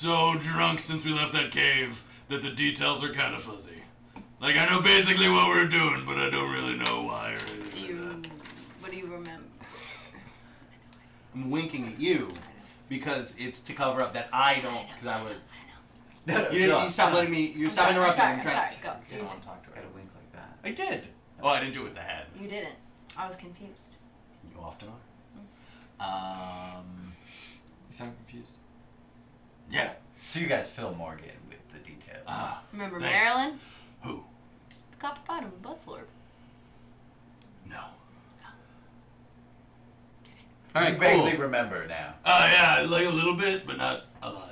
so drunk since we left that cave that the details are kind of fuzzy. Like, I know basically what we're doing, but I don't really know why or anything. What do you remember? I'm winking at you because it's to cover up that I don't, because I would... No, You stop letting me, you stop interrupting. I'm sorry, go. You don't talk to her. Gotta wink like that. I did. Oh, I didn't do it with the head. You didn't. I was confused. You often are. You sound confused. Yeah. So you guys fill Morgan with the details. Remember Thanks. Marilyn? Who? The copper bottom Buttslorp. No. I Alright, vaguely cool. remember now. Yeah, like a little bit, but not a lot.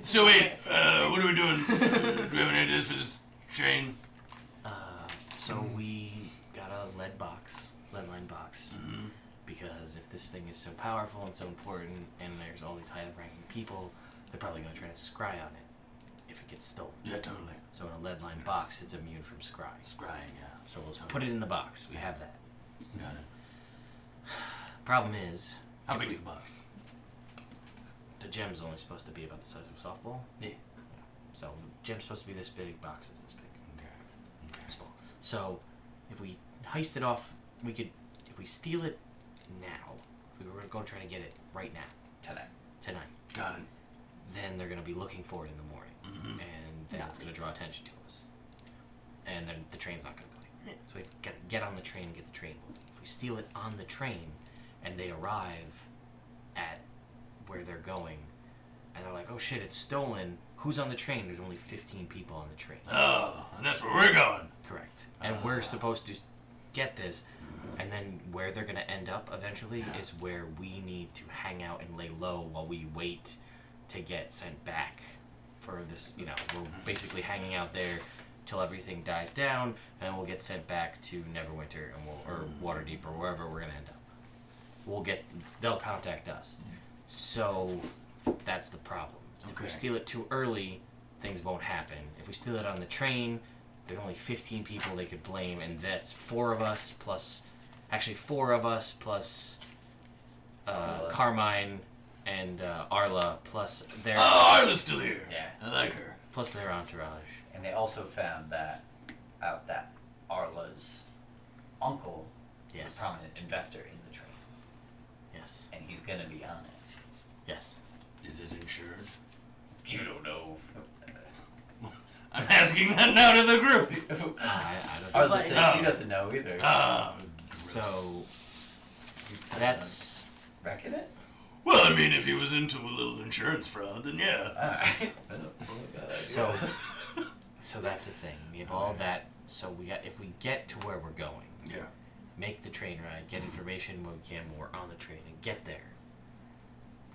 So wait, what are we doing? Do we have any ideas for this train? So we got a lead line box. Mm-hmm. Because if this thing is so powerful and so important, and there's all these high-ranking people, they're probably going to try to scry on it if it gets stolen. Yeah, totally. So in a lead line box, it's immune from scry. Scrying, yeah. So we'll just put it in the box. We have that. Got it. Problem is, How if big's we- the box? the gem's only supposed to be about the size of a softball. Yeah. So the gem's supposed to be this big, box is this big. Okay. Small. So if we heist it off, we could, if we steal it now, if we were going to try to get it right now, tonight, Got it. then they're going to be looking for it in the morning. Mm-hmm. And then it's going to draw attention to us. And then the train's not going to go. So we get on the train and get the train moving. If we steal it on the train and they arrive at where they're going and they're like, oh shit, it's stolen. Who's on the train? There's only 15 people on the train. Oh, and that's where we're going. Correct. And we're supposed to get this. And then where they're going to end up eventually is where we need to hang out and lay low while we wait to get sent back for this, you know, we're basically hanging out there till everything dies down, and then we'll get sent back to Neverwinter and or Waterdeep or wherever we're going to end up. They'll contact us. So that's the problem. If we steal it too early, things won't happen. If we steal it on the train, there's only 15 people they could blame, and that's 4 of us plus Carmine and Arla plus their Arla's still here. Yeah. I like her. plus their entourage. And they also found that out that Arla's uncle is Yes. a prominent investor in the train, Yes. and he's gonna be on it. Yes. Is it insured? You don't know. I'm asking that now to the group. I don't Arla But- says she doesn't know either. So You plan that's on wrecking it? Well, I mean, if he was into a little insurance fraud, then yeah. Alright. That's not a bad idea. so that's the thing. We have all that. So if we get to where we're going, Yeah. make the train ride, get information when we can when we're on the train, and get there.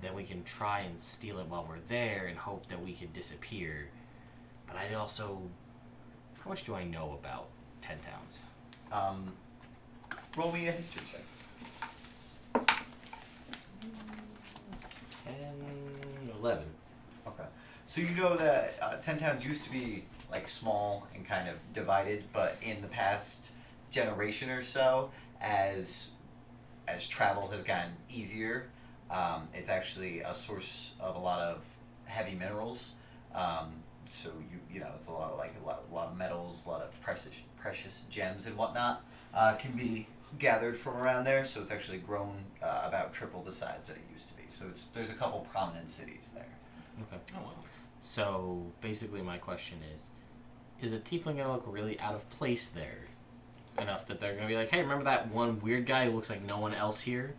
Then we can try and steal it while we're there and hope that we can disappear. But I also, how much do I know about 10 Towns? Roll me a history check. 10, 11. Okay. So you know that 10 towns used to be like small and kind of divided, but in the past generation or so, as travel has gotten easier, it's actually a source of a lot of heavy minerals. So you know it's a lot of metals, a lot of precious gems and whatnot can be gathered from around there. So it's actually grown about triple the size that it used to be. So there's a couple prominent cities there. Okay. Oh, well. So basically my question is a tiefling going to look really out of place there? Enough that they're going to be like, hey, remember that one weird guy who looks like no one else here?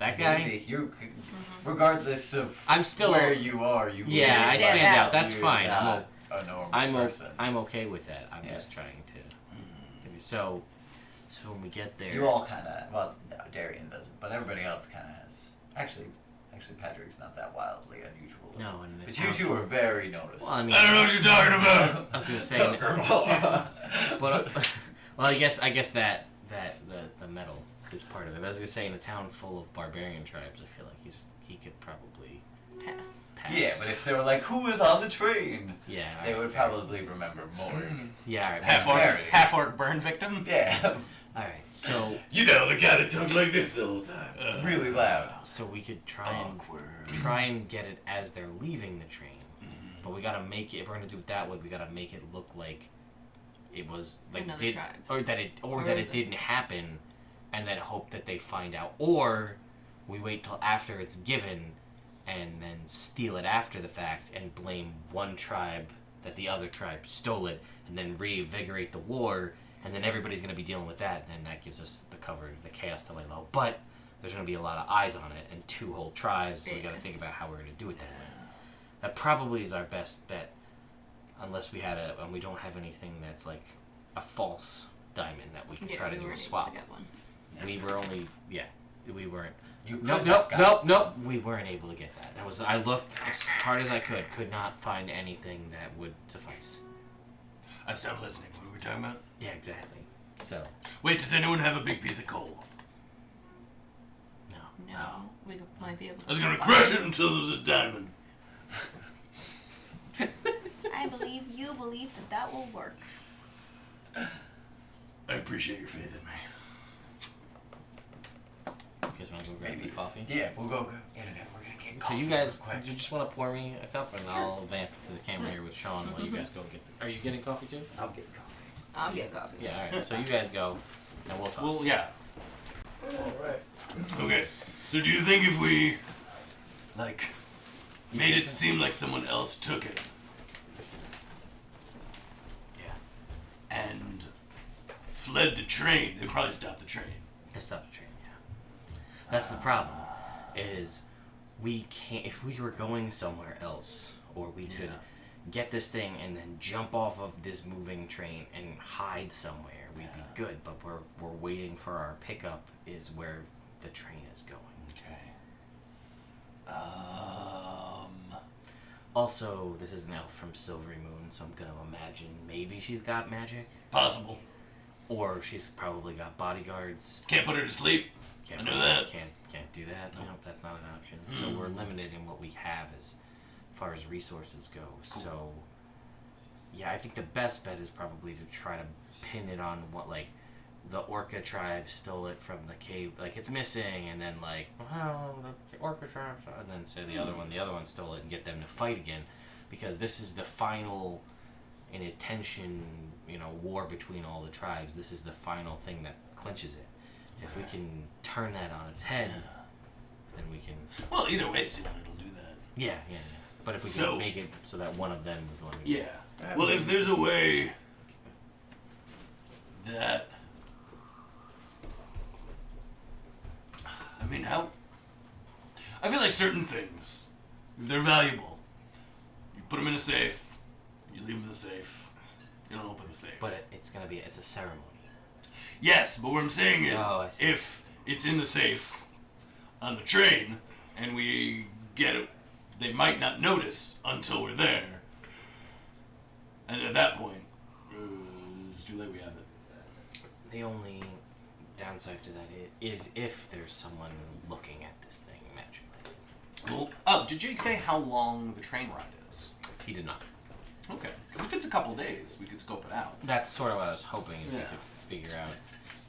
That guy? Maybe you, regardless of I'm still where you are, you Yeah, I stand stand out. out. That's You're fine. not a normal person. I'm okay with that. I'm Yeah. just trying to. So when we get there, You all kind of, well, no, Darian doesn't, but everybody else kind of has. Actually, Patrick's not that wildly unusual. No, and But you two are very noticeable. Well, I mean, I don't know what you're talking about. I was gonna say, but well, I guess that the metal is part of it. I was gonna say, in a town full of barbarian tribes, I feel like he could probably Pass. pass. Yeah, but if they were like, who was on the train? Yeah, They would probably remember more. Yeah, all right, Half-orc burn victim? Yeah. All right, so You know, the guy that talked like this the whole time. Really loud. so we could Awkward. try and get it as they're leaving the train, but we gotta make it. If we're gonna do it that way, we gotta make it look like it was like Another did, tribe. or that it Or that it the- didn't happen, and then hope that they find out, or we wait till after it's given, and then steal it after the fact and blame one tribe that the other tribe stole it, and then reinvigorate the war, and then everybody's gonna be dealing with that. And then that gives us the cover, the chaos to lay low. But there's gonna be a lot of eyes on it and 2 whole tribes, so we gotta think about how we're gonna do it that way. That probably is our best bet, unless we had and we don't have anything that's like a false diamond that we can try to do a swap. To get one. We were only, we weren't. You Nope, could nope, have got- nope, nope. We weren't able to get that. I looked as hard as I could not find anything that would suffice. I stopped listening. What were we talking about? Yeah, exactly. So, Wait, does anyone have a big piece of coal? no. No, we might be able to. I was gonna find crush it until there was a diamond. I believe you believe that will work. I appreciate your faith in me. You guys want to go grab Maybe. the coffee? Yeah, we'll go. Internet, we're gonna get So coffee you guys, real quick. you just want to pour me a cup, and I'll vamp to the camera here with Sean while you guys go get. Are you getting coffee too? I'll get coffee. I'll get coffee. Yeah. All right. So you guys go, and we'll talk. Well, yeah. Okay, so do you think if we, like, made it think- seem like someone else took it Yeah. and fled the train, they'd probably stop the train? To stop the train, yeah. That's the problem, is we can't, if we were going somewhere else, or we could get this thing and then jump off of this moving train and hide somewhere, we'd be good, but we're waiting for our pickup is where the train is going. Okay. Also, this is an elf from Silvery Moon, so I'm gonna imagine maybe she's got magic, Possible. or she's probably got bodyguards. Can't put her to sleep. I know that. Can't do that. No, that's not an option. So we're limited in what we have as far as resources go. So, yeah, I think the best bet is probably to try to pin it on what, like, the Orca tribe stole it from the cave. Like, it's missing, and then, like, well, the Orca tribe, and then say the other one stole it, and get them to fight again. Because this is the final, in a tension, war between all the tribes. This is the final thing that clinches it. If we can turn that on its head, then we can. Well, either way, Steven, it'll do that. Yeah. But if we So- can make it so that one of them was the one who. Yeah. Well, if there's a way that, I mean, how? I feel like certain things, if they're valuable, you put them in a safe, you leave them in the safe, you don't open the safe. But it's a ceremony. Yes, but what I'm saying is, Oh, I see. if it's in the safe on the train and we get it, they might not notice until we're there. And at that point, it's too late, we have it. The only downside to that is if there's someone looking at this thing magically. Well, oh, did you say how long the train ride is? He did not. Okay. 'Cause if it's a couple days, we could scope it out. That's sort of what I was hoping we Yeah. could figure out.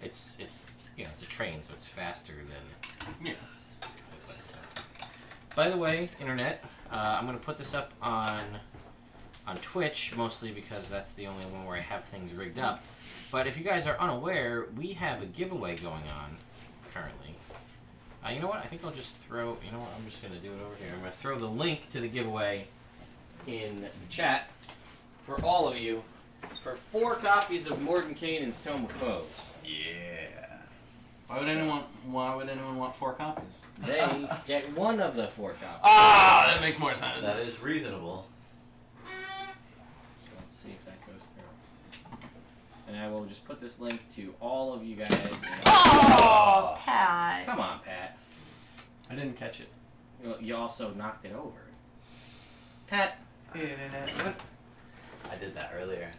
It's it's a train, so it's faster than. Yeah. By the way, internet, I'm gonna put this up on Twitch mostly because that's the only one where I have things rigged up. But if you guys are unaware, we have a giveaway going on currently. You know what? I think I'll just throw. You know what? I'm just gonna do it over here. I'm gonna throw the link to the giveaway in the chat for all of you for 4 copies of Mordenkainen's Tome of Foes. Yeah. Why would anyone want 4 copies? They get one of the 4 copies. Ah, that makes more sense. That is reasonable. So let's see if that goes through. And I will just put this link to all of you guys. Oh, Pat. Come on, Pat. I didn't catch it. You also knocked it over. Pat, Internet. I did that earlier.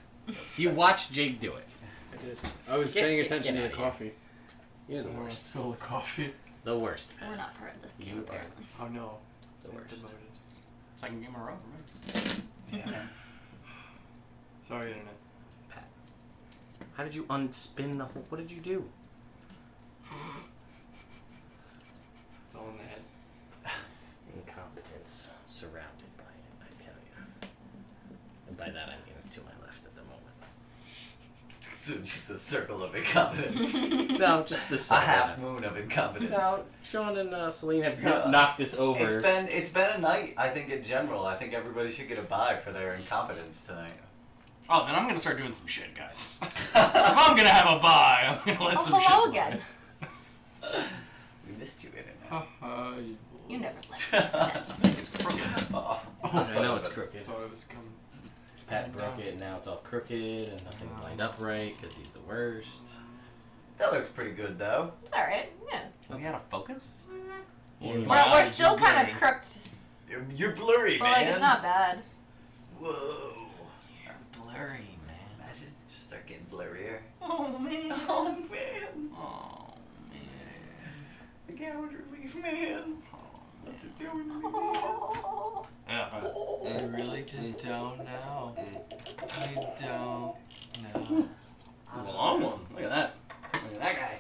you watched Jake do it. I did. I was Get- paying get- attention get to outta the here. coffee. You're the Oh, worst. spill the coffee. The worst, Pat. We're not part of this game, You are. apparently. Oh no. The I'm worst. demoted. Second game in a row for me. Yeah. Sorry, internet. Pat. How did you unspin the whole? What did you do? It's all in the head. Incompetence surrounded by it, I tell you. And by that I mean to my left at the moment. So just a circle of incompetence. No, just the A side. half moon of incompetence. No, Sean and Celine have Yeah. knocked this over. It's been a night. I think in general, I think everybody should get a bye for their incompetence tonight. Oh, then I'm gonna start doing some shit, guys. If I'm gonna have a bye, I'm gonna let Oh, some shit hello fly. again. We missed you, Internet. You never left. Oh, I know it's crooked. Thought it was coming. Pat broke it, and now it's all crooked, and nothing's lined up right because he's the worst. That looks pretty good, though. It's alright, yeah. So we had a focus? Yeah. My We're eyes still just kind blurry. of crooked, You're blurry, but man. like it's not bad. Whoa. You're blurry, man. Imagine just start getting blurrier. Oh, man. Oh, man. Oh, man. The coward relief, man. What's it doing to me? Oh. Yeah, I really just don't know. I don't know. It was a long one. Look at that. Look at that guy.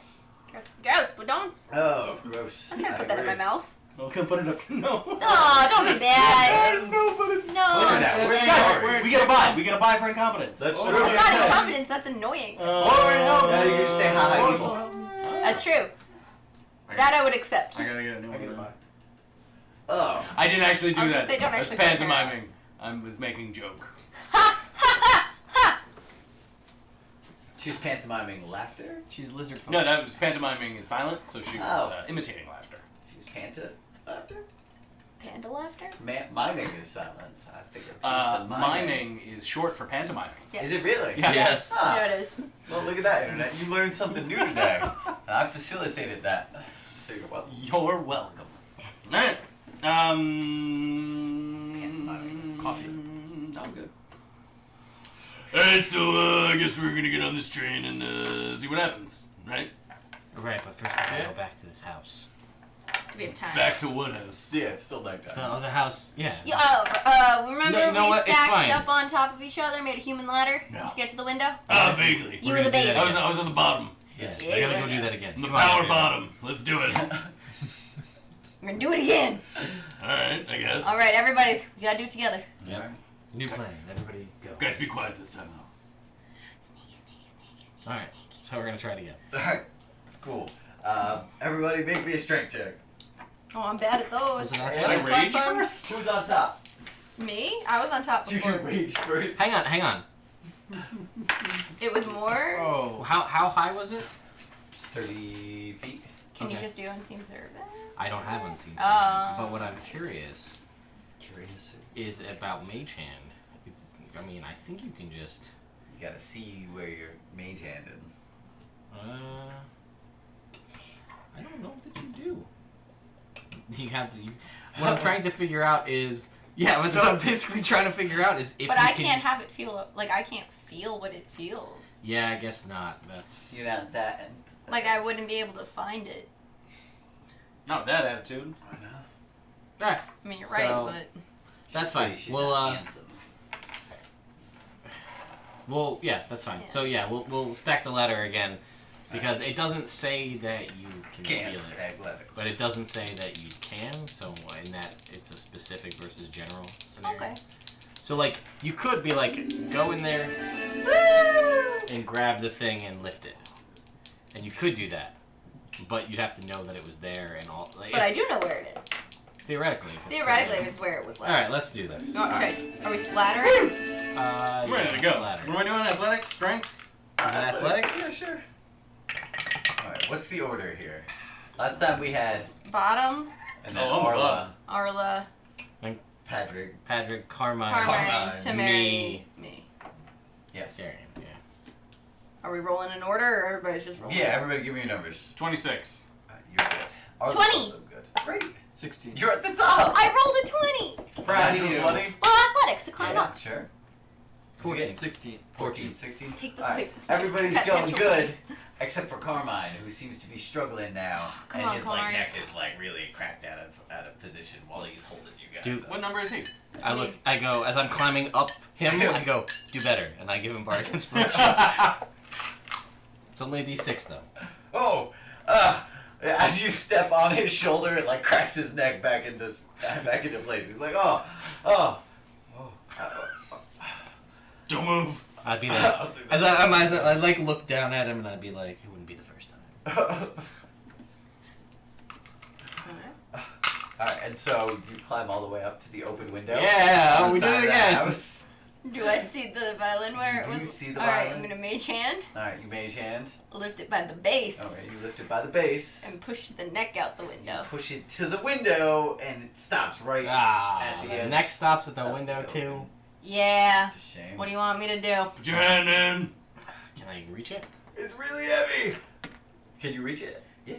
Gross, gross, but don't. Oh, gross. I'm trying to put that in my mouth. I was gonna put it up. No. Oh, don't do that. No, but No. Look at that. We're Guys, sorry. we get a buy. We get a buy for incompetence. That's Oh, true. That's Yeah. not incompetence, that's annoying. Yeah, you can just say hi. That's true. That I would accept. I gotta get a new I get a one. buy. Oh. I didn't actually I do was that. gonna say, don't I was actually put that pantomiming. I was making joke. Ha! Ha! Ha! Ha! She's pantomiming laughter. She's lizard folk. No, that was pantomiming is silent, so she was Oh. imitating laughter. She's laughter. Panda laughter? Miming is silent. I figured. Miming is short for pantomiming. Yes. Is it really? Yeah. Yes. Ah. There it is. Well, look at that, Internet. You learned something new today. And I facilitated that. So you're welcome. You're welcome. Alright. Pantomiming. Coffee. I'm good. Alright, so I guess we're gonna get on this train and see what happens, right? Right, but first we gotta go back to this house. Do we have time? Back to what house? Yeah, it's still nighttime. The other house, yeah. Remember No, you know we what? It's stacked fine. up on top of each other, made a human ladder No. to get to the window? Ah, vaguely. You were the base. I was on the bottom. Yes. Yeah. I gotta go do that again. I'm the Come on, power dude. bottom. Let's do it. We're gonna do it again. Alright, I guess. Alright, everybody, we gotta do it together. Yep. New plan. Everybody go. Guys, be quiet this time, though. Alright, so we're gonna try it again. Alright. Cool. Everybody make me a strength check. Oh, I'm bad at those. Was it not Should I close rage last time? first? Who's on top? Me? I was on top You before. can rage first. Hang on. It was more. Oh. How high was it? It's 30 feet. Can you Okay. just do unseen service? I don't have unseen Oh. Service, but what I'm curious Curious. is about Mage Hand. I mean, I think you can just. You gotta see where your mage hand is. I don't know that you do. You have to. What I'm trying to figure out is. Yeah, that's what I'm basically trying to figure out is if But you I can. can't have it feel like I can't feel what it feels. Yeah, I guess not. That's. You're not that. Like I wouldn't be able to find it. Not that attitude. I know. Alright, I mean, you're So- right, but that's Pretty, fine. she's We'll not handsome. yeah, that's fine. Yeah. So yeah, we'll stack the ladder again because it doesn't say that you can Can't feel it. stack letters. But it doesn't say that you can, so in that it's a specific versus general scenario. okay. So like you could be like go in there Woo! and grab the thing and lift it. And you could do that. But you'd have to know that it was there and all like, But I it's- do know where it is. Theoretically. if it's Theoretically, there. if it's where it was left. Alright, let's do this. No, okay. Are we laddering? I'm ready Yeah, to go. ladder. What am I doing? Athletics? Strength? Is it athletics? Yeah, sure. Alright, what's the order here? Last time we had, Bottom, and then Oh, I'm Arla, Arla, Patrick, Patrick, Carmine, Carmine, Tamari, me. me. yes. Darian, yeah. Are we rolling in order or everybody's just rolling? Yeah, everybody give me your numbers. 26. You're good. Arla's 20. also good. Great. 16. You're at the top. I rolled a 20! Proud of Natural you. 20? Well, athletics to climb Yeah, up. sure. 14. 16. 14, 16. Take this All away right. from me. Everybody's That going natural good, 20. except for Carmine, who seems to be struggling now, Come and on, his Carmine. neck is really cracked out of position while he's holding you guys. Dude, up. What number is he? I go, as I'm climbing up him, I go, do better. And I give him bardic inspiration. only a D6 though. Oh, as you step on his shoulder, it like cracks his neck back into place. He's like, oh. Don't move. I'd be like, I'd like look down at him and I'd be like, it wouldn't be the first time. Alright, and so you climb all the way up to the open window. Yeah, on the we did side it of the again. house. Do I see the violin where it was? You see the Alright, violin? I'm gonna mage hand, Alright, you mage hand. lift it by the base, Alright, you lift it by the base. and push the neck out the window. Push it to the window, and it stops right Ah, at the the edge. neck stops at the of window the too. open. Yeah. It's a shame. What do you want me to do? Put your hand in. Can I reach it? It's really heavy. Can you reach it? Yeah.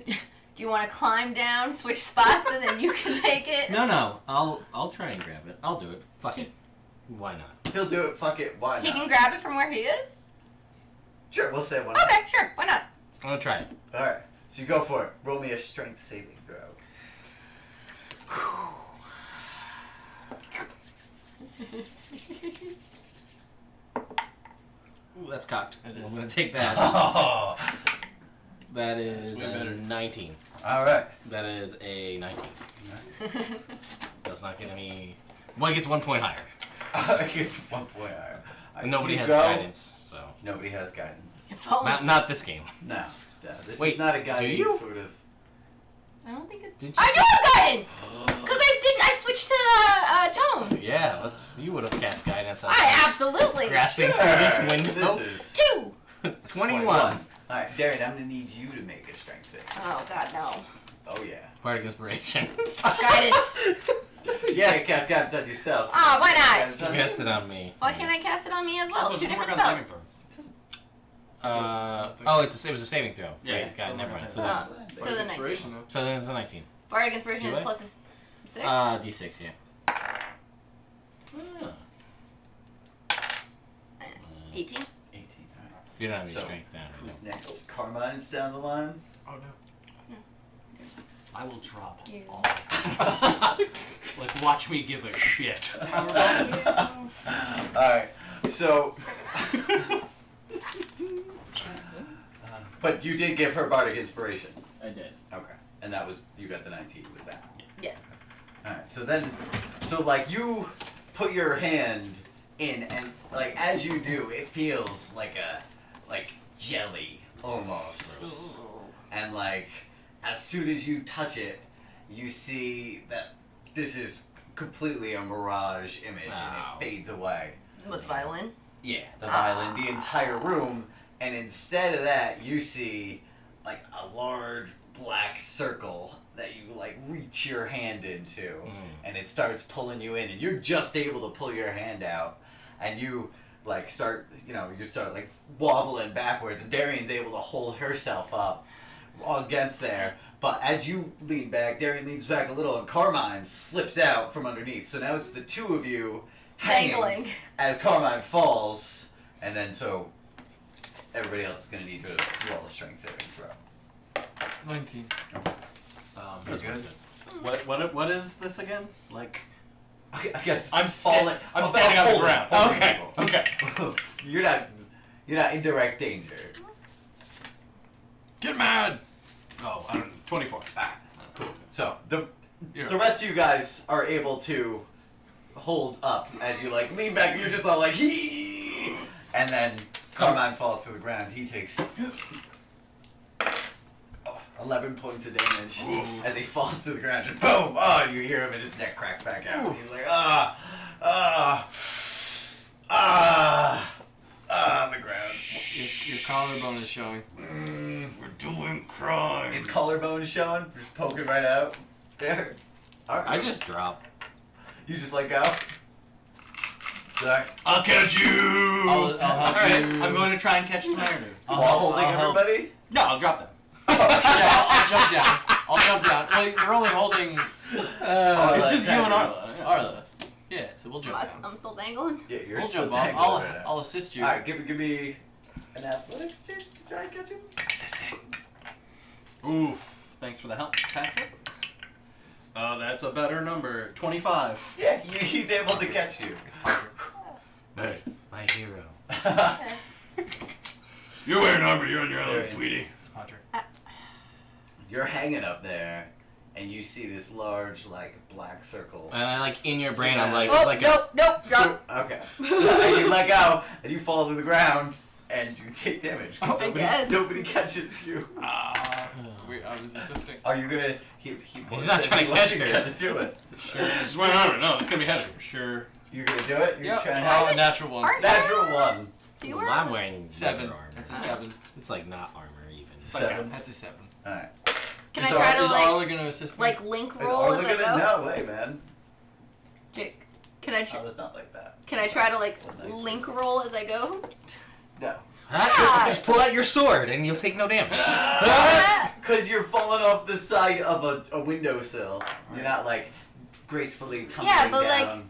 Do you want to climb down, switch spots, and then you can take it? No. I'll try and grab it. I'll do it. Fuck it. Why not? He'll do it. Fuck it. Why not? He can grab it from where he is? Sure, we'll say one. Okay, sure. Why not? I'm gonna try it. Alright, so you go for it. Roll me a strength saving throw. Ooh, that's cocked. It is. I'm gonna take that. Oh. That is way a better. 19. Alright. That is a 19. That's not gonna be. Well, it gets 1 point higher. It's 1 point higher. And nobody You has go. guidance, so. Nobody has guidance. If only. Not this game. No. This Wait, is not a do guidance you? sort of. I don't think it. Did you? I do have guidance! Because I switched to tone. Yeah, you would have cast guidance on I us. absolutely. Grasping Sure. through this window. This is 2! 21. Alright, Darren, I'm gonna need you to make a strength save. Oh, God, no. Oh, yeah. Bardic Inspiration. Guidance. You can't cast guidance on yourself. Oh, why not? Guidance on Cast it on me. Why can't I cast it on me as well? Also, Two it doesn't different work on spells. saving throws. It was a saving throw. Yeah. Right, got it, never mind. So, Oh, you. so the 19. Inspiration, though. so then it's a 19. Bardic Inspiration Do is I? plus a 6. D6, yeah. 18. 18, alright. You don't have any So, strength now. Who's next? Carmine's down the line. Oh no. I will drop You. all. Like, watch me give a shit. Alright, so. But you did give her Bardic Inspiration. I did. Okay. And that was, you got the 19 with that. Yes. Alright, so like you put your hand in and like as you do, it feels like jelly almost. And like as soon as you touch it, you see that this is completely a mirage image Ow. and it fades away. With the violin. Yeah, the violin, the entire room, and instead of that, you see like a large black circle that you like reach your hand into, and it starts pulling you in, and you're just able to pull your hand out, and you like start like wobbling backwards, and Darian's able to hold herself up against there. But as you lean back, Darian leans back a little, and Carmine slips out from underneath. So now it's the two of you hanging Dangling. as Carmine falls, and then so everybody else is going to need to roll a strength saving throw. 19. You're good. What is this against? Like, Against I'm falling. I'm standing on the ground. holding Okay. people. Okay. You're not in direct danger. Get mad. Oh, I don't know. 24. Ah, cool. So the You're the rest of you guys are able to hold up as you like lean back, and you're just all like hee, and then Carmine falls to the ground. He takes 11 points of damage as he falls to the ground. Just boom! Oh, you hear him and his neck crack back out. He's like on the ground. Your collarbone is showing. We're doing crime. His collarbone showing, just poking right out. There. Alright. I just drop. You just let go. Alright. I'll catch you. I'll help Alright, you. I'm going to try and catch the narrative. While holding help. everybody? No, I'll drop them. Yeah, I'll jump down. I'll jump down. Well, you're only holding It's just you and Arla. Arla. Yeah, so we'll jump down. I'm still dangling. Yeah, you're We'll still jump off. tangled right now. I'll assist you. Alright, give me an athletics check to try and catch him. oof. Thanks for the help, Patrick. That's a better number. 25. Yeah, he's able to catch you. Hey. My hero. You're wearing armor. You're on your own, Darian. sweetie. It's my turn. You're hanging up there, and you see this large, like, black circle. And I like in your brain, I'm like, Oh, it's like nope, drop. Okay. And you let go, and you fall to the ground, and you take damage. I guess. Nobody catches you. I was assisting. Are you gonna? He's not trying to catch her. Gonna do it. Sure. Just wearing armor. No, it's gonna be heavy. Sure. You're gonna do it. You're Yep. trying to Oh, have a natural one. Aren't natural one. Do you Well, wear I'm wearing 7. leather armor. That's a 7. It's like not armor even. 7. That's a 7. All right. Can I Is try to Is like Arla gonna assist me? link Is roll Arla as I gonna? go? No way, man. Jake, can I Oh, that's not like that. can I try to like Well, nice link choice. roll as I go? No. Ah! Just pull out your sword and you'll take no damage. Because you're falling off the side of a windowsill. You're not like gracefully tumbling Yeah, but, like, down.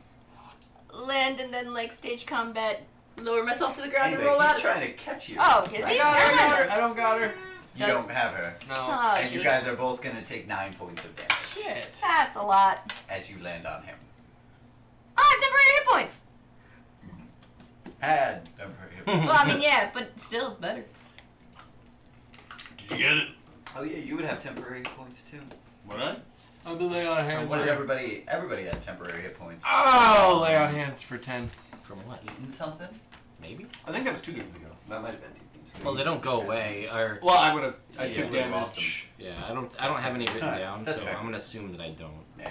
Land and then like stage combat, lower myself to the ground Anyway, and roll he's out. trying to catch you. Oh, is right he? now. I don't got her. You don't have her. No. Oh, And you geez. guys are both gonna take 9 points of damage Shit. That's a lot. as you land on him. Oh, I have temporary hit points. Had Well, I mean, yeah, but still, it's better. Did you get it? Oh yeah, you would have temporary hit points too. What? I? I'll be lay on hands. What did everybody had temporary hit points. Oh, lay on hands for 10. From what? Eaten something? Maybe? I think that was 2 games ago. That might have been 2 games ago. Well, they don't go away. Or Well, I would have. I Yeah, took we lost damage. yeah, I don't have any written Alright, down, that's so fair. I'm gonna assume that I don't. Yeah.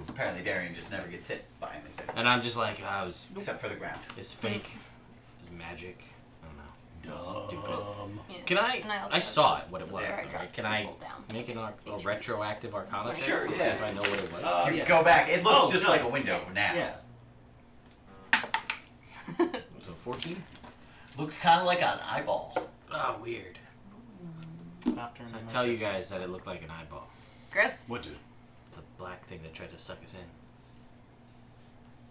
Apparently Darian just never gets hit by anything. And I'm just like, I was. Except for the ground. Is fake? Is magic? I don't know. Stupid. Yeah. Can And I also I have saw it, what it was. where I though, dropped right? Can I people down. make a retroactive Arcana check Sure, to see yeah. if I know what it was? You yeah. go back. It looks Oh, just no. like a window now. Yeah. So 14? Looks kind of like an eyeball. Oh, weird. Stop turning. So I tell you guys that it looked like an eyeball. Gross. What did? The black thing that tried to suck us in.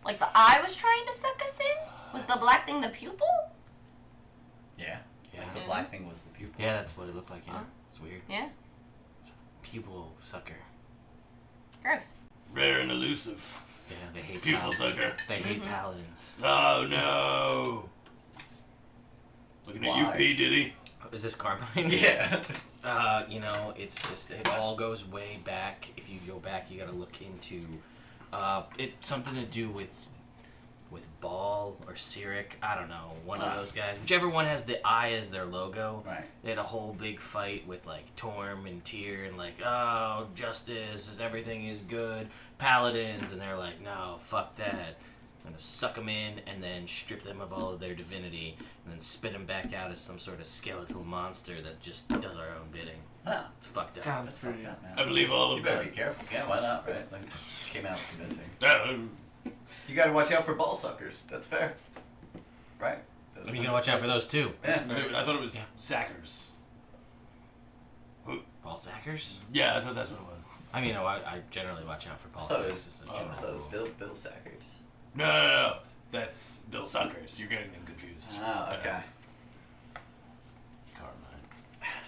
Like the eye was trying to suck us in? Was the black thing the pupil? Yeah. Yeah. Like the black thing was the pupil. Yeah, that's what it looked like, yeah. Huh? It's weird. Yeah. Pupil sucker. Gross. Rare and elusive. Yeah, they hate Pupil paladins. sucker. They hate Mhm. paladins. Oh no. Looking at you, Why? P. Diddy. Is this Carmine? Yeah. You know, it's just, it all goes way back. If you go back, you gotta look into, it's something to do with Ball or Cyric. I don't know, one of those guys. Whichever one has the eye as their logo. Right. They had a whole big fight with like Torm and Tyr and like, oh, justice, everything is good, paladins, and they're like, no, fuck that. I'm gonna suck them in and then strip them of all of their divinity and then spit them back out as some sort of skeletal monster that just does our own bidding. Huh. It's fucked up. Sounds That's pretty. fucked up, I man. believe all You of better that. be careful. Yeah, why not, right? Like, came out convincing. Uh, You gotta watch out for ball suckers. That's fair. Right? I mean, you gotta watch out for those too. Yeah. I thought it was Yeah. sackers. Ball sackers? Yeah, I thought that's what it was. I mean, no, I generally watch out for ball Oh, sackers as a oh, general Those rule. Bill Sackers. No. That's Bill Suckers. You're getting them confused. Oh, okay. Carmine.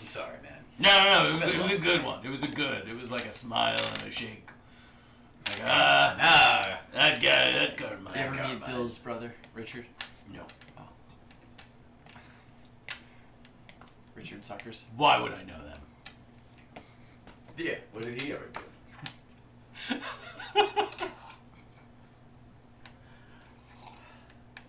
I'm sorry, man. No, it was a good one. It was like a smile and a shake. Like, that guy, that Carmine. You ever meet Carmine. Bill's brother, Richard? No. Richard Suckers. Why would I know that? Yeah, what did he ever do?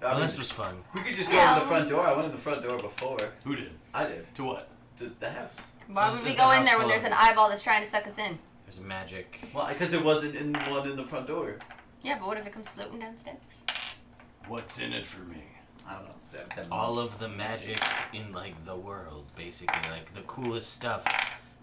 I Well, mean, this was fun. we could just go Yeah. to the front door. I went in the front door before. Who did? I did. To what? The house. Why This would we is go the in there house when there's full an of- eyeball that's trying to suck us in? There's magic. Well, because there wasn't one in the front door. Yeah, but what if it comes floating downstairs? What's in it for me? I don't know. That All of the magic in like the world, basically, like the coolest stuff.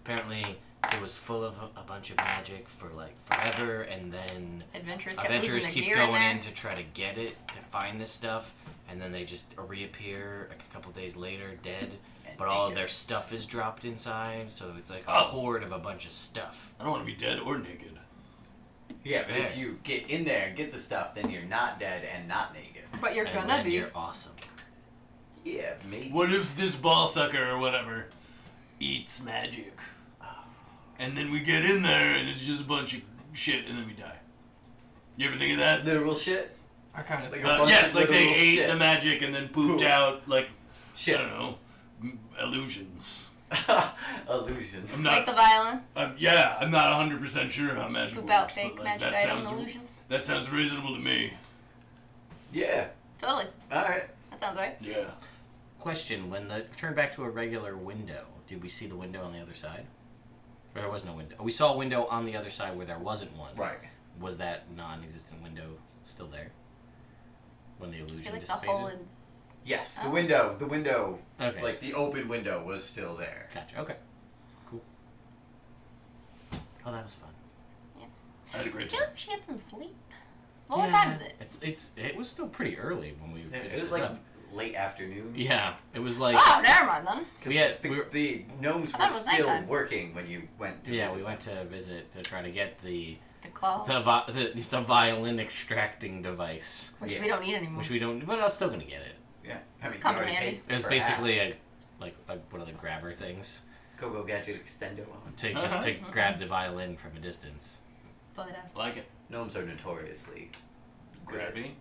Apparently, it was full of a bunch of magic for like forever, and then Adventurers kept adventurers losing their keep gear going in there. in to try to get it, to find this stuff, and then they just reappear like a couple days later, dead. And But all of naked. their stuff is dropped inside, so it's like a Oh. horde of a bunch of stuff. I don't want to be dead or naked. Yeah, but if Fair. you get in there and get the stuff, then you're not dead and not naked. But you're And gonna then be. you're awesome. Yeah, maybe. What if this ball sucker or whatever eats magic? And then we get in there and it's just a bunch of shit and then we die. You ever think of that? Literal shit? I kind of Like think a bunch Yes, of like they literal ate shit. the magic and then pooped Poop. out like, Shit. I don't know, illusions. Illusion. I'm Like not. the violin. Yeah, I'm not 100% sure how magic Poop out works. fake but, like, magic item illusions. that sounds reasonable to me. Yeah. Totally. All right. That sounds right. Yeah. Question: when the turned back to a regular window, did we see the window on the other side? Or there was no window. We saw a window on the other side where there wasn't one. Right. Was that non-existent window still there when the I illusion feel like the dissipated? hole in. Yes. The Oh. window. Okay. Like the open window was still there. Gotcha. Okay. Cool. Oh, that was fun. I had a great Do time. you know we should get some sleep? Well, what time is it? It was still pretty early when we finished It was this like up. late afternoon. Yeah, it was like Oh, never mind then. 'Cause Yeah, the gnomes I were thought it was still nighttime. working when you went to yeah, visit we went them. to visit to try to get the The claw, the violin extracting device, which Yeah. we don't need anymore. which we don't. But I was still gonna get it. Yeah. I mean, Come you in already handy. paid It was for basically half. one of the grabber things Go Gadget Extendo. to just to grab the violin from a distance. But Like it. Gnomes are notoriously Grabby.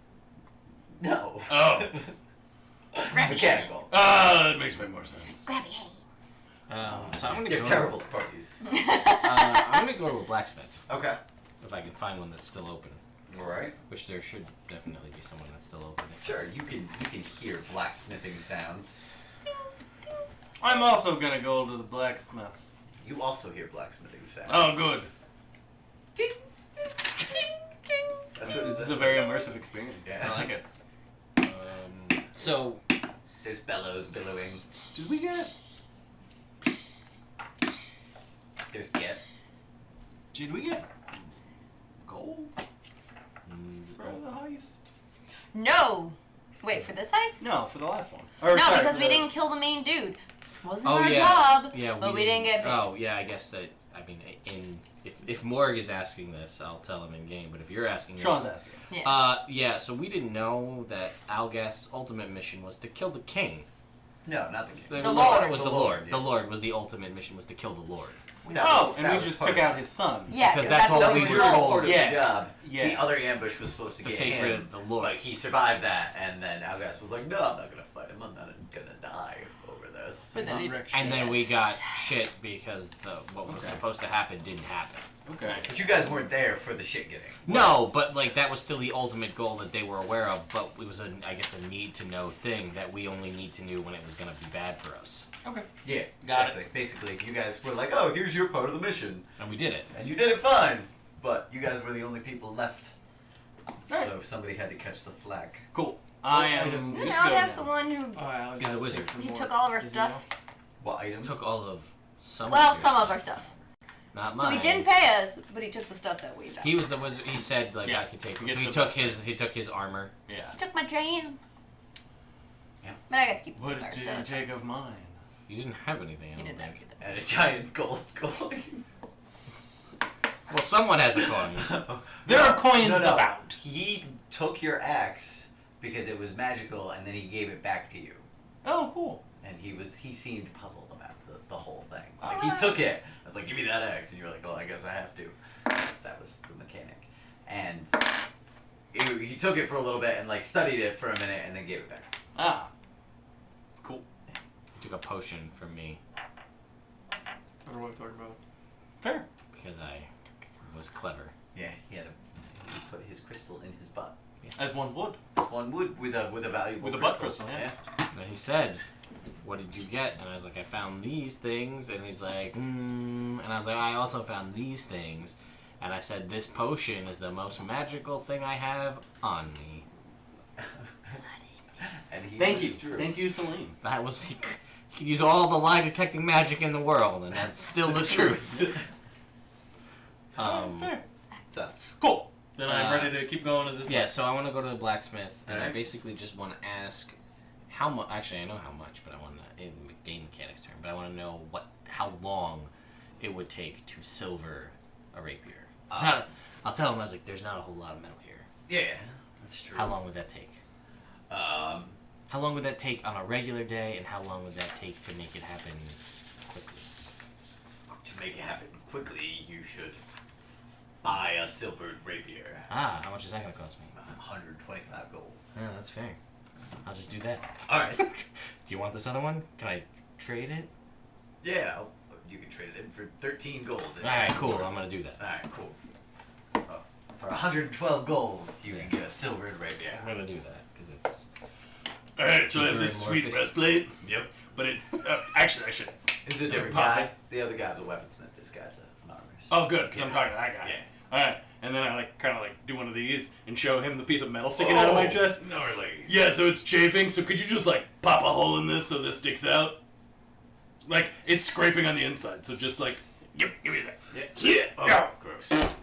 No. Oh. Mechanical. That makes way more sense. grab your hands. So I'm gonna They're go. terrible at parties. I'm gonna go to a blacksmith Okay. if I can find one that's still open, All right. which there should definitely be someone that's still open. Sure. You can hear blacksmithing sounds. I'm also gonna go to the blacksmith. You also hear blacksmithing sounds. Oh, good. That's what This is a very immersive experience. Yeah. I like it. So There's bellows billowing. Did we get? There's get. Did we get gold for the heist? No. Wait, for this heist? No, for the last one. Or, No, sorry, because for we the- didn't kill the main dude. Wasn't Oh, our yeah. job. yeah, But we didn't get paid. Oh yeah, I guess that. I mean, if Morg is asking this, I'll tell him in game. But if you're asking Sean's this, asking. yeah. So we didn't know that Algast's ultimate mission was to kill the king. No, not the king. The Lord. It was The the Lord, Lord. yeah. The Lord was the ultimate mission, was to kill the Lord. That Oh, was- and that we was just part took of out it. his son. Yeah, Because that's what what we we were were told. Part of Yeah. the job. Yeah. The other ambush was supposed to To get take him, rid of the Lord. but he survived that, and then Algast was like, "No, I'm not gonna fight him. I'm not gonna die over this." But then And then we Yes. got shit because what was Okay. supposed to happen didn't happen. Okay. But you guys weren't there for the shit getting. No, but like that was still the ultimate goal that they were aware of. But it was I guess a need to know thing that we only need to know when it was gonna be bad for us, Okay. Yeah, Got exactly. Basically, you guys were like, "Oh, here's your part of the mission," and we did it. and you did it fine. But you guys were the only people left, Right. so somebody had to catch the flag. Cool. I am. Item- good No, to go that's now. the one who Oh, Alan He's a got wizard. saved for he more. took all of our Does he stuff. know? What item? Took all of some. Well, of your some of stuff. our stuff. Not So mine. he didn't pay us, but he took the stuff that we found. He was the wizard. He said like Yeah, I could take. he So gets he the took best his. He took his armor. Yeah. He took my chain. Yeah. But I got to keep the What cigar, did so you it's take of mine? You didn't have anything. I He don't didn't have think. anything. And a giant gold coin. Well, someone has a coin. There are coins No. about. He took your axe because it was magical, and then he gave it back to you. Oh, cool. And he seemed puzzled about the whole thing. Like Alright. he took it. I was like, "Give me that axe," and you were like, "Well, I guess I have to." That was the mechanic. And he took it for a little bit and like studied it for a minute, and then gave it back. Ah. Cool. He took a potion from me I don't know what I'm talking about. Fair. because I was clever. Yeah, he put his crystal in his butt. As one would. One would with a valuable With a butt crystal, yeah. And then he said, "What did you get?" And I was like, "I found these things." And he's like, And I was like, "I also found these things." And I said, "This potion is the most magical thing I have on me." And he Thank you. was true. Thank you, Celine. That was he could use all the lie detecting magic in the world, and that's still the truth. Fair. So, Cool. Then I'm Uh, ready to keep going to this. Yeah, so I want to go to the blacksmith, and I Alright. basically just want to ask how much. Actually, I know how much, but I want to in game mechanics term. But I want to know how long it would take to silver a rapier. It's not. I'll tell him I was like, "There's not a whole lot of metal here." yeah, that's true. How long would that take? Um, How long would that take on a regular day, and how long would that take to make it happen quickly? to make it happen quickly, you should buy a silvered rapier. Ah, how much is that gonna cost me? 125 gold. Yeah, that's fair. I'll just do that. All right. Do you want this other one? Can I trade it? Yeah, you can trade it in for 13 gold. Alright, cool. I'm gonna do that. Alright, cool. For 112 gold, you can get a silvered rapier. I'm gonna do that because it's. Alright, so I have Cheaper this and more sweet efficient. breastplate. Yep. But it's actually I should. Is it a different Pop guy? it. The other guy's a weaponsmith. This guy's an armorist. Oh, good, because I'm talking to that guy. Yeah. All right, and then I like kind of like do one of these and show him the piece of metal sticking out of my chest. Gnarly. Yeah, so it's chafing. So could you just like pop a hole in this so this sticks out? Like it's scraping on the inside. So just like give me a sec. Yeah. Oh, Yeah. gross.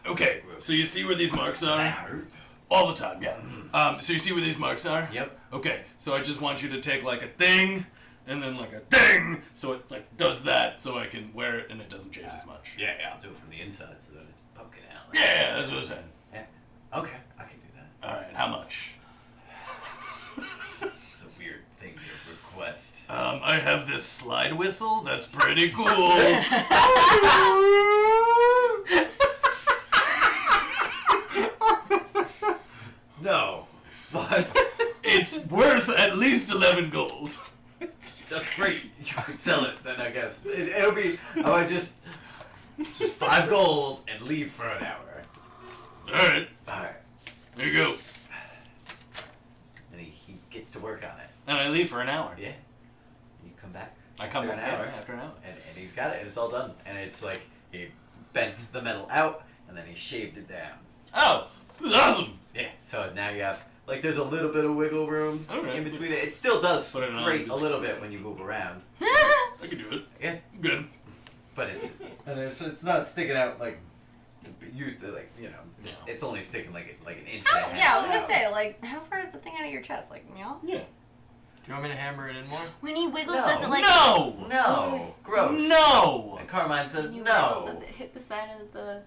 Okay, Gross. so you see where these marks That are? hurt. All the time, yeah. So you see where these marks are? Yep. Okay, so I just want you to take like a thing, and then like a thing, so it like does that, so I can wear it and it doesn't chafe as much. Yeah, I'll do it from the inside so that it's poking out. Yeah, that's what I'm saying. Yeah. Okay, I can do that. All right, how much? It's a weird thing to request. I have this slide whistle. That's pretty cool. No. What? It's worth at least 11 gold. That's great. You can sell it then, I guess. It'll be. I might just 5 gold and leave for an hour. All right, All right. there you go. And he gets to work on it. And I leave for an hour. Yeah. You come back. I come after back an hour. after an hour. And he's got it, and it's all done. And it's like he bent the metal out, and then he shaved it down. Oh, this is awesome. Yeah. So now you have like there's a little bit of wiggle room Alright. in between it. It still does Put it on. grate a little bit when you move around. I can do it. Yeah. Good. But it's not sticking out like used to like Yeah. It's only sticking like an inch. How, and a half yeah, I was gonna out. say, like, how far is the thing out of your chest? Like, meow? Yeah. Do you want me to hammer it in more? When he wiggles, No. does it like? No. No. Gross. No. And Carmine says When you no. wiggle, does it hit the side of the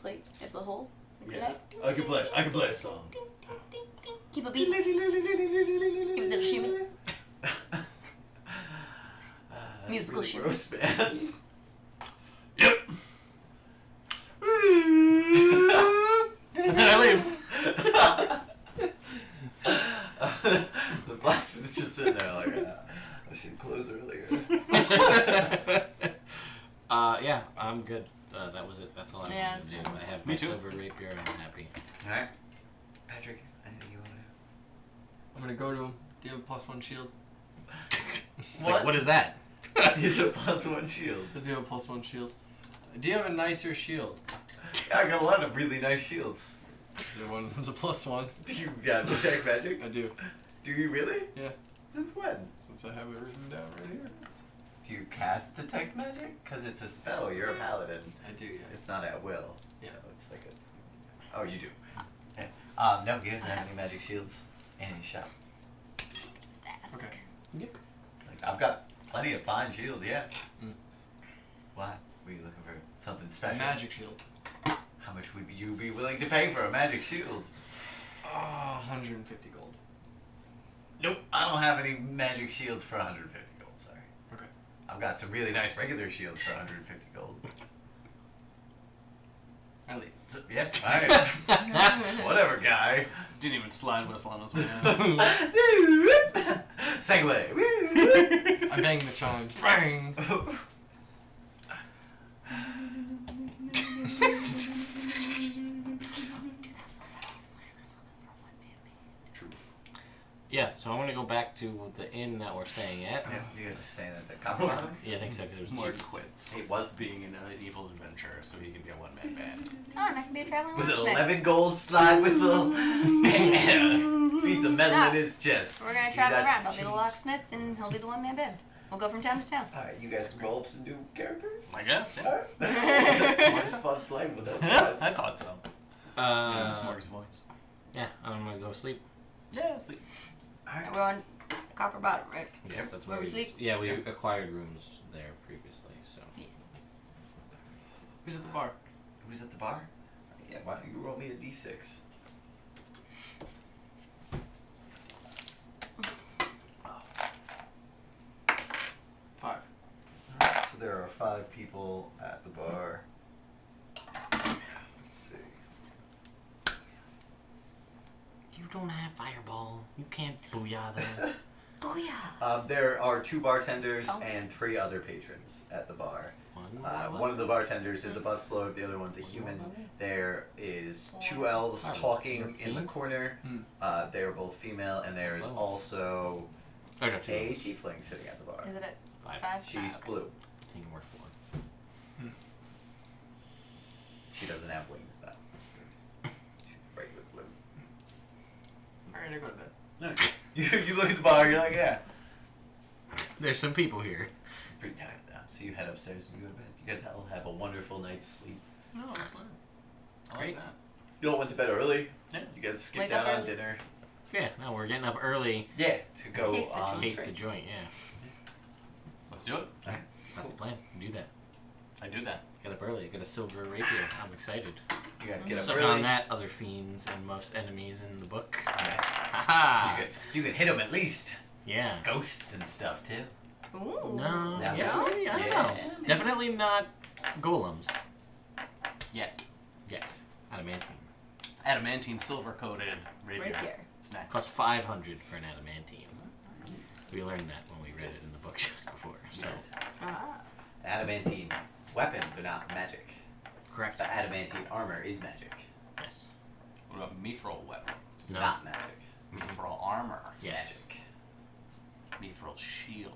plate of the hole? Like Yeah. that? I can play a song. Ding, ding, ding, ding. Keep a beat. Give a little shimmy. That's Musical really shit. gross, man. Yep. And then I leave. The blacksmith's just sitting there like, I should close earlier. Yeah, I'm good. That was it. That's all I Yeah. wanted to do. I have Me my too. silver rapier. I'm happy. Alright. Patrick, anything you want to do? I'm gonna go to him. Do you have a +1 shield? It's like, what is that? He's a +1 shield. Does he have a +1 shield? Do you have a nicer shield? I got a lot of really nice shields. Is there one that's a +1? Do you got detect magic? I do. Do you really? Yeah. Since when? Since I have it written down right here. Do you cast detect magic? Because it's a spell. You're a paladin. I do, yeah. It's not at will. Yeah. So it's like a. Oh, you do. Yeah. No, he doesn't have any magic shields in his shop. Just ask. Okay. Like I've got plenty of fine shields. Yeah. Mm. Why? Were you looking for something special? Magic shield. How much would you be willing to pay for a magic shield? 150 gold. Nope. I don't have any magic shields for 150 gold. Sorry. Okay. I've got some really nice regular shields for 150 gold. I leave. So, yeah. All right. Whatever, guy. Didn't even slide whistle on his way out. Segway. I bang the chimes. Bang! Yeah, so I'm gonna go back to the inn that we're staying at. Yeah, you guys are staying at the Copper. Yeah, I think so, because it was Mark cheapest. quits. It was being an evil adventurer, so he can be a one-man band. Oh, and I can be a traveling with an locksmith. 11 gold slide whistle and a piece of metal in his chest. We're gonna He's travel at around. I'll be the cheese. locksmith, and he'll be the one-man band. We'll go from town to town. Alright, you guys can roll up some new characters? I guess. Yeah. Alright. It's fun playing with those guys. I thought so. Yeah, that's Uh, Mark's voice. yeah, I'm gonna go sleep. Yeah, sleep. We're on Copper Bottom, right? Yes, that's Where we sleep? Yeah, we acquired rooms there previously, so. Yes. Who's at the bar? Who's at the bar? Yeah, why don't you roll me a d6? Five. Alright, so there are 5 people at the bar. Let's see. You don't have fireball. You can't booyah that. Oh yeah. There are 2 bartenders Oh. and 3 other patrons at the bar. One. One of the bartenders is a buttload, the other one's a human. There is 2 elves talking in the corner. They are both female, and there is also Oh, no, 2 a elves. tiefling sitting at the bar. Is it at 5. 5? She's Okay. blue. I think we're 4. She doesn't have wings though. She's regular blue. Alright, I go to bed. No, you look at the bar, you're like, yeah. There's some people here. Pretty tired though. So you head upstairs and you go to bed. You guys all have a wonderful night's sleep. No, that's nice. I Great. like that. You all went to bed early. Yeah. You guys skipped Wake up out on early. dinner. Yeah, no, we're getting up early. Yeah, to go Taste the on. joint. Taste the joint, yeah. Let's do it. That's the plan. Do that. I do that. Get up early. Get a silver rapier. I'm excited. You guys get up Suck early. on that, other fiends and most enemies in the book. Yeah. Haha! You could hit them at least. Yeah. Ghosts and stuff too. Ooh. No. Now Yeah, goes- maybe, I don't yeah, know. maybe. Definitely not golems. Yet. Yet. Adamantine. Adamantine silver coated rapier. Rapier. It's next. Costs 500 for an adamantine. We learned that when we read it in the book just before. So. Ah. Adamantine weapons are not magic. Correct. The adamantine armor is magic. Yes. What about mithril weapon? No. Not magic. Mithril armor. Yes. Magic. Mithril shield.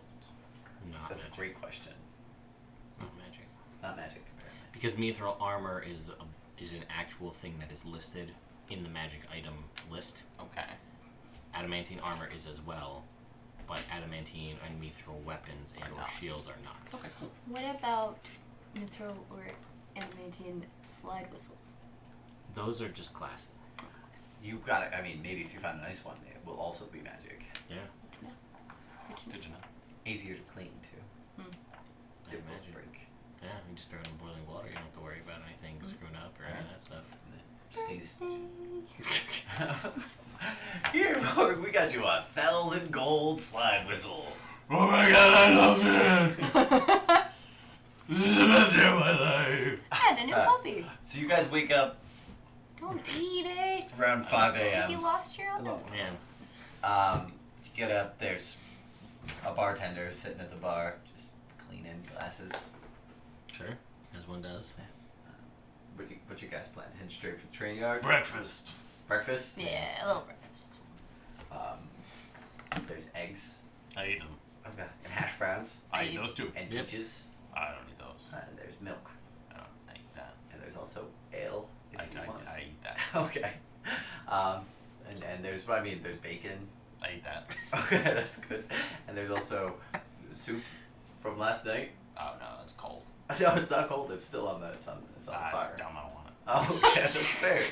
Not That's magic. a great question. Not magic. Not magic. Apparently. Because mithril armor is an actual thing that is listed in the magic item list. Okay. Adamantine armor is as well, but adamantine and mithril weapons and Are or not. shields are not. Okay, cool. What about mithril or adamantine slide whistles? Those are just classic. You got it. I mean, maybe if you find a nice one, it will also be magic. Yeah. Good to know. Easier to clean too. I They both imagine. break. Yeah, you just throw it in boiling water. You don't have to worry about anything screwing up or any of that stuff. Sneeze. Here, Morg, we got you a 1,000 gold slide whistle. Oh my god, I love it! This is the best day of my life! And a new puppy. So you guys wake up Don't eat it. around 5 Because you a.m. lost your other Man. You get up, there's a bartender sitting at the bar, just cleaning glasses. Sure. As one does. What you guys plan? Head straight for the train yard? Breakfast. Breakfast? Yeah, a little breakfast. There's eggs. I eat them. Okay. And hash browns. I eat those too. And Yep. peaches. I don't eat those. And there's milk. I don't eat that. And there's also ale, if you want. I eat that. Okay. And there's bacon. I eat that. Okay, that's good. And there's also soup from last night. Oh no, it's cold. No, it's not cold. It's still on the it's on the fire. It's dumb, I don't want it. Oh, okay, that's fair.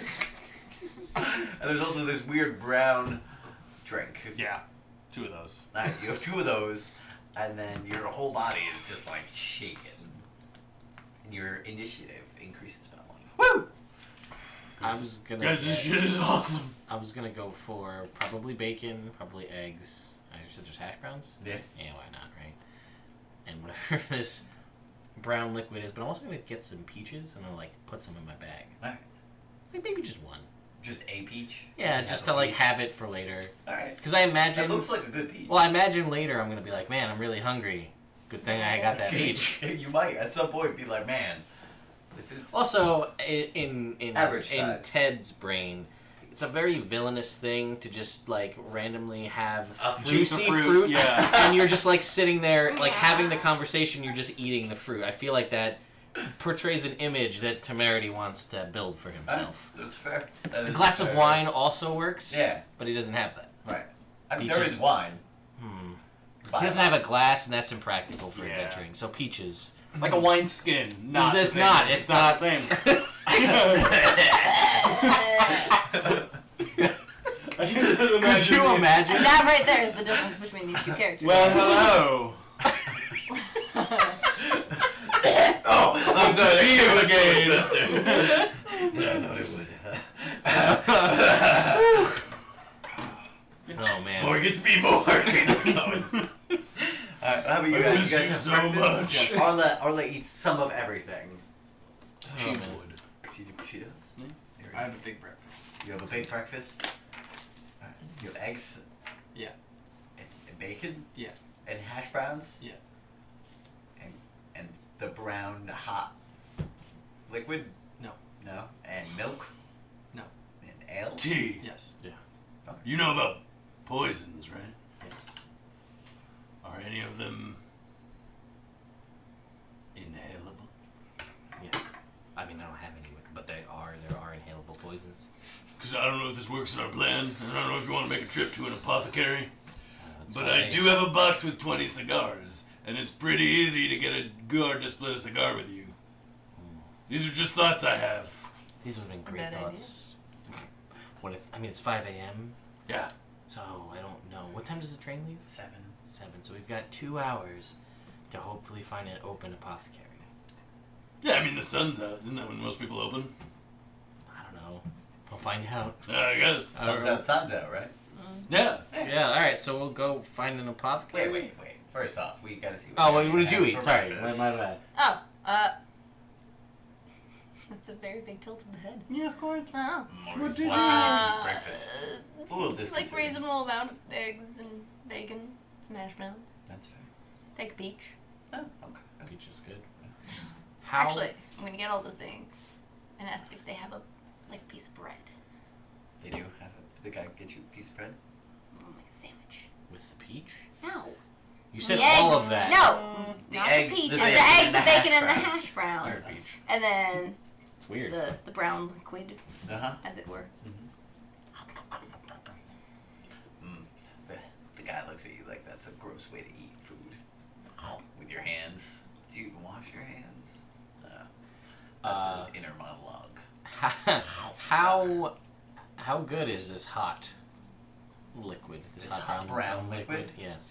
And there's also this weird brown drink. Yeah, 2 of those. Alright, you have 2 of those, and then your whole body is just like shaking. And your initiative increases by 1. Woo! I was gonna. Guys, this shit is awesome. I was gonna go for probably bacon, probably eggs. I just said there's hash browns. Yeah. Yeah, why not, right? And whatever this brown liquid is, but I'm also gonna get some peaches and then like put some in my bag. Alright. Like maybe just one. Just a peach? Yeah, You just have to a like peach? have it for later. Alright. Because I imagine. That looks like a good peach. Well, I imagine later I'm gonna be like, man, I'm really hungry. Good thing I got that peach. You might at some point be like, man. It's Also, in Average in size. Ted's brain, it's a very villainous thing to just like randomly have A fruit's juicy a fruit, yeah. and you're just like sitting there like Yeah. having the conversation. You're just eating the fruit. I feel like that portrays an image that Temerity wants to build for himself. That's fair. That A is glass of fair. wine also works. Yeah. but he doesn't have that. Right. I mean, Peaches. there is wine. He doesn't have a glass, and that's impractical for Yeah. adventuring. So peaches. Like a wine skin. Not It's the not. same. It's not. the same. Could you imagine? That right there is the difference between these 2 characters. Well, hello. Oh, I'm Good to see you again. Yeah, I thought it would. Oh man. More gets me more. It's going. How about you I guys? missed You guys you have so breakfast? much. Arla eats some of everything. Oh, man. She does. I have a big breakfast. You have a big breakfast. You have eggs. Yeah. And And bacon? Yeah. And hash browns? Yeah. And the brown hot liquid? No. No. And milk? No. And ale? Tea. Yes. You know about poisons, right? Yes. Are any of them inhalable? Yes. I mean, I don't have any, but there are inhalable poisons. Because I don't know if this works in our plan, and I don't know if you want to make a trip to an apothecary. That's But why I do have a box with 20 cigars, and it's pretty easy to get a guard to split a cigar with you. These are just thoughts I have. These would have been Bad great idea. thoughts. When it's 5 a.m. Yeah. So I don't know. What time does the train leave? 7. 7. So we've got 2 hours to hopefully find an open apothecary. Yeah, I mean, the sun's out. Isn't that when most people open? I don't know. I'll find out. I guess. Sun's out, right? Yeah. Yeah. All right. So we'll go find an apothecary. Wait. First off, we gotta see Oh, we're what did gonna you have eat? for Sorry, breakfast. my bad. Oh, that's a very big tilt of the head. Yes, quite. Oh. Maurice, did why you should we eat breakfast? It's a little Like disconcerting. reasonable amount of eggs and bacon, some hash browns. That's fair. Take a peach. Oh, okay. Peach is good. How? Actually, I'm gonna get all those things and ask if they have a piece of bread. They do have the guy get you a piece of bread? I'll make a sandwich. With the peach? No. You said The all eggs. of that. No, The not eggs, the peach. the And the bacon, eggs, and the the bacon, hash and the browns. hash browns. Fire peach. And then It's weird. the brown liquid, Uh-huh. as it were. The guy looks at you like that's a gross way to eat food. With your hands. Do you even wash your hands? That's his inner monologue. How good is this hot liquid? This hot brown liquid? Yes.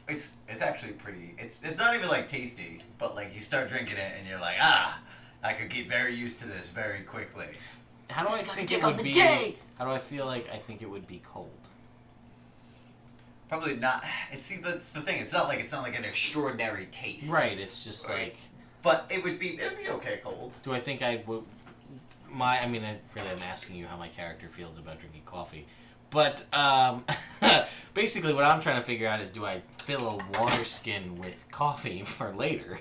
It's actually pretty. It's not even like tasty, but like you start drinking it and you're like, I could get very used to this very quickly. How do I Gotta think check it on would the be? day. How do I feel like I think it would be cold? Probably not. That's the thing. It's not like an extraordinary taste. Right. It's just Right. like. But it'd be okay cold. Do I think I would? I mean, I really am asking you how my character feels about drinking coffee, but basically, what I'm trying to figure out is, do I fill a water skin with coffee for later?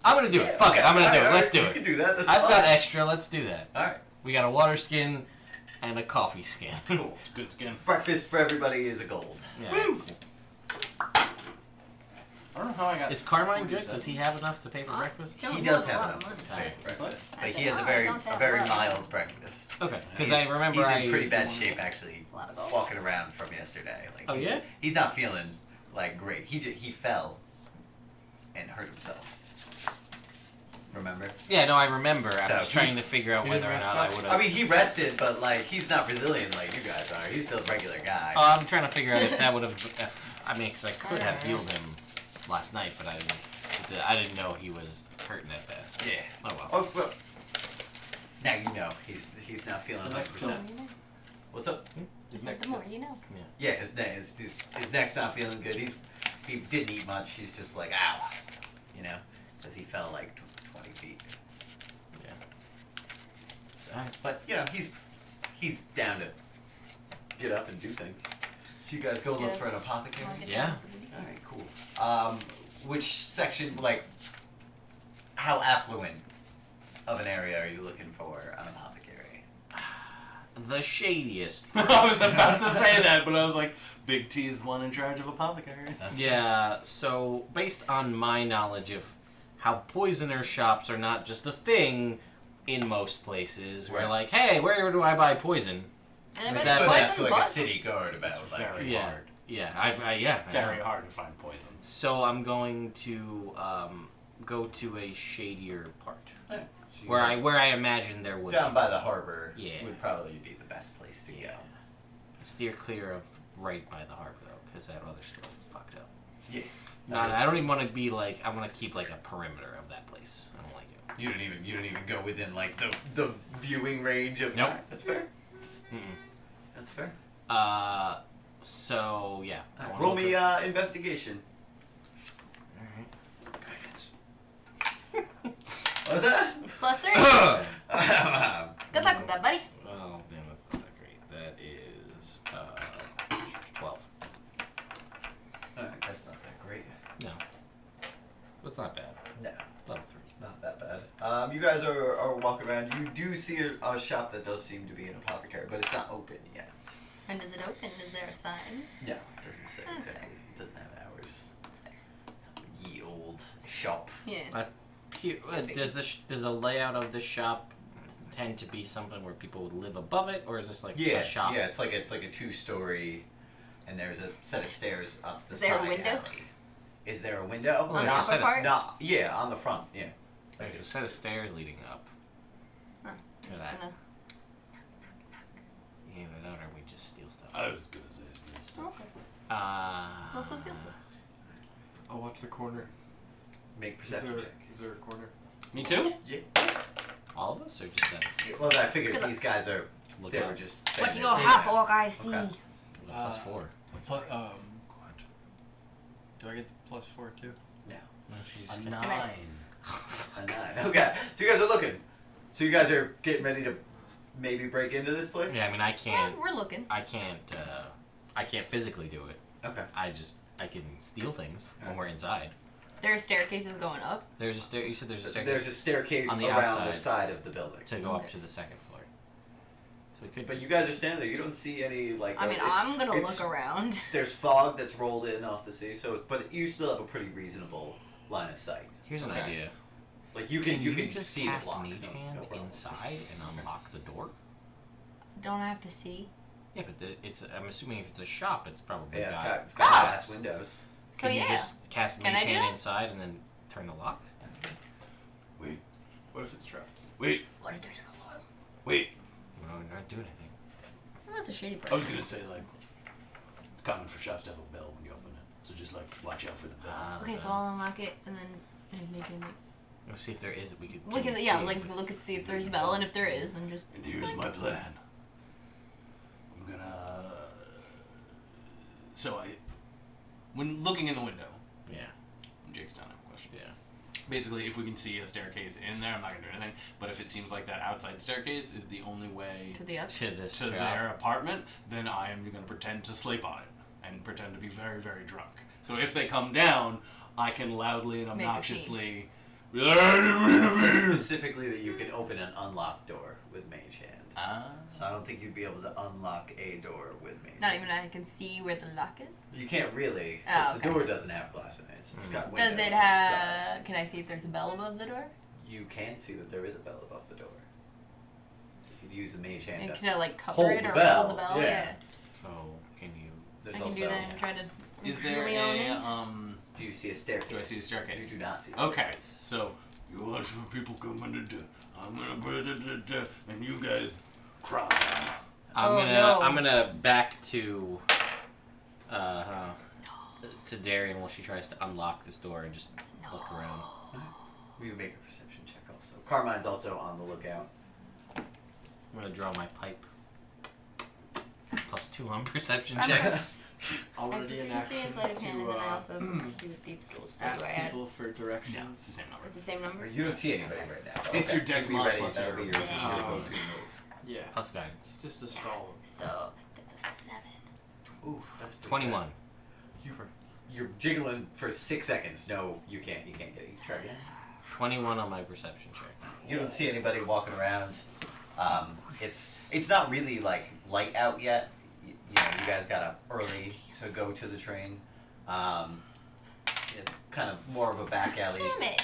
I'm gonna do it. Fuck it. I'm gonna do it. Let's do You it. can do that. That's I've fine. got extra. Let's do that. All right. We got a water skin and a coffee skin. Cool. Good skin. Breakfast for everybody is a gold. Yeah. Woo! I don't know how I got. Is Carmine good? 47. Does he have enough to pay for breakfast? Don't He lose does a have lot enough of to money. pay for breakfast. I Like he said, has a I very don't have very a lot. mild breakfast. Okay, because He's- I remember he's in pretty bad shape actually. It's a lot of gold. Walking around from yesterday. Like Oh, yeah? He's not feeling like great. He fell and hurt himself. Remember? Yeah, no, I remember. I So was trying to he's- figure out he whether or didn't not rest I up? would I have. mean, he rested, but like he's not Brazilian like you guys are. He's still a regular guy. I'm trying to figure out if that would have. I mean, because I could have healed him last night, but I didn't know he was hurting that bad. yeah. Oh well. Oh well. Now you know he's not feeling I like 100%. The more you know. What's up? Just the more you know. Yeah, his neck's not feeling good. He didn't eat much. He's just like ow, because he fell like 20 feet. Yeah. Alright. But he's down to get up and do things. So you guys go look Yeah. for an apothecary. I'll get Yeah. down with the booty. All right, cool. Which section, like, how affluent of an area are you looking for an apothecary? The shadiest. I was about to say that, but I was like, Big T's the one in charge of apothecaries. Yeah, so based on my knowledge of how poisoner shops are not just a thing in most places, we're Right. like, hey, where do I buy poison? And Is I that bet But like- it's that's poison like a bus. city guard about. It's Like, very Yeah. hard. Yeah, I Very know. hard to find poison. So I'm going to go to a shadier part so you where go I imagine there would down be. by the harbor Yeah. would probably be the best place to go. Steer clear of right by the harbor though, because that other store fucked up. Yeah. I don't even want to be like. I want to keep like a perimeter of that place. I don't like it. You don't even go within like the viewing range of. Nope. Alright, that's fair. Mm-mm. That's fair. So yeah. I wanna Roll look me at- investigation. Alright. What was that? +3. Good luck with that, buddy. Oh man, that's not that great. That is It's not bad. No, Level 3. not that bad. You guys are walking around. You do see a shop that does seem to be an apothecary, but it's not open yet. And is it open? Is there a sign? No, it doesn't say That's exactly. It doesn't have hours. That's fair. Ye old shop. Yeah. Does the layout of the shop tend to be something where people would live above it, or is this like Yeah, a shop? yeah. It's like a 2-story, and there's a set of stairs up the Is there a side window? alley. Is there a window? On the Yeah, upper part? Not. Yeah, on the front. Yeah. There's a set of stairs leading up. Oh, To just that. gonna... Either that or we just steal stuff. I was gonna say this. Oh, okay. Let's go steal stuff. I'll watch the corner. Make Is perception there, check. is there a corner? Me too? Yeah. All of us, or just that? Well, I figured Good luck. these guys are. Look They up. were just. What do saying you that- have, orc? I see. Okay. Plus 4. Do I get the +4 too? No. No, she's A got- 9. A 9. Okay. So you guys are looking. So you guys are getting ready to maybe break into this place? Yeah, I mean, I can't. We're looking. I can't physically do it. Okay. I can steal things when we're inside. There are staircases going up. There's a stair. You said there's a staircase There's a staircase on the around outside. the side of the building. to go up Okay. to the second floor. So we could. But you guys are standing there. You don't see any like. I mean, it's- I'm gonna it's- look around. There's fog that's rolled in off the sea, so but you still have a pretty reasonable line of sight. Here's an Okay. idea. Like you Can can just see cast the lock. Mage No Hand problem. inside and unlock the door? Don't I have to see? Yeah, but it's. I'm assuming if it's a shop, it's probably Yeah, got. it's got Oh! glass windows. So Can yeah. you just cast Can Mage I do Hand that? inside and then turn the lock? Wait, What if it's trapped? wait, What if there's an alarm? wait. No, we're not doing anything. Well, that's a shady person. I was gonna say, like, it's common for shops to have a bell when you open it. So just, like, watch out for the bell. Okay, so I'll unlock it and then maybe Let's see if there is. We could. we can see yeah it like with- we can look and see if there's a bell, and if there is, then just And here's my plan. I'm gonna. So when looking in the window, Yeah. Jake's done a question. Yeah. Basically, if we can see a staircase in there, I'm not gonna do anything. But if it seems like that outside staircase is the only way to the up. To this to shop. their apartment, then I am gonna pretend to sleep on it and pretend to be very, very drunk. So if they come down, I can loudly and Make a obnoxiously. Specifically, that you can open an unlocked door with Mage Hand. So I don't think you'd be able to unlock a door with Mage Not Hand. even I can see where the lock is. You can't really. 'cause Oh, The okay. door doesn't have glass in it. It's got windows Does it on the have? side. Can I see if there's a bell above the door? You can see that there is a bell above the door. You could use the Mage Hand. And to can I like cover hold it the or bell, hold the bell? yeah. So can you? There's I can also. do that and try to. Is there really own a it. Do you see a staircase? Do I see a staircase? You do not see. A Okay, staircase. so you watch for people coming to I'm gonna and you guys cry. I'm Oh, gonna. no. I'm gonna back to. To Darian while she tries to unlock this door and just look around. We would make a perception check also. Carmine's also on the lookout. I'm gonna draw my pipe. +2 on perception I'm checks. Already in Proficiency action and sleight of hand, and then I to also do the thieves' tools. So ask do I add? people for Yeah, directions. it's the same number. It's the same number. You don't see anybody right now. It's Okay. your dex Be mod ready. plus That'll be your- your go-to move. Yeah, Plus guidance. just to stall them. So that's a 7. Ooh, that's pretty 21. good. You're jiggling for 6 seconds. No, you can't. You can't get it. You try again. 21 on my perception check. You don't see anybody walking around. It's not really like light out yet. You know, you guys got up early to go to the train. It's kind of more of a back alley Damn it!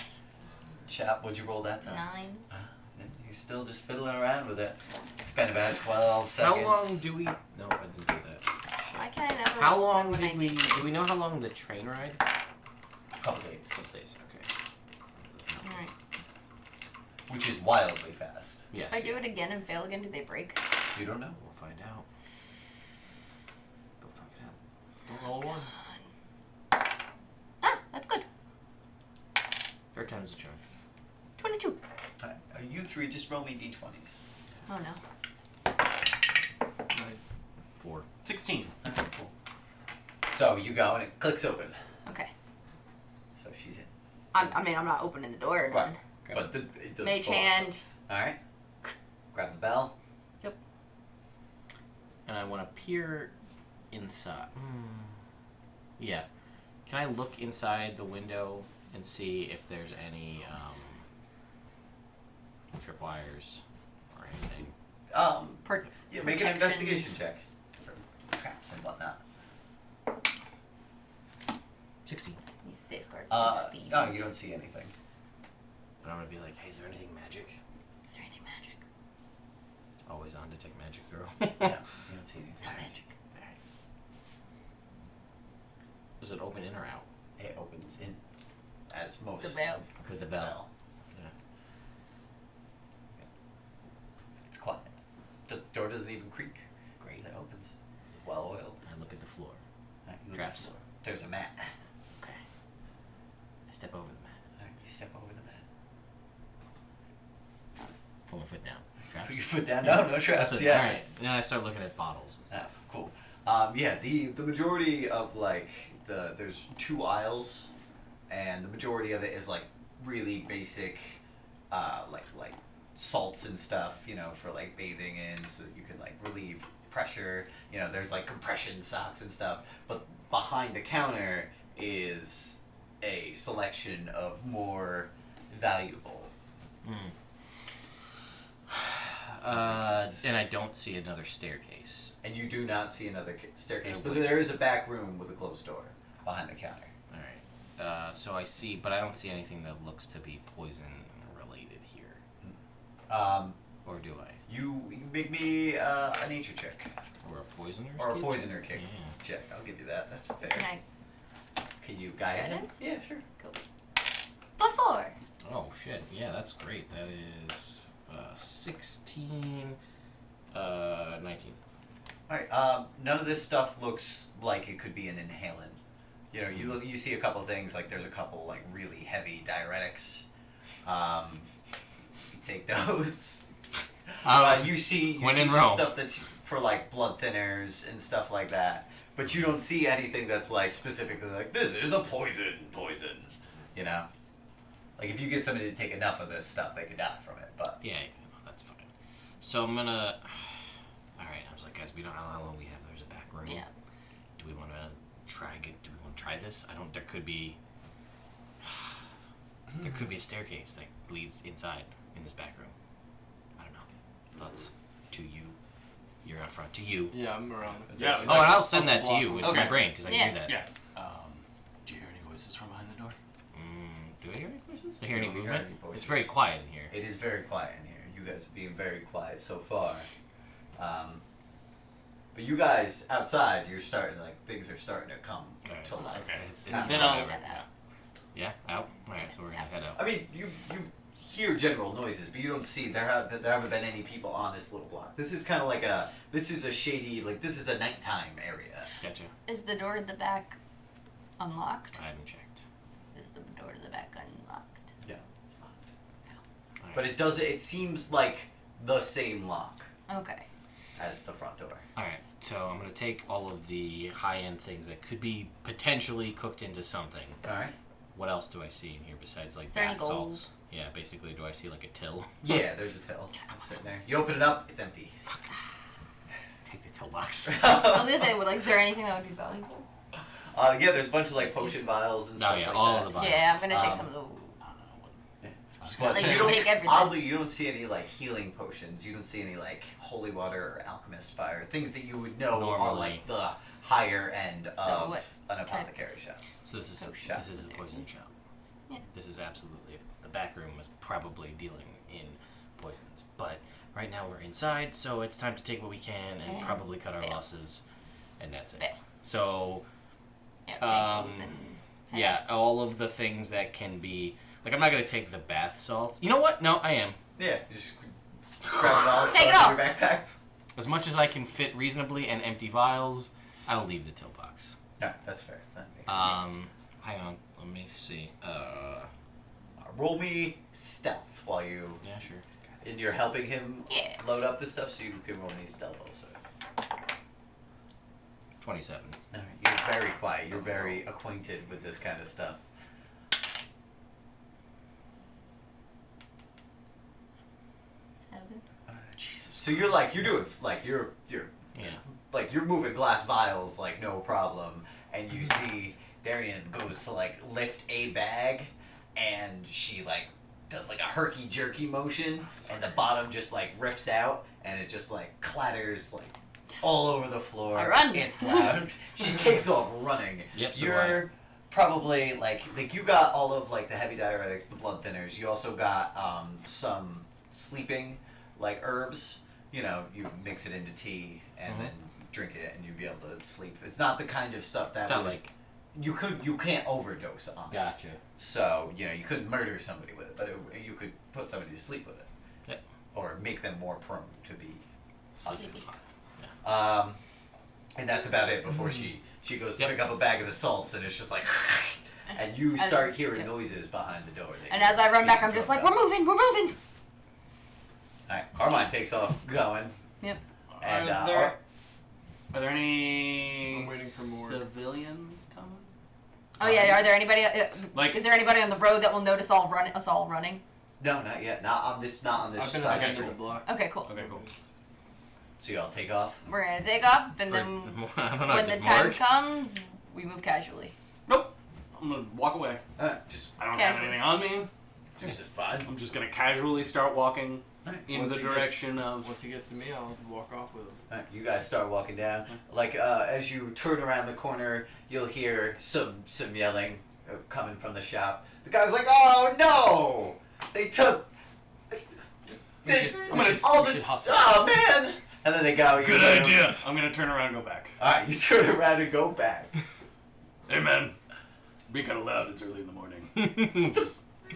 shop. What'd you roll that time? 9. And you're still just fiddling around with it. It's been about 12 seconds. How long do we? No, I didn't do that. Why can I never? How roll long when I did we? need- Do we know how long the train ride? A couple days. Couple days. Okay. That doesn't help. Alright. Which is wildly fast. Yes. If I do it again and fail again, do they break? You don't know. We'll find out. Go fuck it out. Don't roll one. Ah, that's good. Third time's the charm. 22. Alright, you three just roll me d20s. Oh no. 4. 16. Cool. So you go and it clicks open. Okay. So she's in. I mean, I'm not opening the door. Right. Then. But it doesn't Mage pull off. hand. Alright. Grab the bell. And I want to peer inside. Yeah. Can I look inside the window and see if there's any tripwires or anything. Yeah, make an investigation check for traps and whatnot. 16. These safeguards against thieves. No, you don't see anything. But I'm gonna be like, hey, is there anything magic? Is there anything magic? Always on detect magic, girl. No, you don't see anything. No magic. Does it open in or out? It opens in, as most. The bell. With the bell. Yeah. It's quiet. The door doesn't even creak. Great. It opens. Well oiled. I look at the floor. Alright, you look at Traps. the floor. There's a mat. Okay. I step over the mat. Alright, you step over the mat. Pull my foot down. Traps. Put your foot down. No traps. Listen, Yeah. Alright. Then I start looking at bottles and stuff. Cool. Yeah, the majority of like there's 2 aisles, and the majority of it is like really basic, like salts and stuff, you know, for like bathing in, so that you can like relieve pressure. You know, there's like compression socks and stuff. But behind the counter is a selection of more valuable. And I don't see another staircase. And you do not see another staircase, but there is a back room with a closed door behind the counter. Alright. So I see, but I don't see anything that looks to be poison related here. Or do I? You make me a nature check. Or a poisoner? Or a poisoner kick Yeah. check. I'll give you that. That's fair. Can I? Can you guide him? Guidance? Yeah, sure. Cool. +4. Oh shit! Yeah, that's great. That is 16, 19. Alright, none of this stuff looks like it could be an inhalant. You know, you see a couple things, like there's a couple like really heavy diuretics. You take those. You see when in some Rome. stuff that's for like blood thinners and stuff like that. But you don't see anything that's like specifically like, this is a poison. You know? Like if you get somebody to take enough of this stuff, they could die from it, but Yeah, no, that's fine. So I'm gonna. Alright, I was like, guys, we don't know how long we have. There's a back room. Yeah. Do we want to do we want to try this? There could be a staircase that leads inside in this back room. I don't know. Thoughts? To you. You're out front. To you. Yeah, I'm around. Yeah. Oh, and I'll send that to you with Okay. my brain, because I can do that. Yeah. Do you hear any voices from behind the door? Do I hear any voices? I hear any You don't hear movement? any voices. It's very quiet in here. it is very quiet in here. You guys are being very quiet so far. But you guys outside, you're starting like things are starting to come Alright. to life. Okay. It's Then I'll. Yeah, out? Alright, so we're gonna head out. I mean, you hear general noises, but you don't see there haven't been any people on this little block. This is kind of like this is a shady, like this is a nighttime area. Gotcha. Is the door to the back unlocked? I haven't checked. Is the door to the back unlocked? No, it's not. Alright. But it seems like the same lock Okay. as the front door. Alright, so I'm gonna take all of the high-end things that could be potentially cooked into something. All right. What else do I see in here besides like Is there any bath gold? salts? Yeah, basically, do I see like a till? Yeah, there's a till sitting there. You open it up, it's empty. Take the till box. I was gonna say, well, like, is there anything that would be valuable? Yeah, there's a bunch of like potion vials and No, stuff yeah, like all that. of the vials. Yeah, I'm gonna take Um, some of the. But Like, you you don't take everything. Oddly, you don't see any like healing potions. You don't see any like holy water or alchemist fire. Things that you would know are Normally. like the higher end of what an type apothecary shop. So this is Potion. this is a poison shop. Yeah. This is absolutely the back room is probably dealing in poisons, but right now we're inside, so it's time to take what we can and And probably cut our bail. losses, and that's it. Bail. So Yeah, take those and. yeah, all of the things that can be like I'm not gonna take the bath salts. You know what? No, I am. Yeah, you just grab it all, Take throw it in all. your backpack. As much as I can fit reasonably and empty vials, I'll leave the till box. No, that's fair. That makes sense. Hang on, let me see. Roll me stealth while you Yeah, sure. and you're helping him Yeah. load up the stuff, so you can roll me stealth also. 27. All right, you're very quiet. You're very acquainted with this kind of stuff. Seven. Jesus. So you're doing like you're Yeah. like you're moving glass vials like no problem, and you see Darian goes to like lift a bag, and she like does like a herky jerky motion, and the bottom just like rips out, and it just like clatters like all over the floor. I run. It's loud. She takes off running. Yep, so You're probably like you got all of like the heavy diuretics, the blood thinners. You also got some sleeping like herbs. You know, you mix it into tea and then drink it, and you'd be able to sleep. It's not the kind of stuff that It's not would, like you can't overdose on it. gotcha. So, you know, you couldn't murder somebody with it, but you could put somebody to sleep with it. Yep. Or make them more prone to be asleep. Yeah. And that's about it before she goes to Yep. pick up a bag of the salts, and it's just like, and you As- start hearing yep. noises behind the door. And as I run back, I'm just like, we're moving. Alright, Carmine takes off going. Yep. And, Are there any I'm waiting for more. civilians coming? Oh yeah, are there anybody? Like- is there anybody on the road that will notice us all running? No, not yet. Not on this I've been side at the end street. of the block. Okay, cool. Okay, cool. So y'all take off. We're gonna take off, and then I don't know. when the does time Mark- comes, we move casually. Nope. I'm gonna walk away. Just I don't Casual. have anything on me. just fun. I'm just gonna casually start walking in Once the he gets- direction of. Once he gets to me, I'll walk off with him. Alright, you guys start walking down. Like as you turn around the corner, you'll hear some yelling coming from the shop. The guy's like, "Oh no! They took We should hustle. Oh man!" And then they go. Good idea. I'm gonna turn around and go back. All right, you turn around and go back. Hey man, be kind of loud. It's early in the morning.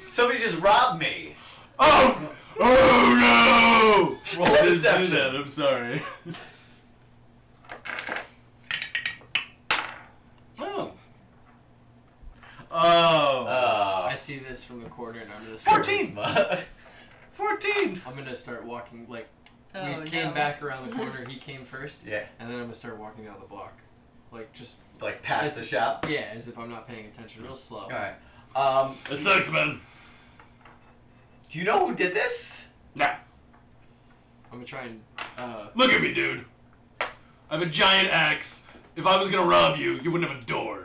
Somebody just robbed me. Oh! Oh no! Roll I didn't do deception. that. I'm sorry. Oh. Oh. I see this from the corner, and I'm gonna start. 14. 14. I'm gonna start walking like Oh, we came no. back around the corner. He came first, Yeah, and then I'm gonna start walking down the block, like just like past the shop. yeah, as if I'm not paying attention, real slow. All right. It sucks, man. Do you know who did this? Nah. I'm gonna try and Look at me, dude. I have a giant axe. If I was gonna rob you, you wouldn't have a door.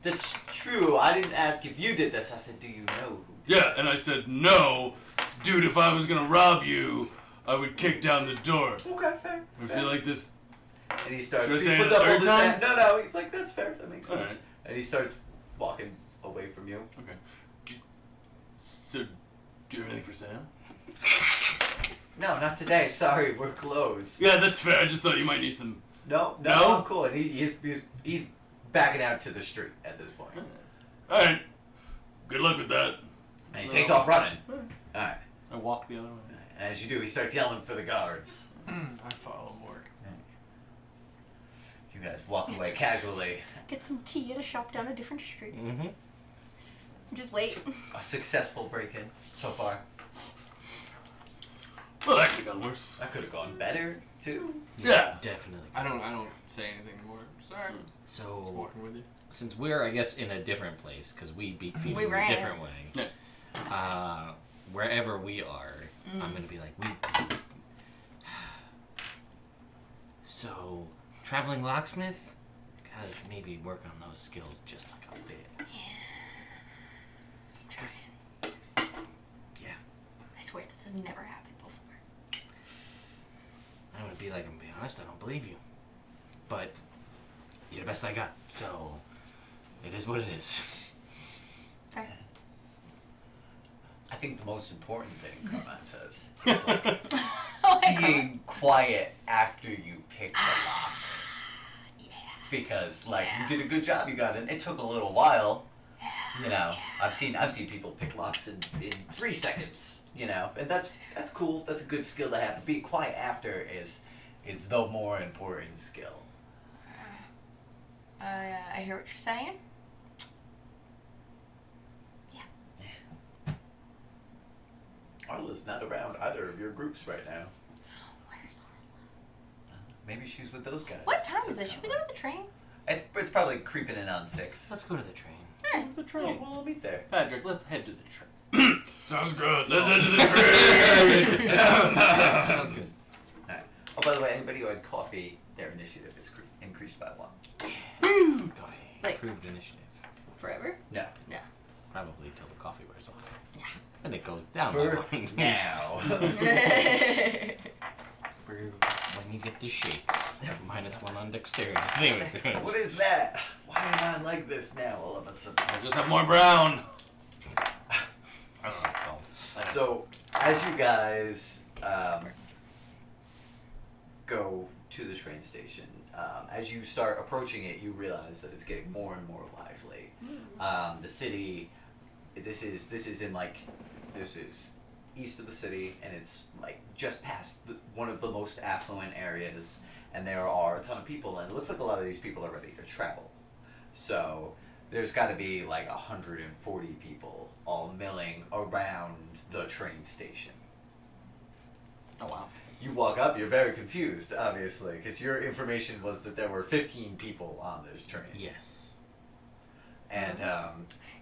That's true. I didn't ask if you did this. I said, "Do you know who?" Yeah, and I said, no. Dude, if I was gonna rob you, I would kick down the door. Okay, fair. I feel like this. And he starts. Should I He say it puts a up all third this time? hand. No, he's like, "That's fair. That makes sense." Alright. And he starts walking away from you. Okay. So, do you have anything for sale? No, not today. Sorry, we're closed. Yeah, that's fair. I just thought you might need some. No, No? I'm cool. And he's backing out to the street at this point. Alright. Good luck with that. And he takes off running. Alright. I walk the other way. And as you do, he starts yelling for the guards. I follow more. You guys walk away casually. Get some tea at a shop down a different street. Mm-hmm. Just wait. A successful break-in so far. Well, that could have gone worse. That could have gone better too. Yeah. Definitely. I don't say anything anymore. Sorry. Just So, walking with you. since we're, I guess, in a different place, because we beat people We in ran. a different way, wherever we are, I'm going to be like, So, traveling locksmith? Gotta maybe work on those skills just like a bit. Yeah. I swear this has never happened before. I'm gonna be like, I'm gonna be honest, I don't believe you. But you're the best I got, so it is what it is. Fair. I think the most important thing, Carmine says, Oh my god. being quiet after you pick the lock. Yeah. Because like Yeah. you did a good job, you got it. It took a little while. You know, I've seen people pick locks in 3 seconds. You know, and that's cool. That's a good skill to have. But being quiet after is the more important skill. I hear what you're saying. Arla's not around either of your groups right now. Where's Arla? Maybe she's with those guys. What time is it? Should we go to the train? It's probably creeping in on 6. Let's go to the train. Alright. The Oh, train. well, I'll meet there. Patrick, let's head to the train. Sounds good. Let's head to the train. Sounds good. Alright. Oh, by the way, anybody who had coffee, their initiative is increased by 1. Coffee. Like- Improved initiative. Forever? No. No. Probably till the coffee wears off. Yeah. And it goes down. For now. For when you get the shakes. -1 on dexterity. What is that? Why am I like this now all of a sudden? I'll just have more brown. I don't know what it's called. So, as you guys go to the train station, as you start approaching it, you realize that it's getting more and more lively. The city, this is east of the city, and it's like just past one of the most affluent areas, and there are a ton of people, and it looks like a lot of these people are ready to travel. So there's got to be like 140 people all milling around the train station. Oh wow. You walk up, you're very confused, obviously, because your information was that there were 15 people on this train. Yes. And,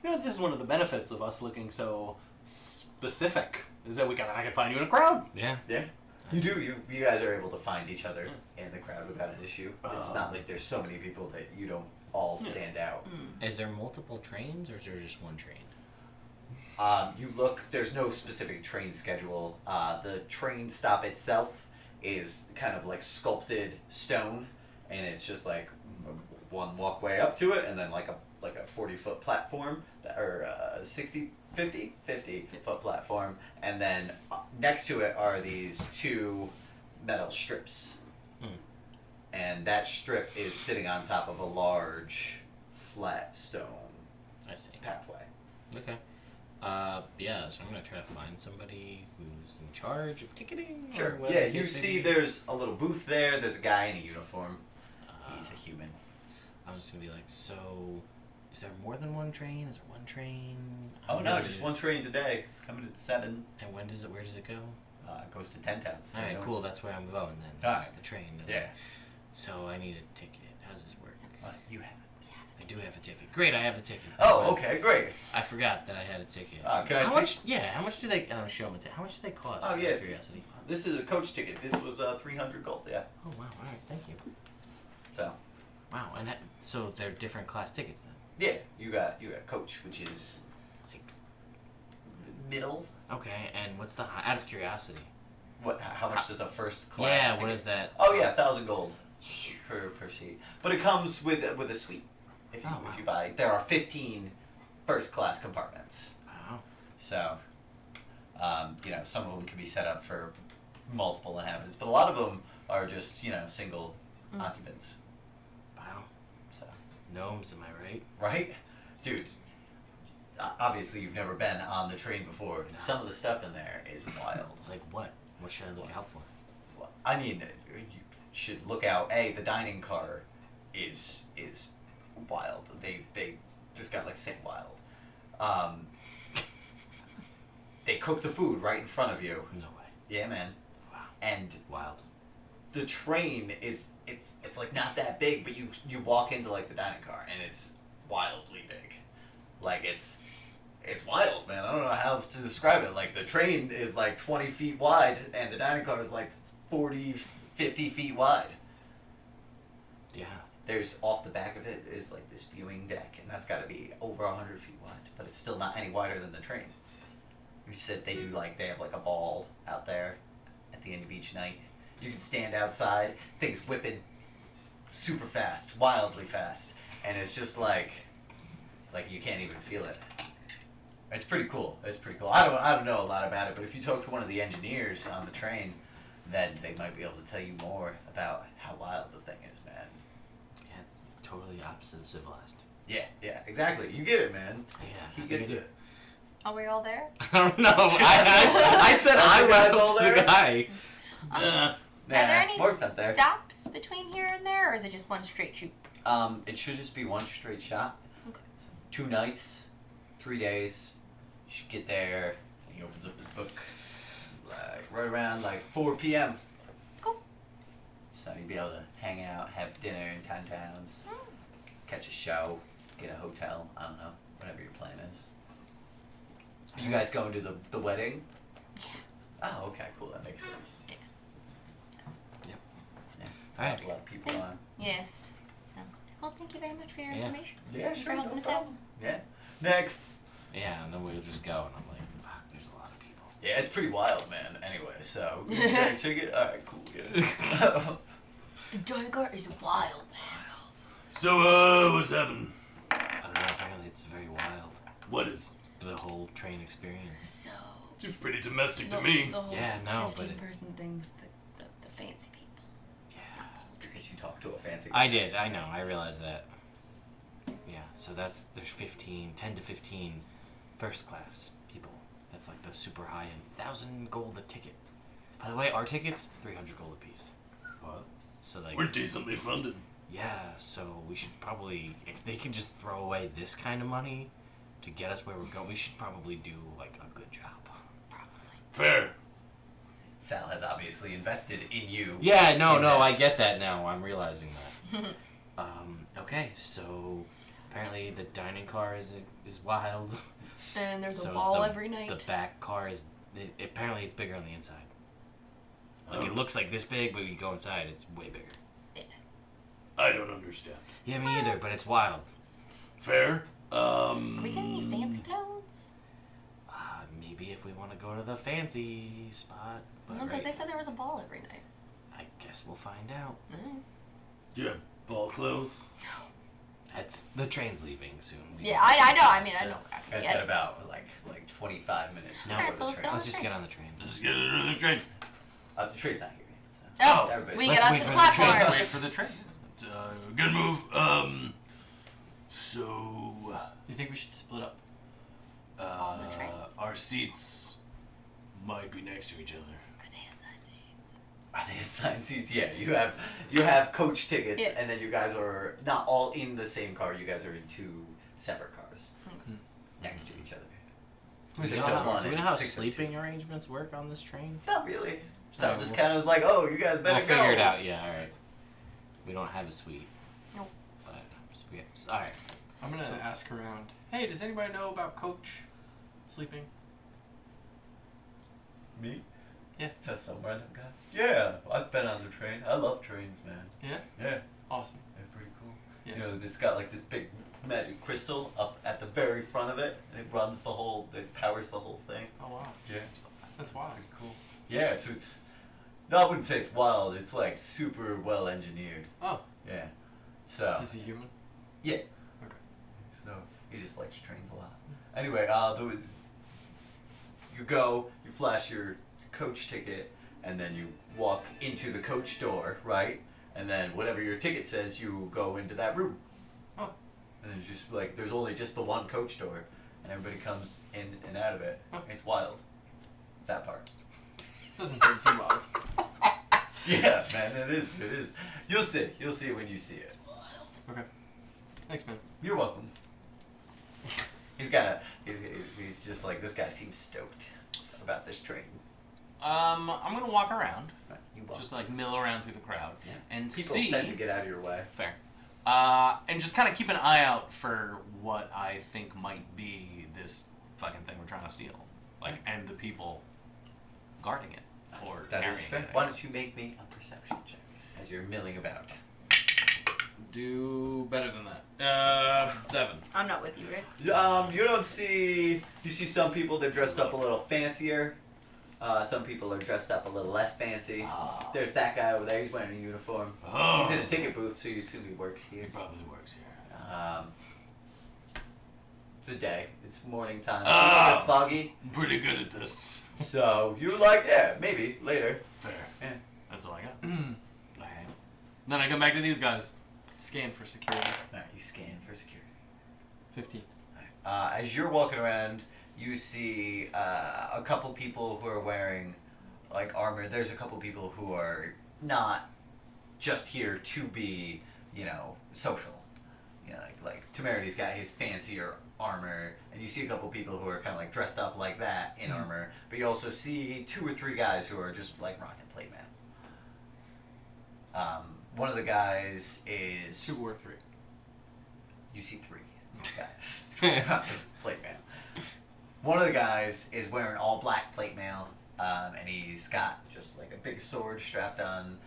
You know, this is one of the benefits of us looking so specific, is that I can find you in a crowd. Yeah. yeah, you do. You guys are able to find each other in the crowd without an issue. It's not like there's so many people that you don't all stand out. Is there multiple trains, or is there just one train? You look, there's no specific train schedule. The train stop itself is kind of like sculpted stone, and it's just like one walkway up to it, and then like a 40-foot platform, or 50-foot platform, and then next to it are these two metal strips. And that strip is sitting on top of a large flat stone I see. pathway. Okay. Yeah, so I'm gonna try to find somebody who's in charge of ticketing. or Sure. whatever Yeah, the you case may see be. there's a little booth there. There's a guy in a uniform. He's a human. I'm just gonna be like, so, is there more than one train? Is there one train? Oh I'm no, really- just one train today. It's coming at 7. And where does it go? It goes to 10 towns. All right, cool. That's where I'm going then. All That's right. the train. Then. Yeah. So I need a ticket. How does this work? You have it. I do have a ticket. Great, I have a ticket. Oh, okay, great. I forgot that I had a ticket. Can I how see? much? Yeah, how much do they? Show them. How much do they cost? Oh, out of yeah. Curiosity. This is a coach ticket. This was 300 gold. Yeah. Oh wow! All right, thank you. So. Wow, and so they're different class tickets then. Yeah, you got coach, which is Like, middle. okay, and what's the out of curiosity? How much does a first class? Yeah, ticket? what is that? Oh yeah, 1,000 gold per seat. But it comes with a suite. If you buy, there are 15 first class compartments. Wow. So, some of them can be set up for multiple inhabitants, but a lot of them are just single occupants. Wow. So, Gnomes, am I right? right, dude. Obviously, you've never been on the train before, and some of the stuff in there is wild. Like what? What should I look out for? Well, I mean, you should look out. The dining car is wild. They just got like sick wild. They cook the food right in front of you. No way. Yeah, man. Wow. And Wild. the train it's like not that big, but you walk into like the dining car and it's wildly big. Like it's wild, man. I don't know how else to describe it. Like the train is like 20 feet wide and the dining car is like 40, 50 feet wide. Yeah. There's off the back of it is like this viewing deck, and that's got to be over 100 feet wide, but it's still not any wider than the train. You said they have like a ball out there at the end of each night. You can stand outside, things whipping super fast, wildly fast, and it's just like you can't even feel it. It's pretty cool. I don't know a lot about it, but if you talk to one of the engineers on the train, then they might be able to tell you more about how wild the thing is, man. Yeah, it's totally opposite of civilized. Yeah, exactly. You get it, man. Yeah. He I gets think I it. Are we all there? I don't know. I said I I went was up all to there. the guy. Yeah. Are there any Mark's not there. stops between here and there, or is it just one straight shoot? It should just be one straight shot. Okay. 2 nights, 3 days. You should get there. He opens up his book like right around like 4 p.m. Cool. So you'd be able to hang out, have dinner in 10 towns, catch a show, get a hotel. I don't know, whatever your plan is. Are you guys going to the wedding? Yeah. Oh, okay, cool. That makes sense. Yeah. Yep. Yeah. Alright. A lot of people on. Yes. So, well, thank you very much for your Yeah. information. Yeah, and sure. for helping No us out. problem. Yeah. Next. Yeah, and then we'll just go, and I'm like, fuck, there's a lot of people. Yeah, it's pretty wild, man. Anyway, so you got your ticket? All right, cool. Yeah. The dining car is wild, man. So, what's happened? I don't know, apparently it's very wild. What is? The whole train experience. So. Seems pretty domestic to me. The whole Yeah, no, but it's- 15-person thing's the fancy people. Yeah. Because you talked to a fancy. I did, I know, I realized that. Yeah, so there's 10 to 15 first class people. That's like the super high end, 1,000 gold a ticket. By the way, our tickets, 300 gold a piece. What? So like, We're decently funded. yeah, so we should probably, if they can just throw away this kind of money to get us where we're going, we should probably do like a good job. Fair. Sal has obviously invested in you. Yeah, no, in I this. get that now. I'm realizing that. Okay, so apparently the dining car is wild. And there's So a is ball the- every night. The back car is apparently it's bigger on the inside. Like Oh. it looks like this big, but you go inside, it's way bigger. I don't understand. Yeah, me either, but it's wild. Fair. Are we getting any fancy clothes? Maybe if we want to go to the fancy spot. But No, because right, they said there was a ball every night. I guess we'll find out. Do you have ball clothes? That's the train's leaving soon. Yeah, I know. I mean, I know. Guys Yeah. got about like 25 minutes. No, before Alright, so the let's train. go. Let's just get on the train. Let's get another train. The train's not here yet. So. Oh, Everybody- we Let's get wait onto for the the train. platform. Wait for the train. Good move. So, You think we should split up? On the train. our seats might be next to each other. Are they assigned seats? Are they assigned seats? Yeah, you have coach tickets, Yeah. and then you guys are not all in the same car. You guys are in two separate cars next to each other. Do we Six know of how, one do we and know how six of sleeping arrangements work on this train? Not really. So Alright, just we'll- kind of was like, oh, you guys better We'll go. figure it out. Yeah, all right. We don't have a suite. Nope. But all right. I'm gonna ask around. Hey, does anybody know about Coach sleeping? Me? Yeah. Says some random guy. Yeah, I've been on the train. I love trains, man. Yeah. Yeah, Awesome. they're pretty cool. Yeah. You know, it's got like this big magic crystal up at the very front of it, and it runs the whole, it powers the whole thing. Oh wow. Yeah. That's wild. Pretty cool. Yeah, it's no, I wouldn't say it's wild. It's like super well engineered. Oh. Yeah. So. Is this a human? Yeah. Okay. So he just likes trains a lot. Anyway, you go, you flash your coach ticket, and then you walk into the coach door, right? And then whatever your ticket says, you go into that room. Oh. And then just like there's only just the one coach door, and everybody comes in and out of it. Oh. It's wild. That part. Doesn't seem too wild. Yeah, man, it is. It is. You'll see. You'll see when you see it. Okay. Thanks, man. You're welcome. He's just like, this guy seems stoked about this train. I'm gonna walk around, Right, you walk. just like mill around through the crowd, Yeah. and People see. tend to get out of your way. Fair. And just kind of keep an eye out for what I think might be this fucking thing we're trying to steal, like, and the people guarding it or That carrying is fair. it. I Why guess. don't you make me a perception check as you're milling about? Do better than that. 7. I'm not with you, Rick. You don't see. You see some people they're dressed up a little fancier. Some people are dressed up a little less fancy. There's that guy over there. He's wearing a uniform. Oh. He's in a ticket booth, so you assume he works He here. probably works here. The day. It's morning time. Oh. It's a little bit foggy. I'm pretty good at this. So you're like, yeah, maybe later. Fair. Yeah. That's all I got. Alright. Then I come back to these guys. Scan for security. Alright, you scan for security. 15. As you're walking around, you see a couple people who are wearing like armor. There's a couple people who are not just here to be, social. Like Temerity's got his fancier armor, and you see a couple people who are kind of like dressed up like that in armor. But you also see 2 or 3 guys who are just like rocking plate mail. One of the guys is 2 or 3. You see 3 guys. Plate mail. One of the guys is wearing all black plate mail, and he's got just like a big sword strapped on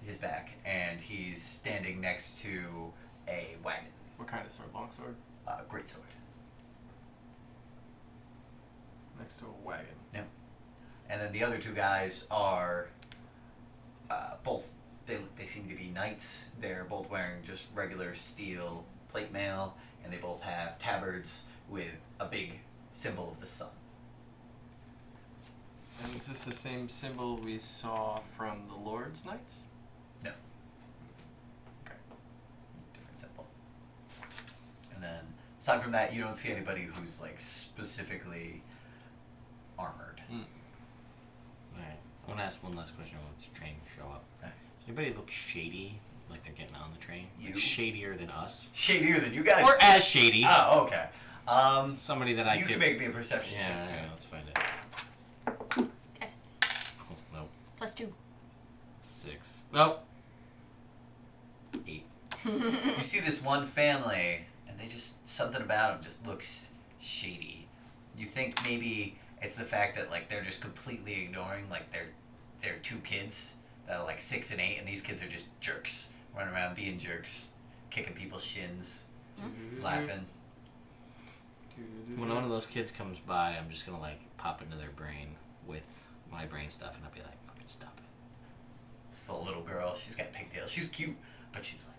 his back, and he's standing next to a wagon. What kind of sword? Long sword? Great sword. Next to a wagon. And then the other two guys are both. They seem to be knights. They're both wearing just regular steel plate mail, and they both have tabards with a big symbol of the sun. And is this the same symbol we saw from the Lord's Knights? No. Okay. Different symbol. And then, aside from that, you don't see anybody who's like specifically armored. Alright. I want to ask one last question when this train show up. Okay. Does anybody look shady? Like they're getting on the train? You? Like shadier than us? Shadier than you guys. Or as shady. Oh, okay. Somebody that I you could... can make me a perception Yeah, check. yeah, let's find it. Okay. Oh, nope. +2. 6. Nope. 8. You see this one family, and they just, something about them just looks shady. You think maybe it's the fact that like they're just completely ignoring like their two kids that are like 6 and 8, and these kids are just jerks, running around being jerks, kicking people's shins, laughing. When one of those kids comes by, I'm just gonna like pop into their brain with my brain stuff, and I'll be like, "Fucking stop it!" It's the little girl. She's got pigtails. She's cute, but she's like,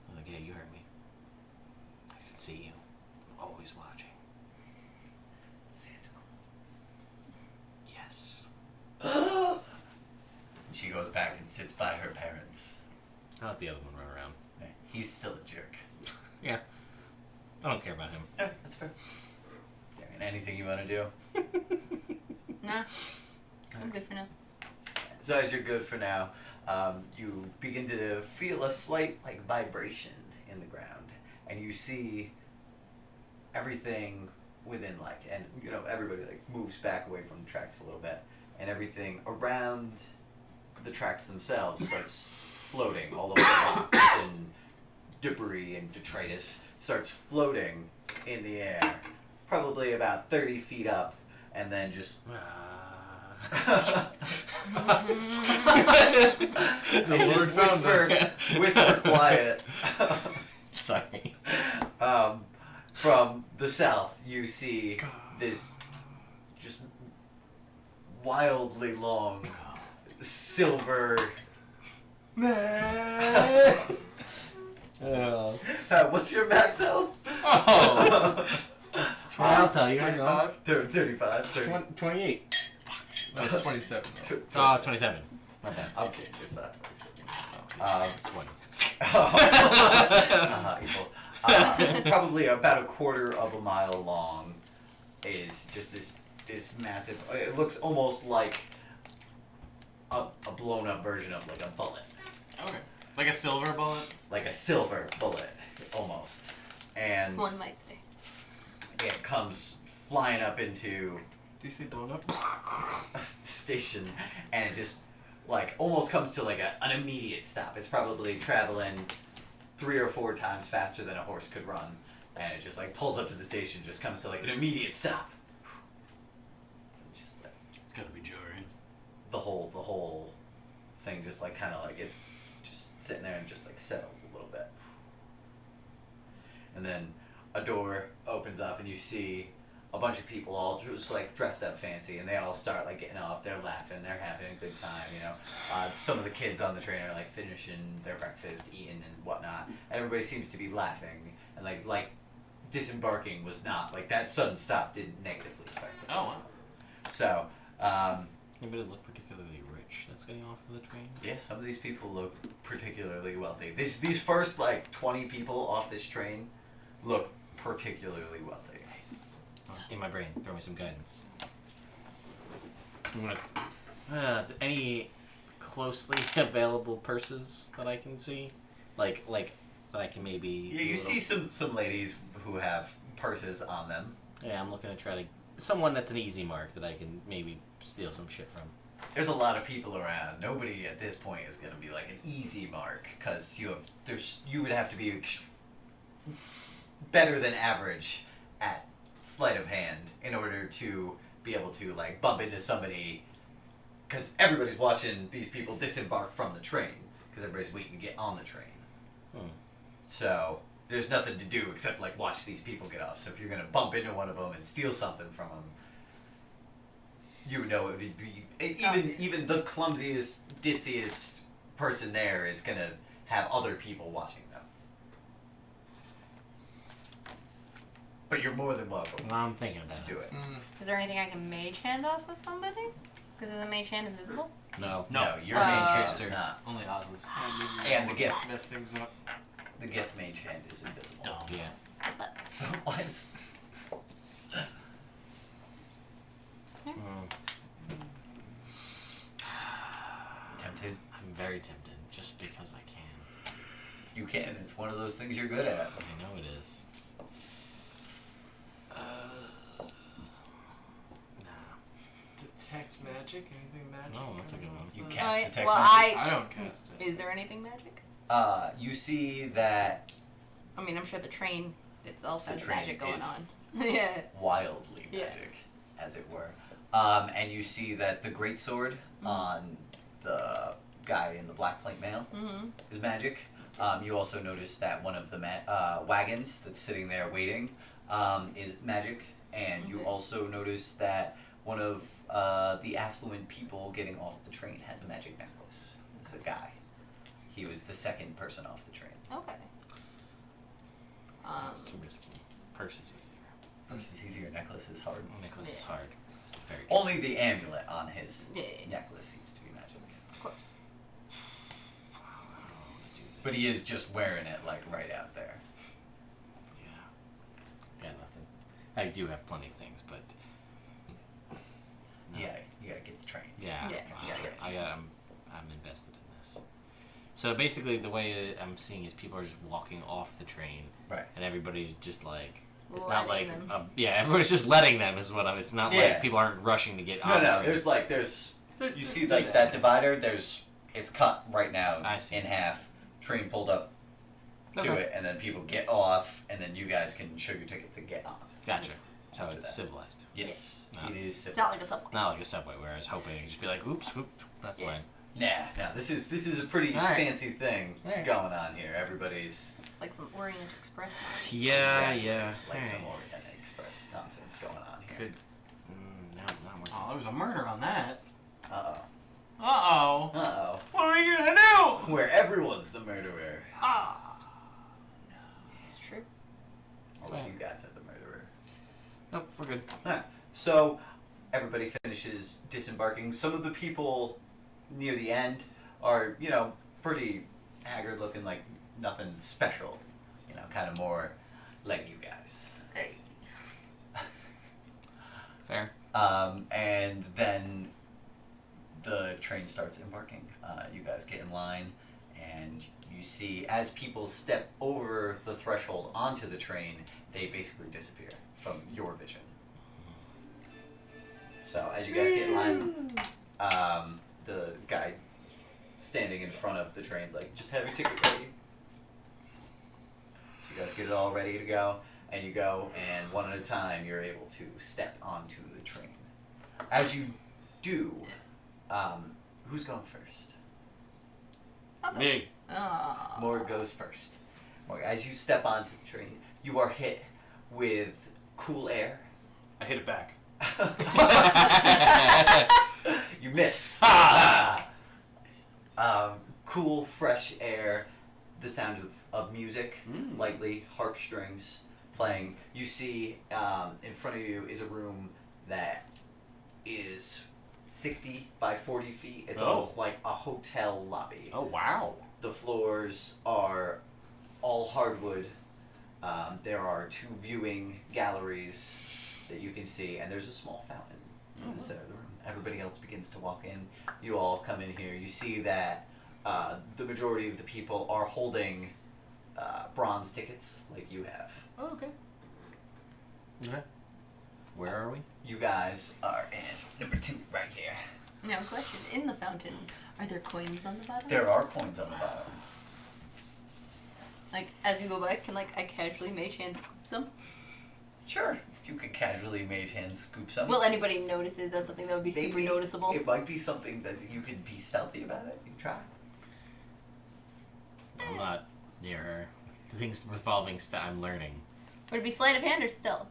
I'm like, "Yeah, you heard me. I can see you. I'm always watching." Santa Yes. Claus. She goes back and sits by her parents. I'll let the other one run around. He's still a jerk. Yeah. I don't care about him. Yeah, that's fair. Darren, anything you want to do? Nah. I'm good for now. So as you're good for now, you begin to feel a slight like vibration in the ground, and you see everything within like, and you know everybody like moves back away from the tracks a little bit, and everything around the tracks themselves starts floating. All of the rocks and debris and detritus starts floating in the air, probably about 30 feet up, and then just The Lord found us. Whisper quiet. Sorry. From the south, you see this just wildly long silver. What's your max health? Oh. I'll tell you. Hang on. 35. 28. That's 27. Oh, 27. My bad. I'm kidding. It's not 27. 20. Evil. Probably about a quarter of a mile long is just this massive. It looks almost like a blown up version of like a bullet, Okay. Like a silver bullet? like a silver bullet, almost. And One might say. it comes flying up into Do you see blown up? station, and it just like almost comes to like an immediate stop. It's probably traveling 3 or 4 times faster than a horse could run, and it just like pulls up to the station, just comes to like an immediate stop. Just like It's gotta be jarring. the whole thing just like kind of like it's just sitting there and just like settles a little bit, and then a door opens up and you see a bunch of people all just like dressed up fancy, and they all start like getting off. They're laughing, they're having a good time, you know. Some of the kids on the train are like finishing their breakfast, eating and whatnot, and everybody seems to be laughing, and like disembarking was not like that sudden stop didn't negatively affect them. Oh, wow. So Anybody look particularly rich that's getting off of the train? yeah, some of these people look particularly wealthy. These first like 20 people off this train look particularly wealthy. In my brain, throw me some guidance. I'm gonna. Any closely available purses that I can see, like that I can maybe. Yeah, you see some ladies who have purses on them. Yeah, I'm looking to try to someone that's an easy mark that I can maybe steal some shit from. There's a lot of people around. Nobody at this point is gonna be like an easy mark, because you would have to be better than average at sleight of hand in order to be able to like bump into somebody, because everybody's watching these people disembark from the train because everybody's waiting to get on the train. So there's nothing to do except like watch these people get off. So if you're gonna bump into one of them and steal something from them, you know it would be Obvious. even the clumsiest, ditziest person there is gonna have other people watching them. But you're more than welcome Well, I'm thinking about to do it. Is there anything I can mage hand off of somebody? Because isn't mage hand invisible? No. No, your Oh. mage hand Trickster. is not. Only Oz's. And the gift. Mess things up. The gift mage hand is invisible. Dumb. Yeah. Butts. What? Tempted? I'm very tempted, just because I can. You can. It's one of those things you're good at. I know it is. Nah. Detect magic? Anything magic? No, that's a good one. You Uh, cast detect well, magic. I don't cast it. Is there anything magic? You see that I mean, I'm sure the train itself The has train magic going is- on. Yeah. wildly Yeah. magic, as it were. And you see that the greatsword on the guy in the black plate mail Mm-hmm. is magic. You also notice that one of the wagons that's sitting there waiting is magic. And you Okay. also notice that one of the affluent people getting off the train has a magic necklace. It's a guy. He was the second person off the train. Okay. That's too risky. Purse is easier. Purse is easier, necklace is hard. Necklace is Yeah. hard. It's very Only the amulet on his Yeah. necklace seems to be magic. Of course. But he is just wearing it like right out there. Yeah. Yeah, nothing. I do have plenty of things, but no. You gotta get the train. Yeah. Yeah, yeah. I'm invested in this. So basically, the way I'm seeing is people are just walking off the train, Right. and everybody's just like. It's not like Letting them. yeah, everybody's just letting them is what I'm. It's not Yeah. like people aren't rushing to get No, on the no. train. There's you see like that divider. It's cut right now I see. in half. Train pulled up to Okay. it, and then people get off, and then you guys can show your ticket to get on. Gotcha. So After it's that. civilized. Yes, Yeah. it is. It's not like a subway. Not like a subway where I was hoping it could just be like, oops, whoop, that's Yeah. fine. Nah. This is a pretty All right. fancy thing All right. going on here. Everybody's It's like some Orient Express. nonsense. Yeah, exactly yeah. like some Alright. Orient Express nonsense going on here. Could. Not worth Oh, there was a murder on that. Uh Uh-oh. oh. What are we gonna do? Where everyone's the murderer. Ah. It's true. Although Yeah. you guys are the murderer. Nope, we're good. So everybody finishes disembarking. Some of the people near the end are, pretty haggard looking, like nothing special. Kind of more like you guys. Hey. Fair. And then the train starts embarking. You guys get in line, and you see as people step over the threshold onto the train, they basically disappear from your vision. So as you guys get in line, the guy standing in front of the train's like, just have your ticket ready. So you guys get it all ready to go, and you go, and one at a time you're able to step onto the train. As you do, who's going first? Okay. Me. Oh. Morg goes first. Morg, as you step onto the train, you are hit with cool air. I hit it back. You miss. Cool, fresh air, the sound of music, lightly, harp strings playing. You see in front of you is a room that is 60 by 40 feet. It's Oh. almost like a hotel lobby. Oh, wow. The floors are all hardwood. There are 2 viewing galleries that you can see, and there's a small fountain in the center of the room. Everybody else begins to walk in. You all come in here. You see that the majority of the people are holding bronze tickets like you have. Oh, okay. Okay. Where are we? You guys are in number 2 right here. Now, question: in the fountain, are there coins on the bottom? There are coins on the bottom. Like, as you go by, can I casually mage hand scoop some? Sure. You could casually mage hand scoop some. Will anybody notice? Is that something that would be super Maybe noticeable? It might be something that you could be stealthy about it. You can try. I'm not near her. Things revolving I'm learning. Would it be sleight of hand or still?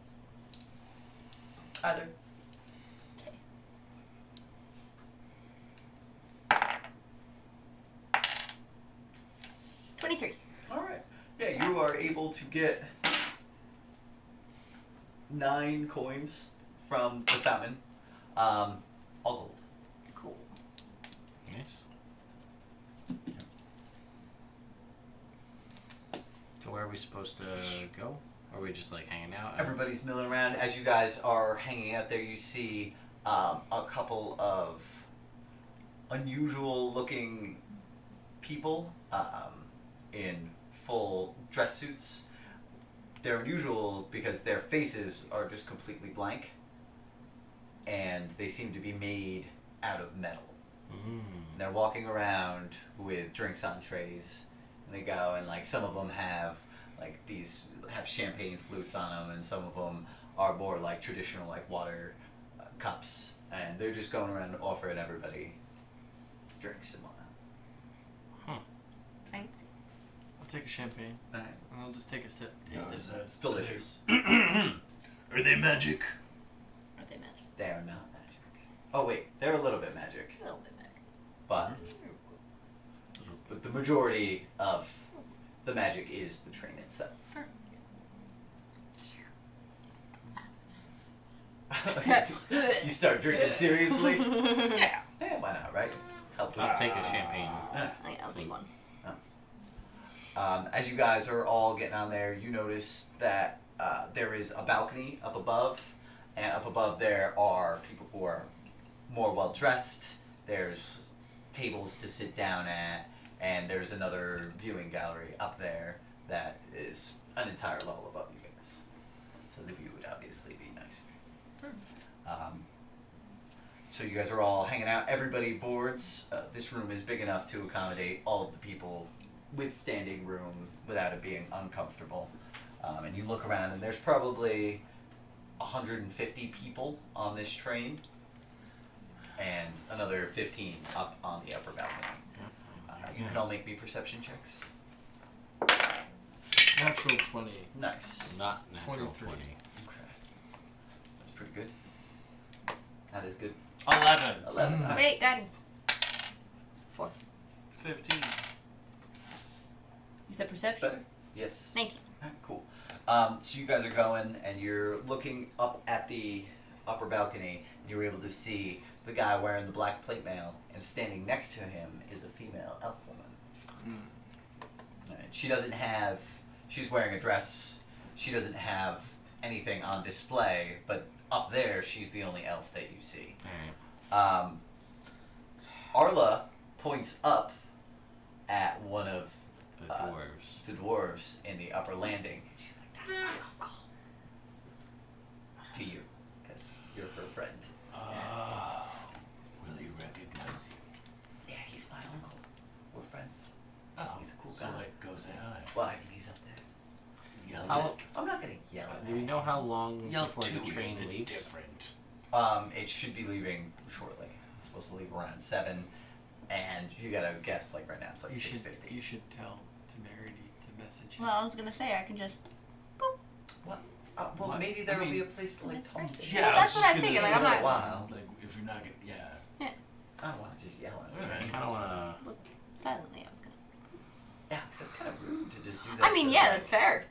Either. 23. All right. Yeah, you are able to get 9 coins from the fountain. All gold. Cool. Nice. So where are we supposed to go? Or are we just like hanging out? Everybody's milling around. As you guys are hanging out there, you see a couple of unusual looking people in full dress suits. They're unusual because their faces are just completely blank, and they seem to be made out of metal. Mm. And they're walking around with drinks on trays, and they go, and like some of them have like these have champagne flutes on them, and some of them are more like traditional like water cups, and they're just going around offering everybody drinks and whatnot. Fancy. I'll take a champagne. Right. And I'll just take a sip. Taste it. It's delicious. Are they magic? Are they magic? They are not magic. Oh wait, they're a little bit magic, A little bit magic. but the majority of the magic is the train itself. You start drinking seriously? Yeah, why not, right? Help I'll take a champagne. Yeah, I'll take one. As you guys are all getting on there, you notice that there is a balcony up above, and up above there are people who are more well dressed. There's tables to sit down at, and there's another viewing gallery up there that is an entire level above you guys. So the view would obviously be nice. So you guys are all hanging out. Everybody boards. This room is big enough to accommodate all of the people with standing room without it being uncomfortable. And you look around, and there's probably 150 people on this train, and another 15 up on the upper balcony. You can all make me perception checks. Natural 20. Nice. Not natural 23. 20. Okay. That's pretty good. That is good. 11. 11. All right. Wait, guidance. 4. 15. You said perception? Better? Yes. 19. Alright, cool. So you guys are going, and you're looking up at the upper balcony, and you're able to see the guy wearing the black plate mail, and standing next to him is a female elf woman. Alright, she doesn't have, she's wearing a dress, she doesn't have anything on display, but up there, she's the only elf that you see. Alright. Arla points up at one of The dwarves. the dwarves in the upper landing. She's like, "That's my uncle." To you, because you're her friend. Will he recognize you? Yeah, he's my uncle. We're friends. Oh, He's a cool so guy. like go say hi. Well, I mean, he's up there. Yell How- I'm not gonna yell at Do we him. know how long Yell before to the train him. It's leaves? different. It should be leaving shortly. It's supposed to leave around 7, and you gotta guess, like right now, it's like You should 6:50. you should tell Temerity to message him. Well, I was gonna say I can just. Boop. What? Well, What? maybe there I will be mean- a place to like That's talk. perfect. to. Yeah, that's what I figured, like, I'm It's been not- a while. Like if you're not gonna, yeah. I don't want to just yell at him. Alright. I kind of want to. Silently, I was gonna. Yeah, because that's kind of rude to just do that. I mean, to, yeah, like- that's fair.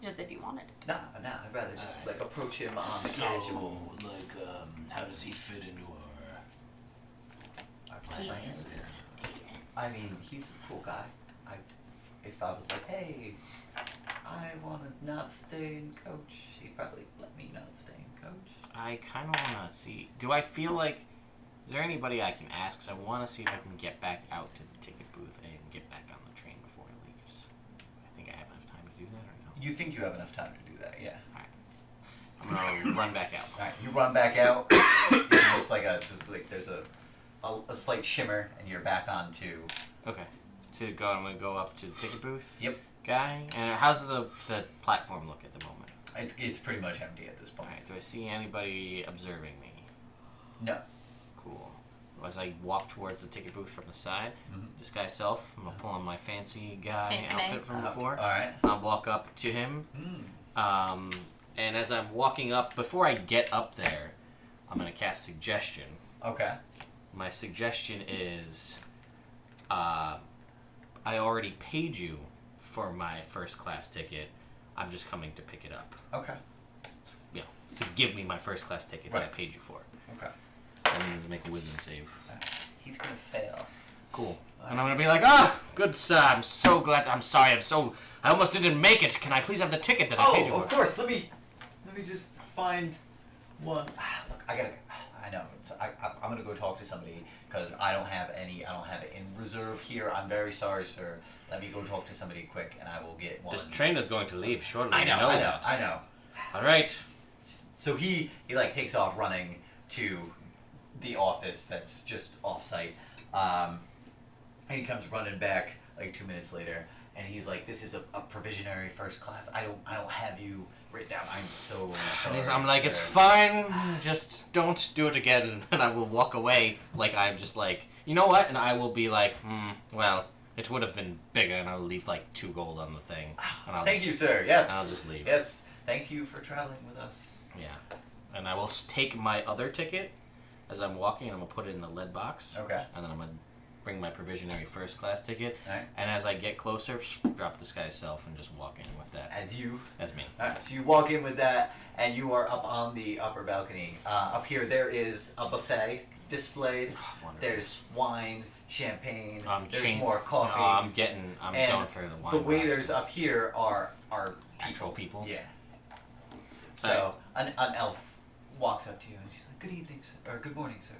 Just if you wanted. Nah, I'd rather just like approach him on the So, casual. like, how does he fit into our plans here? I mean, he's a cool guy. If I was like, hey, I want to not stay in coach, he'd probably let me not stay in coach. I kind of want to see. Do I feel like. Is there anybody I can ask? Because I want to see if I can get back out to the ticket booth and get back on the train before it leaves. I think I have enough time to do that or no? You think you have enough time to do that, yeah. I'm going to run back out. Alright, you run back out. It's just like there's a slight shimmer, and you're back onto. Okay. I'm going to go up to the ticket booth. Yep. Guy. And how's the platform look at the moment? It's pretty much empty at this point. Alright, do I see anybody observing me? No. Cool. As I walk towards the ticket booth from the side, Mhm. disguise self, I'm gonna pull on my fancy guy Fancy outfit man. from before. Alright. I'll walk up to him, and as I'm walking up, before I get up there, I'm gonna cast suggestion. Okay. My suggestion is, I already paid you for my first class ticket. I'm just coming to pick it up. Okay. Yeah. So give me my first class ticket that I Right. paid you for. Okay. I need to make a wisdom save. He's gonna fail. Cool. And I'm gonna be like, good sir, I'm so glad. I'm sorry. I almost didn't make it. Can I please have the ticket that I paid you for? Of course. Let me just find one. Look, I know. I'm gonna go talk to somebody because I don't have it in reserve here. I'm very sorry, sir. Let me go talk to somebody quick, and I will get one. This train is going to leave shortly. I know. I know. All right. So he like takes off running to the office that's just off-site, and he comes running back like 2 minutes later, and he's like, "This is a provisionary first class. I don't have you written down. I'm so sorry." I'm like, sir." it's fine. Just don't do it again. And I will walk away. Like I'm just like, you know what? And I will be like, well, it would have been bigger, and I'll leave like 2 gold on the thing. And I'll Thank you, sir. Yes. I'll just leave. Yes. Thank you for traveling with us. Yeah. And I will take my other ticket as I'm walking, and I'm gonna put it in the lead box. Okay. And then I'm gonna bring my provisionary first class ticket. Alright. And as I get closer, drop this guy's self and just walk in with that. As you. That's me. Alright. So you walk in with that, and you are up on the upper balcony. Up here, there is a buffet displayed. Wonderful. There's wine, champagne. There's Chain- more coffee. No, I'm and going for the wine. the waiters glass. up here are Actual people? Yeah. So an elf walks up to you and she's like, "Good evening, sir," or "Good morning, sir.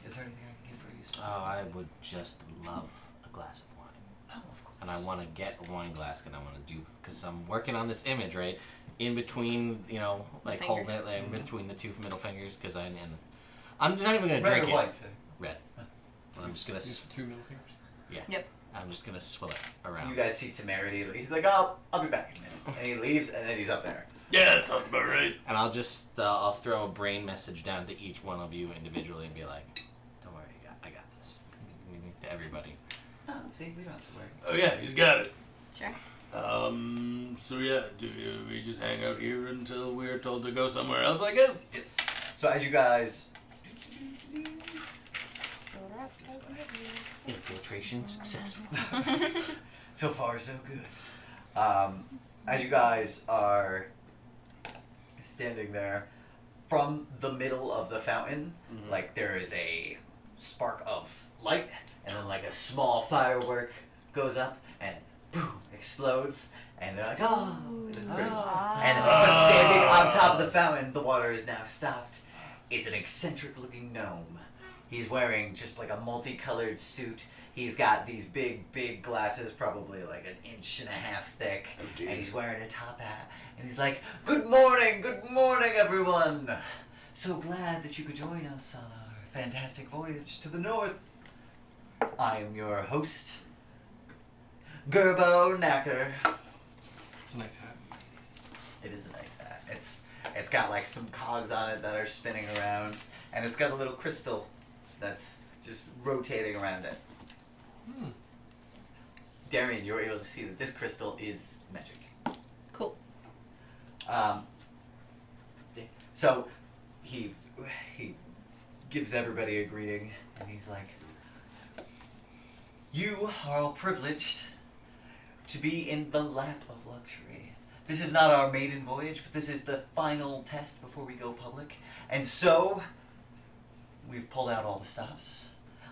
Is there anything I can get for you specifically?" Oh, I would just love a glass of wine. Oh, of course. And I want to get a wine glass, and I want to do, because I'm working on this image, right? In between, like Finger. holding it in between the 2 middle fingers, because I'm not even going to Red drink or it. white, sir? Red. I'm just going to, Use 2 middle fingers. yeah. Yep. I'm just going to swill it around. You guys see Temerity. He's like, "I'll be back in a minute," and he leaves, and then he's up there. Yeah, that sounds about right. And I'll just, I'll throw a brain message down to each one of you individually and be like, don't worry, I got this. To everybody. Oh, see, we don't have to worry. Oh yeah, he's got it. Sure. So yeah, do we just hang out here until we're told to go somewhere else, I guess? Yes. So as you guys. Infiltration successful. So far, so good. As you guys are standing there, from the middle of the fountain, like there is a spark of light, and then like a small firework goes up and boom, explodes, and they're like, "Oh!" It is pretty. And but standing on top of the fountain, the water is now stopped, is an eccentric-looking gnome. He's wearing just like a multicolored suit. He's got these big glasses, probably like 1.5 inches thick, dear. and he's wearing a top hat. And he's like, good morning, everyone. So glad that you could join us on our fantastic voyage to the north. I am your host, Gerbo Knacker." It's a nice hat. It is a nice hat. It's got like some cogs on it that are spinning around, and it's got a little crystal that's just rotating around it. Darian, you're able to see that this crystal is magic. Cool. So he gives everybody a greeting, and he's like, "You are all privileged to be in the lap of luxury. This is not our maiden voyage, but this is the final test before we go public. And so, we've pulled out all the stops.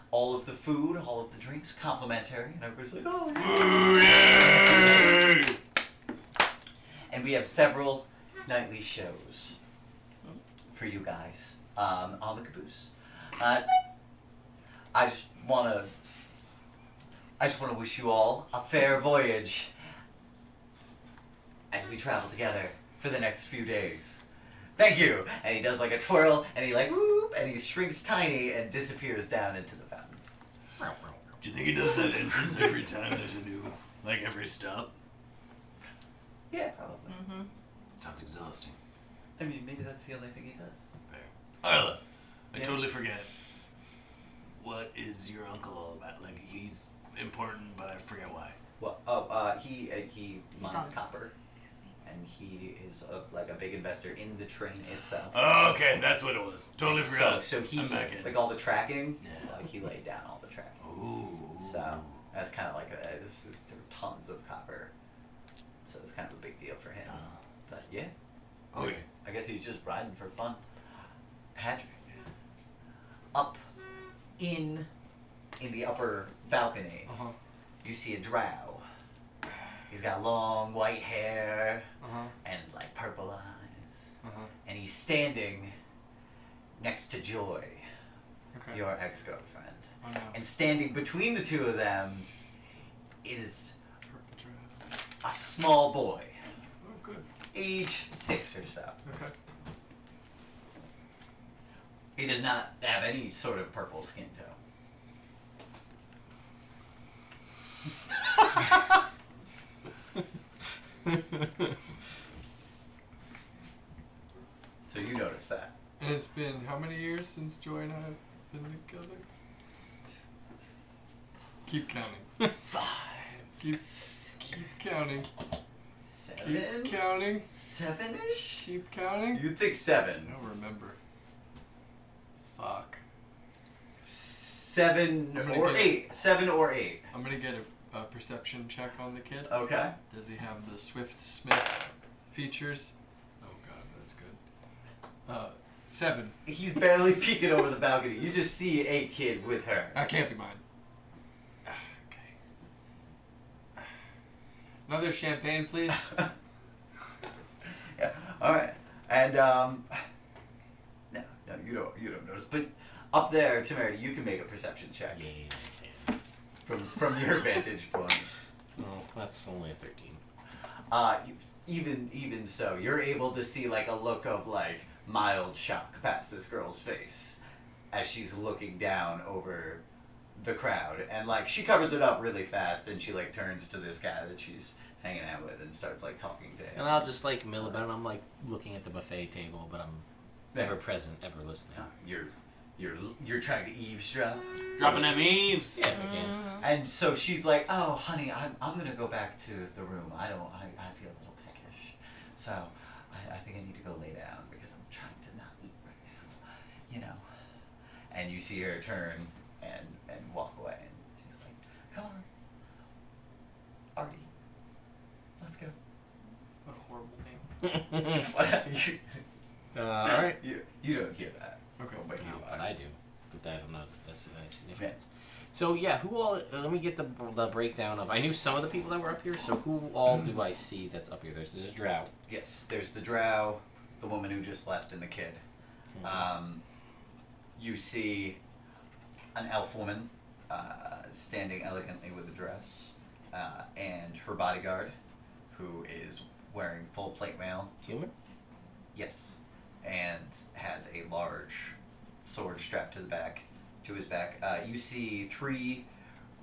All of the food, all of the drinks, complimentary." And everybody's like, "Oh, yeah." Ooh, yay! And we have several nightly shows for you guys on the caboose. I just wanna wish you all a fair voyage as we travel together for the next few days. Thank you. And he does like a twirl, and he like whoop, and he shrinks tiny and disappears down into the fountain. Do you think he does that entrance every time there's a new, like every stop? Yeah, probably. Mm-hmm. Sounds exhausting. I mean, maybe that's the only thing he does. Arla, I Yeah. totally forget. What is your uncle all about? Like, he's important, but I forget why. Well, he mines on- copper, and he is like a big investor in the train itself. Oh, okay, that's what it was. Totally forgot. So he I'm back in. like all the tracking, Yeah. he laid down all the tracking. Ooh. So That's kind of like there were tons of copper, so it's kind of a big deal for him. But yeah, Okay. I guess he's just riding for fun. Patrick, up in the upper balcony, Uh huh. you see a drow. He's got long white hair Uh huh. and like purple eyes, Uh huh. and he's standing next to Joy, Okay. your ex-girlfriend. Oh no. And standing between the two of them is Purple draft. a small boy, Oh, good. age 6 or so. Okay. He does not have any sort of purple skin tone. So you notice that. And it's been how many years since Joy and I have been together? Keep counting. 5, Keep counting. 7, Keep counting. 7-ish? Keep counting. You think 7. I don't remember. Fuck. 7 I'm gonna or get- 8. 7 or 8. I'm gonna get a perception check on the kid. Okay. Does he have the Swift Smith features? Oh god, that's good. 7. He's barely peeking over the balcony. You just see a kid with her. That can't be mine. Okay. Another champagne, please. Yeah. All right. And no, you don't notice. But up there, Temerity, you can make a perception check Yeah. from your vantage point. Well, that's only a 13. Even so, you're able to see like a look of like mild shock past this girl's face as she's looking down over the crowd, and like she covers it up really fast, and she like turns to this guy that she's hanging out with and starts like talking to him. And I'll just like mill about it. I'm like looking at the buffet table, but I'm never present, ever listening. You're trying to eavesdrop. Dropping them eaves. Yeah, if I can. And so she's like, "Oh, honey, I'm gonna go back to the room. I feel a little peckish, so I think I need to go lay down because I'm trying to not eat right now, you know." And you see her turn and walk away, and she's like, "Come on, Artie, let's go." What a horrible name. All right. You don't hear that. Okay. But you No, are. but I do. But I don't know that that's significance. So yeah, who all? Let me get the breakdown of. I knew some of the people that were up here. So who all do I see that's up here? There's this drow. Yes, there's the drow, the woman who just left, and the kid. You see an elf woman standing elegantly with a dress, and her bodyguard, who is wearing full plate mail. Human. Yes, and has a large sword strapped to his back. You see 3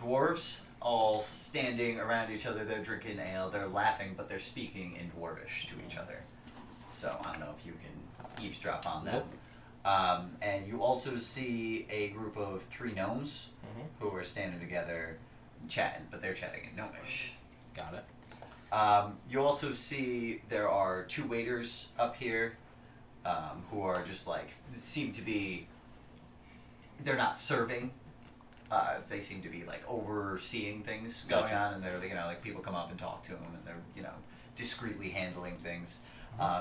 dwarves all standing around each other. They're drinking ale. They're laughing, but they're speaking in dwarvish to each other. So I don't know if you can eavesdrop on them. And you also see a group of 3 gnomes who are standing together chatting, but they're chatting in gnomish. Got it. You also see there are 2 waiters up here who are just like, seem to be, they're not serving. They seem to be like overseeing things going Gotcha. on, and they're, you know, like people come up and talk to them, and they're, you know, discreetly handling things.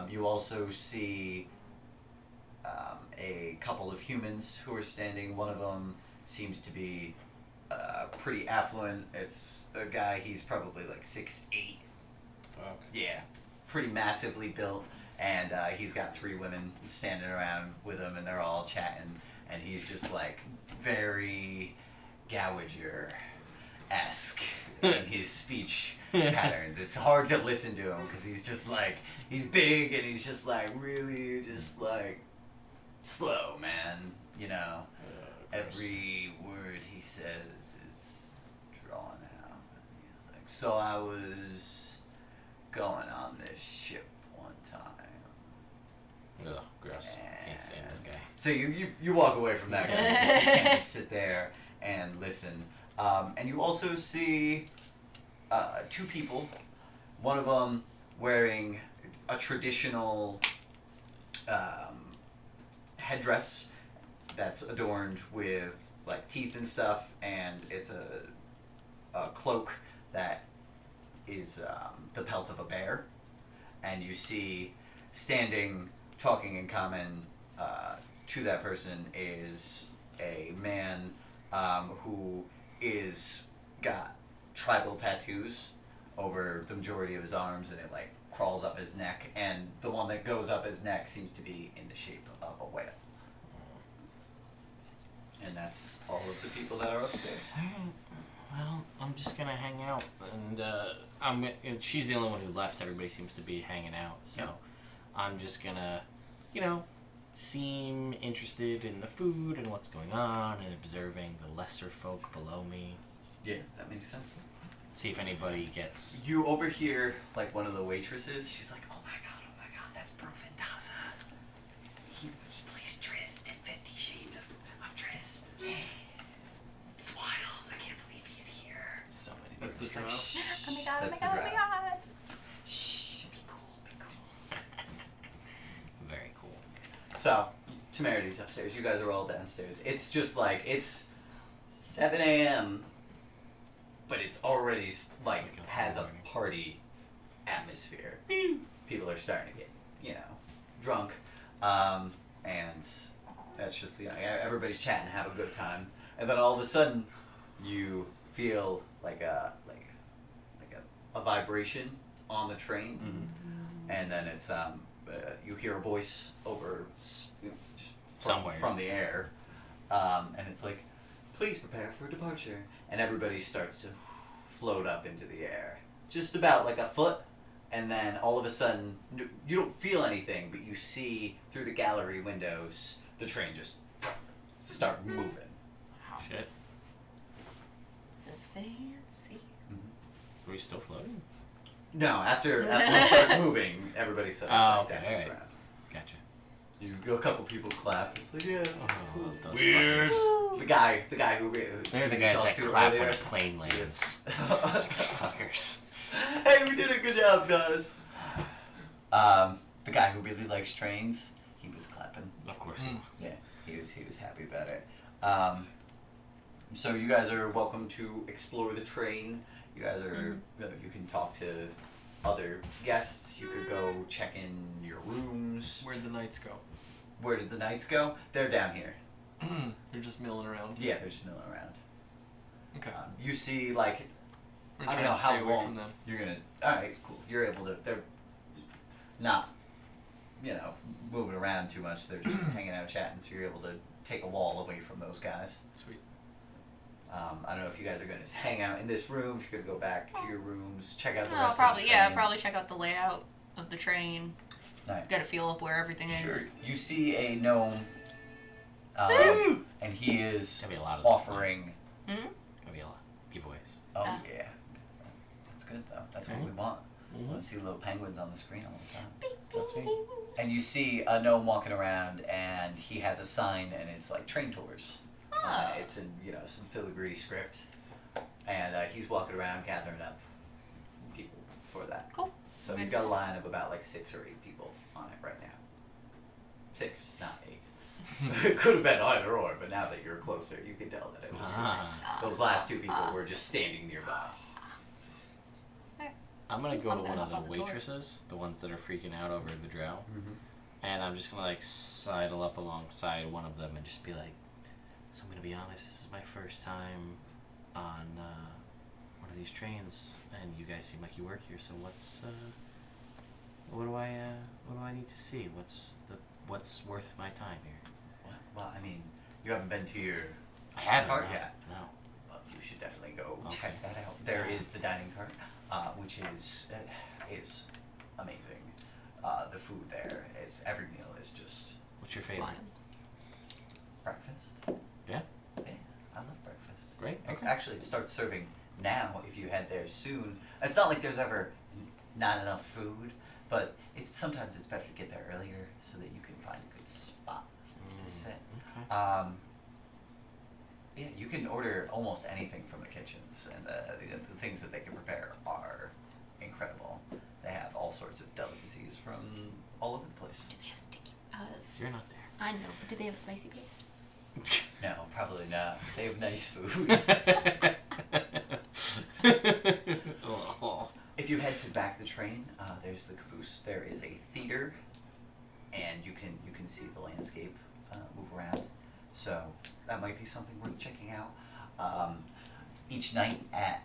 You also see a couple of humans who are standing. One of them seems to be pretty affluent. It's a guy, he's probably like 6'8". Okay. Yeah, pretty massively built, and he's got 3 women standing around with him, and they're all chatting, and he's just like very Gouager-esque in his speech patterns. It's hard to listen to him because he's just like, he's big, and he's just like really just like slow, man, you know. Every word he says is drawn out. He's like, so I was going on this ship one time. Ugh, gross. Can't stand this guy. So you walk away from that guy. You can't just sit there and listen. And you also see 2 people. One of them wearing a traditional headdress that's adorned with like teeth and stuff, and it's cloak that is the pelt of a bear, and you see standing, talking in common to that person is a man who is got tribal tattoos over the majority of his arms, and it like crawls up his neck, and the one that goes up his neck seems to be in the shape of a whale. And that's all of the people that are upstairs. Well, I'm just gonna hang out, and and she's the only one who left. Everybody seems to be hanging out, so Yep. I'm just gonna, seem interested in the food and what's going on, and observing the lesser folk below me. Yeah, that makes sense. See if anybody gets. You overhear like one of the waitresses. She's like, "Oh my god, that's Bro Vendaza. He plays Trist in 50 Shades of Trist. It's wild. I can't believe he's here." So many. That's the people. drow. Oh my god, oh That's my the god, oh my drow. god. Shh, be cool. Very cool. So, Temerity's upstairs. You guys are all downstairs. It's just like it's 7 a.m. But it's already like has a party atmosphere. People are starting to get, drunk, and that's just everybody's chatting, have a good time, and then all of a sudden, you feel like a vibration on the train, and then it's you hear a voice over Somewhere. from the air, and it's like, "Please prepare for departure," and everybody starts to float up into the air, just about like a foot, and then all of a sudden, you don't feel anything, but you see through the gallery windows the train just start moving. Shit. This is fancy. Are we still floating? No, after it starts moving, everybody settles Oh, back down okay, to the alright. ground. Gotcha. You go, a couple people clap. It's like, yeah. Oh, love those Weird. fuckers. The guy who They're the we guys talked that to clap when earlier. a plane lands. Yes. Fuckers. Hey, we did a good job, guys. The guy who really likes trains, he was clapping. Of course. Yeah, he was happy about it. So you guys are welcome to explore the train. You guys are you can talk to other guests. You could go check in your rooms. Where'd the knights go? Where did the knights go? They're down here. They're just milling around. Yeah, they're just milling around. Okay. You see, like, We're I trying don't know to stay how away long from them. you're gonna. All right, cool. You're able to. They're not, moving around too much. They're just hanging out, chatting. So you're able to take a wall away from those guys. Sweet. I don't know if you guys are gonna just hang out in this room. If you're gonna go back to your rooms, check out the Oh, rest probably, of the train. probably check out the layout of the train. Nice. Get a feel of where everything is. Sure. You see a gnome, and he is Gonna be a lot of this offering. Hmm? Gonna be a lot. Giveaways. Oh Ah. yeah, that's good though. That's what we want. We want to see little penguins on the screen all the time. That's me. And you see a gnome walking around, and he has a sign, and it's like train tours. Oh. It's in some filigree script, and he's walking around gathering up people for that. Cool. So he's got a line of about like 6 or 8 people on it right now. 6, not 8. It could have been either or, but now that you're closer, you can tell that it was Ah. those last 2 people were just standing nearby. I'm gonna go I'm to gonna one of hop the on the door. waitresses, the ones that are freaking out over the drow, and I'm just gonna like sidle up alongside one of them and just be like, "So I'm gonna be honest, this is my first time on one of these trains, and you guys seem like you work here. So what do I need to see? What's worth my time here?" Well, I mean, you haven't been to your I haven't. cart no. yet. No. Well, you should definitely go Okay. check that out. There is the dining cart, which is amazing. The food there is every meal is just What's your favorite? Lion. breakfast. Yeah. Yeah, I love breakfast. Great. Okay. Actually, it starts serving now. If you head there soon, it's not like there's ever not enough food, but sometimes it's better to get there earlier so that you can find a good spot to sit. Okay. Yeah, you can order almost anything from the kitchens, and the things that they can prepare are incredible. They have all sorts of delicacies from all over the place. Do they have sticky? You're not there. I know, but do they have spicy paste? No, probably not. They have nice food. Oh. If you head to back the train, there's the caboose. There is a theater, and you can see the landscape move around. So that might be something worth checking out. Each night at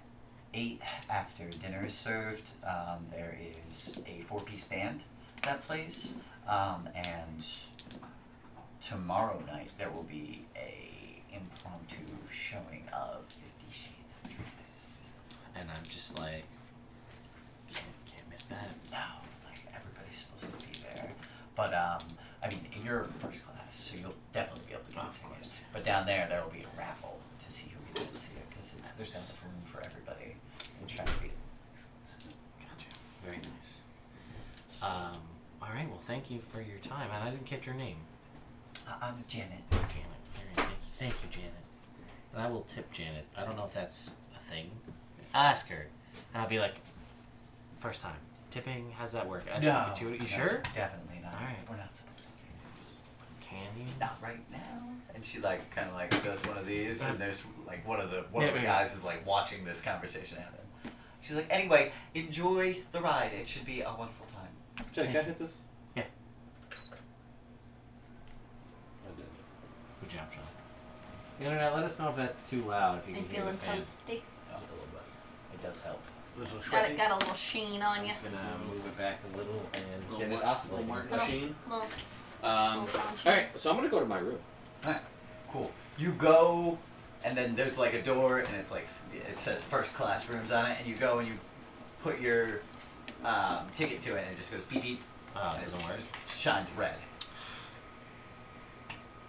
8 after dinner is served, there is a 4-piece band that plays, and tomorrow night there will be a impromptu showing of 50 Shades of Dreamers. And I'm just like, can't miss that. No, like everybody's supposed to be there. But I mean, you're first class, so you'll definitely be able to get Of tickets. course. But down there will be a raffle to see who gets to see it, because there's not enough room for everybody. We're trying to be exclusive. Gotcha. Very nice. All right. Well, thank you for your time, and I didn't catch your name. I'm Janet. Janet. Very nice. Thank you, Janet. And I will tip Janet. I don't know if that's a thing. I'll ask her, and I'll be like, first time tipping. How's that work? Ask you no, sure? Definitely not. All right. We're not supposed to do this. Can you? Not right now. And she like kind of like does one of these, and there's like one of the Yeah. guys is like watching this conversation happen. She's like, anyway, enjoy the ride. It should be a wonderful time. Jenny, can I hit this? Yeah. I did. Good job, Sean. The internet, let us know if that's too loud. If you I'm can hear feeling the fan. toasty. A little bit. It does help. Got a little sheen on you. I'm gonna move it back a little and Little get it mark- oscillating. little mark Little, machine. little, Um, Alright, so I'm gonna go to my room. Alright, cool. You go, and then there's like a door, and it's like, it says first class rooms on it, and you go and you put your ticket to it, and it just goes beep beep. oh, and it doesn't work. Shines red.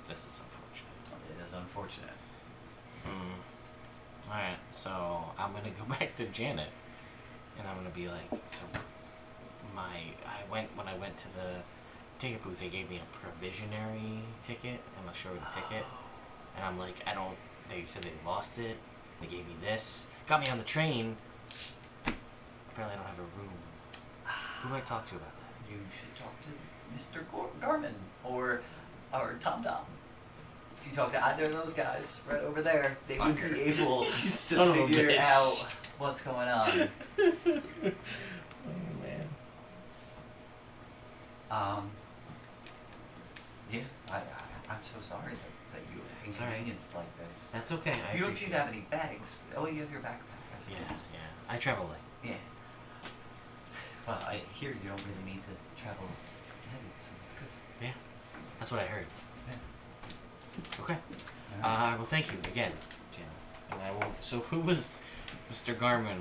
This is unfortunate. It is unfortunate. Alright, so I'm gonna go back to Janet, and I'm gonna be like, so when I went to the ticket booth, they gave me a provisionary ticket, and I'll show her the ticket, and I'm like, they said they lost it, they gave me this, got me on the train, apparently I don't have a room. Who do I talk to about that? You should talk to Mr. Garmin or Tom Dom. If you talk to either of those guys right over there, they would Fucker. be able to Son of a figure bitch. out what's going on. Oh man. Yeah, I'm so sorry that you It's all right. inconvenienced like this. That's okay. I You don't seem appreciate to have any bags. Oh, you have your backpack, I it. suppose. Yeah. I travel light. Yeah. Well, I hear you don't really need to travel heavy, so that's good. Yeah. That's what I heard. Yeah. Okay. Alright. Well, thank you again, Janet. And I won't. So, who was Mr. Garmin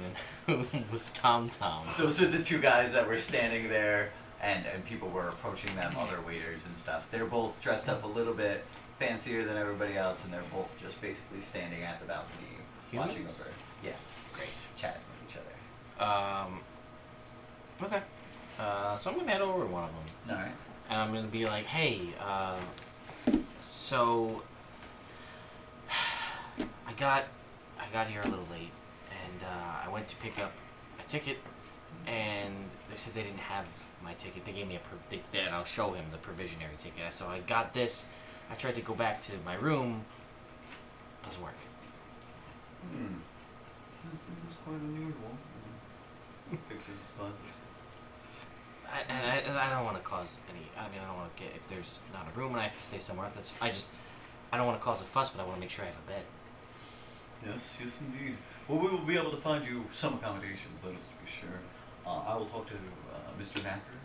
and who was Tom Tom? Those are the two guys that were standing there, and people were approaching them, other waiters and stuff. They're both dressed up a little bit fancier than everybody else, and they're both just basically standing at the balcony, watching Humans? over. Yes. Great. Chatting with each other. Okay. So I'm gonna head over to one of them, Alright. and I'm gonna be like, "Hey, so I got here a little late, and I went to pick up a ticket, and they said they didn't have my ticket. They gave me and I'll show him the provisionary ticket. So I got this. I tried to go back to my room. Doesn't work. This is quite unusual. Fixes causes. I don't want to cause any. I mean, I don't want to get if there's not a room and I have to stay somewhere else. I don't want to cause a fuss, but I want to make sure I have a bed. Yes, yes indeed. Well, we will be able to find you some accommodations, that is to be sure. I will talk to Mr. Knacker,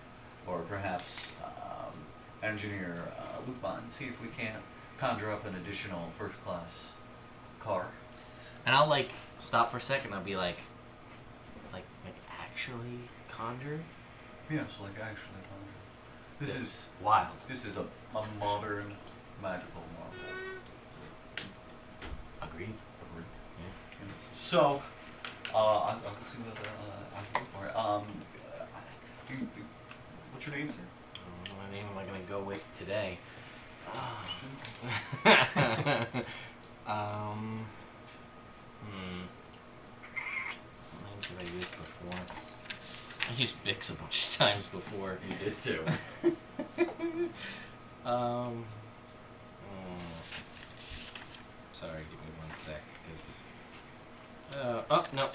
or perhaps Engineer Lukman, see if we can't conjure up an additional first-class car. And I'll like stop for a second. I'll be like actually conjure. Yes, like actually conjure. This is wild. this is a modern magical marvel. Agreed. Yes. So, I'll see what I can do for it. What's your name, sir? What name am I gonna go with today? What names have I used before? I used Bix a bunch of times before. You did too. Sorry, give me one sec, because... oh, no.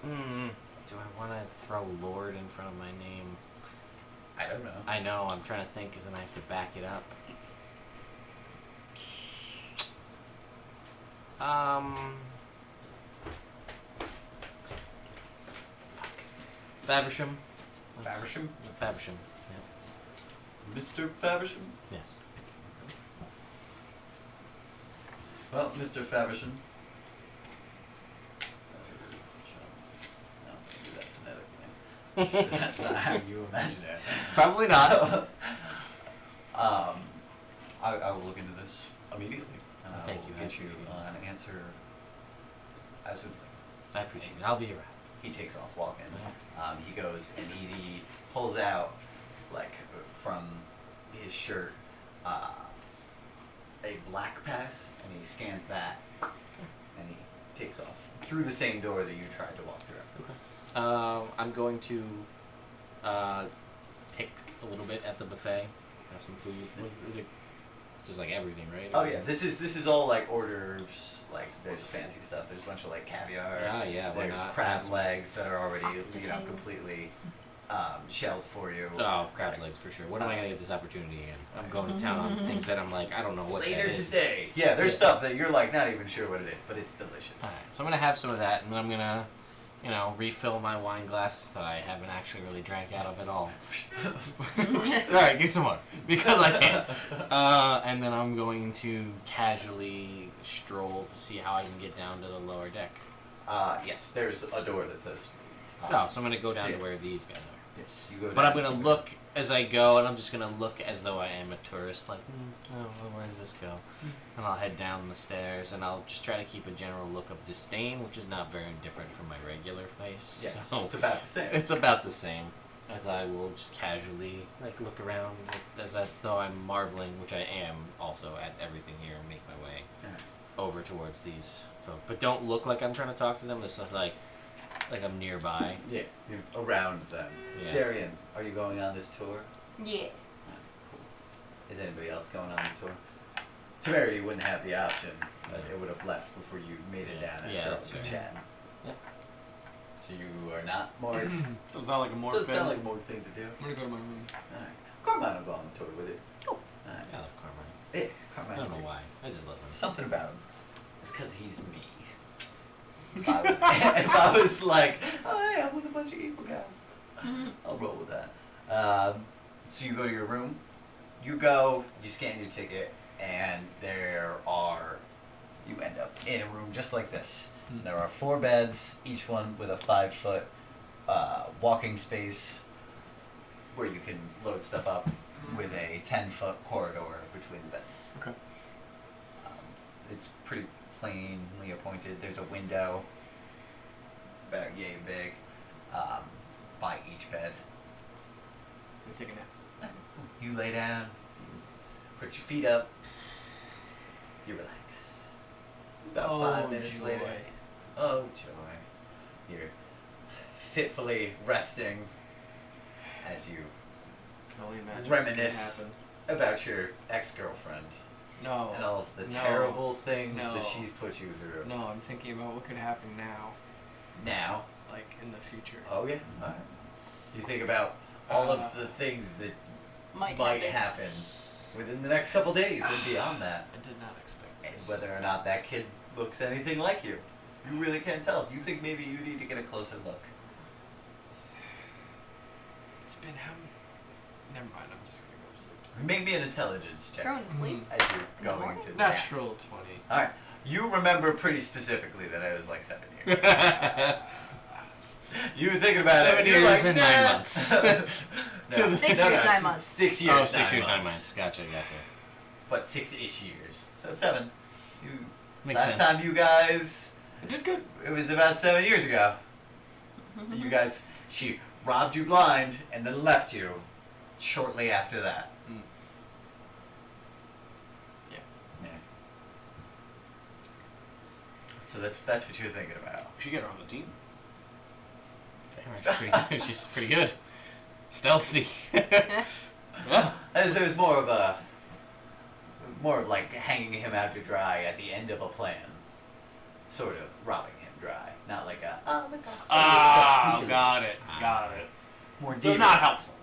Do I want to throw Lord in front of my name? I don't know. I know, I'm trying to think because then I have to back it up. Faversham. Faversham? Faversham, yeah. Mr. Faversham? Yes. Well, Mr. Faversham. No, do that phonetically. That's not how you imagine it. Probably not. I will look into this immediately. And I Thank will you, I get you appreciate it. an answer as soon as I appreciate it. I'll be around. he takes off walking. He goes and he pulls out, like, from his shirt, a black pass, and he scans that, and he takes off through the same door that you tried to walk through. I'm going to pick a little bit at the buffet. Have some food. Is it? This is like everything, right? Oh yeah, this is all like hors d'oeuvres. Like there's fancy stuff. There's a bunch of like caviar. Yeah, why There's not? crab Awesome. legs that are already Oxtails. completely shelled for you. Oh, crab legs for sure. When am I gonna get this opportunity again? I'm going to town on things that I'm like, I don't know what Later that is. today. Yeah, there's stuff that you're like not even sure what it is, but it's delicious. Alright, so I'm gonna have some of that, and then I'm gonna, refill my wine glass that I haven't actually really drank out of at all. Alright, get some more. Because I can. And then I'm going to casually stroll to see how I can get down to the lower deck. Yes, there's a door that says. Oh, so I'm gonna go down yeah. to where these guys are. Yes, you go. But I'm down gonna to- look as I go, and I'm just gonna look as though I am a tourist. Like, where does this go? And I'll head down the stairs, and I'll just try to keep a general look of disdain, which is not very different from my regular face. Yes, So it's about the same. it's about the same. As I will just casually look around, as if though I'm marveling, which I am also at everything here, and make my way over towards these folk. But don't look like I'm trying to talk to them. It's just like I'm nearby. Yeah, you're around them. Yeah. Darian, are you going on this tour? Yeah. Cool. Is anybody else going on the tour? Temerity wouldn't have the option, but it would have left before you made it down and Yeah, drove that's to fair. chat. Yeah. So you are not more. Doesn't sound like a more Doesn't sound like a more thing to do. I'm gonna go to my room. Alright. Carmine will go on the tour with you. Cool. Alright. I love Carmine. Yeah, I Carmine's don't know good. why. I just love him. Something about him. It's because he's me. If I was like, oh hey, I'm with a bunch of evil guys, I'll roll with that. So you go to your room. You go. You scan your ticket, and you end up in a room just like this. There are 4 beds, each one with a 5-foot walking space where you can load stuff up with a 10-foot corridor between the beds. Okay. It's pretty plainly appointed. There's a window, about yay big, by each bed. I'm gonna take a nap. You lay down, you put your feet up, you relax. About 5 minutes later, oh joy, you're fitfully resting as you Can only imagine what's reminisce gonna about your ex-girlfriend happen. No. and all of the No. terrible things No. that she's put you through. No, I'm thinking about what could happen now, Now, like in the future. oh yeah, all right. You think about all of the things that Might happen. happen within the next couple days and beyond that. I did not expect And this. whether or not that kid looks anything like you. You really can't tell. You think maybe you need to get a closer look. It's been how many? Never mind. I'm just gonna go to sleep. Make me an intelligence check Going to sleep. as you're the going morning? to nap. Natural 20. Alright. You remember pretty specifically that it was like 7 years. You were thinking about 7 it. You're years like, and 9 nah. months. No, 6 years, 9 months. 6 years. Oh, 6 years, 9 months. months. Gotcha. But 6-ish years. So 7. You, Makes last sense. time you guys, I did good. it was about 7 years ago. You guys, she robbed you blind and then left you shortly after that. Yeah. Yeah. So that's what you're thinking about. We should get her on the team. Damn, she's pretty good. She's pretty good. Stealthy. As it was more of like hanging him out to dry at the end of a plan, sort of robbing him dry. not like a look how Ah, sneaky. got it. More So devious. not helpful.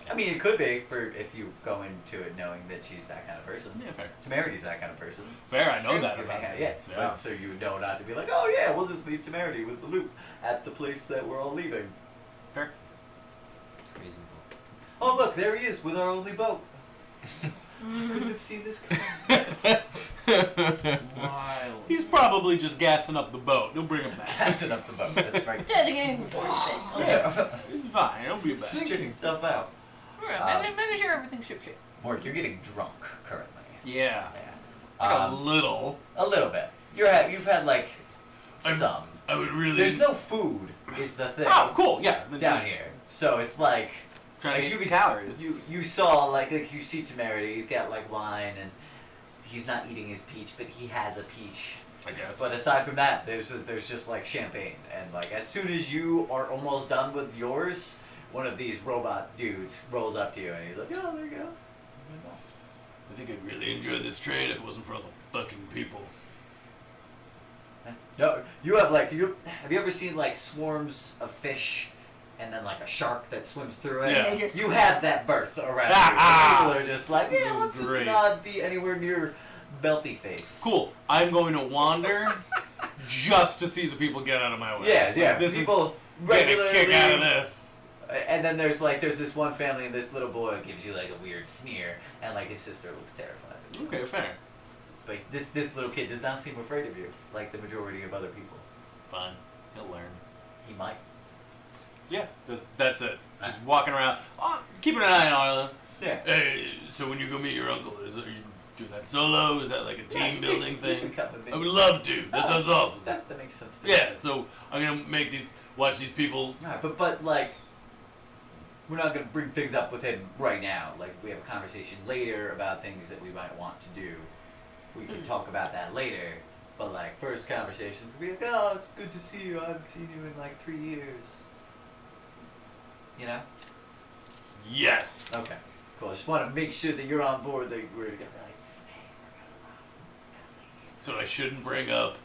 I mean, it could be for if you go into it knowing that she's that kind of person. Yeah, fair. Temerity's that kind of person. Fair, I know True. that You about hang out, her. yeah. Yeah. But, so you know not to be like, oh yeah, we'll just leave Temerity with the loot at the place that we're all leaving. Fair. It's reasonable. Oh look, there he is with our only boat. Couldn't have seen this coming. Wild. He's probably just gassing up the boat. He'll bring him back. Gassing up the boat. That's right. Judging it in Yeah. It's fine. He'll be back. Checking stuff out. Making sure everything's ship. Mork, you're getting drunk currently. Yeah. Yeah. Like a little. A little bit. You've had like some. I would really. There's no food, is the thing. Oh, cool. Yeah. then Down just here. So it's like Trying to you get calories. You saw like you see Temerity. He's got like wine and he's not eating his peach, but he has a peach. I guess. But aside from that, there's just like champagne, and like as soon as you are almost done with yours, one of these robot dudes rolls up to you and he's like, "Oh, there you go." I think I'd really enjoy this trade if it wasn't for all the fucking people. No, you have like have you ever seen like swarms of fish, and then like a shark that swims through it? Yeah. They just You have that berth around Ah, you. People are just like, this yeah, is let's just great. not be anywhere near Belty Face. Cool. I'm going to wander just to see the people get out of my way. Yeah, yeah. This People is getting a regularly. kick out of this. And then there's this one family, and this little boy gives you like a weird sneer, and like his sister looks terrified. Okay, fair. But this little kid does not seem afraid of you, like the majority of other people. Fine. He'll learn. He might. So yeah, that's it. Just walking around, keeping an eye on Arla. Yeah. Hey, so when you go meet your uncle, you do that solo? Is that like a team building You thing? can come with me. I would love to. That sounds awesome. That makes sense to me. Yeah, so I'm gonna watch these people. Alright, but like, we're not gonna bring things up with him right now. Like, we have a conversation later about things that we might want to do. We can talk about that later. But like, first conversations will be like, oh, it's good to see you. I haven't seen you in like 3 years. You know? Yes. Okay. Cool. I just want to make sure that you're on board. That we're gonna be like, hey, So I shouldn't bring up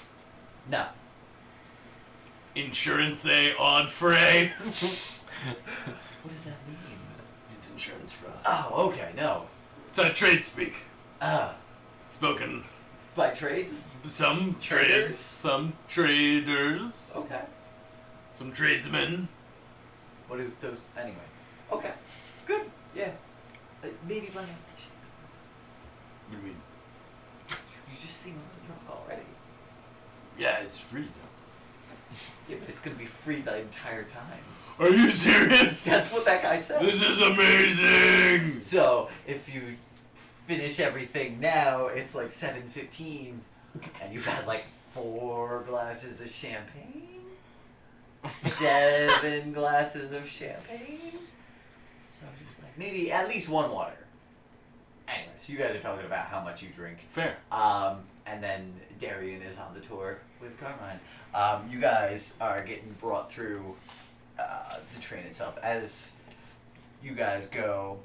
no. insurance on fray. What does that mean? It's insurance fraud. Oh, okay. No. It's not trade speak. Ah, Spoken. by trades. Some Traders? traders, some traders, Okay. some tradesmen. What do those? Anyway. Okay. Good. Yeah. Maybe by now. What do you mean? You just seem a little drunk already. Yeah, it's free though. Yeah, but it's gonna be free the entire time. Are you serious? That's what that guy said. This is amazing. So if you finish everything now, it's like 7:15, and you've had like 4 glasses of champagne, 7 glasses of champagne. So just like maybe at least 1 water. Anyway, so you guys are talking about how much you drink. Fair. And then Darian is on the tour with Carmine. You guys are getting brought through the train itself. As you guys go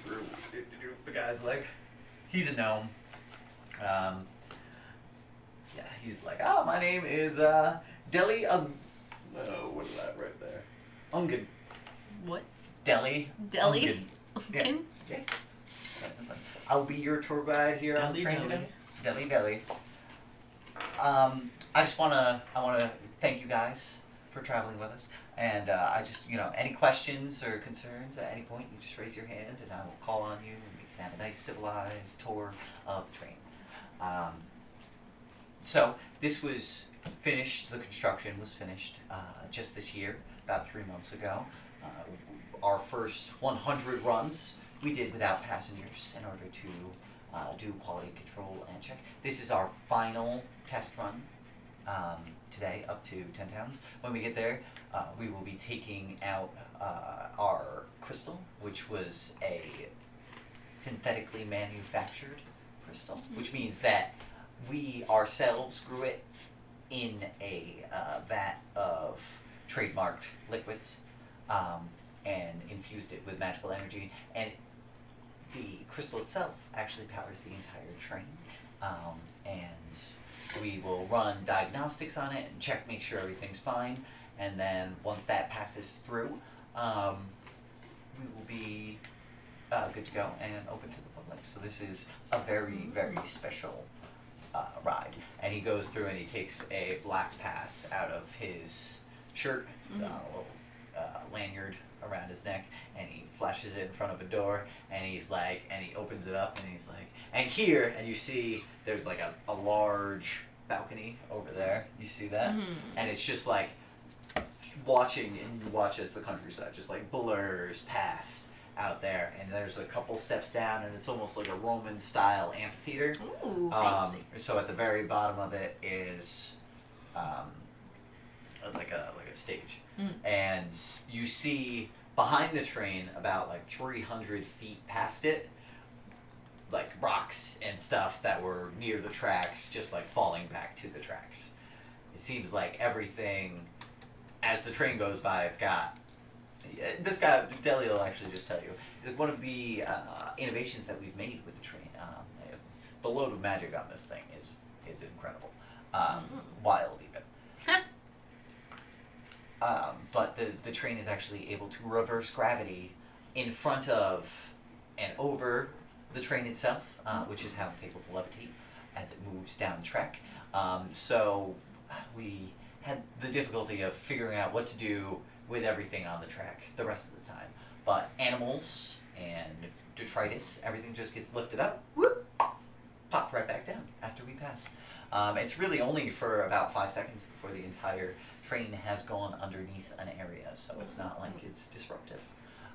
through, the guy's like, he's a gnome. Yeah, he's like, oh, my name is Deli. What is that right there? Ungen. What? Deli. Deli? Ungen. Yeah. Ungen? Yeah. I'll be your tour guide here on the train today. Deli. I wanna thank you guys for traveling with us. And I just, any questions or concerns at any point, you just raise your hand and I will call on you and we can have a nice civilized tour of the train. So this was finished, the construction was finished just this year, about 3 months ago. Our first 100 runs we did without passengers in order to do quality control and check. This is our final test run today, up to 10 towns. When we get there, we will be taking out our crystal, which was a synthetically manufactured crystal, which means that we ourselves grew it in a vat of trademarked liquids and infused it with magical energy. And the crystal itself actually powers the entire train. And we will run diagnostics on it and check, make sure everything's fine. And then once that passes through, we will be good to go and open to the public. So this is a very, very special ride. And he goes through and he takes a black pass out of his shirt, a little lanyard around his neck, and he flashes it in front of a door, and he's like, and he opens it up, and he's like, and here, and you see there's like a large balcony over there. You see that? And it's just like watching, and you watch as the countryside just like blurs past out there, and there's a couple steps down, and it's almost like a Roman style amphitheater. Ooh, fancy. So at the very bottom of it is like a stage, and you see behind the train about like 300 feet past it, like rocks and stuff that were near the tracks just like falling back to the tracks. It seems like everything, as the train goes by, it's got, this guy Deli will actually just tell you, is one of the innovations that we've made with the train. The load of magic on this thing is incredible, wild even. But the train is actually able to reverse gravity in front of and over the train itself, which is how it's able to levitate as it moves down the track. So we had the difficulty of figuring out what to do with everything on the track the rest of the time. But animals and detritus, everything just gets lifted up, whoop, pop right back down after we pass. It's really only for about 5 seconds before the entire train has gone underneath an area, so it's not like it's disruptive.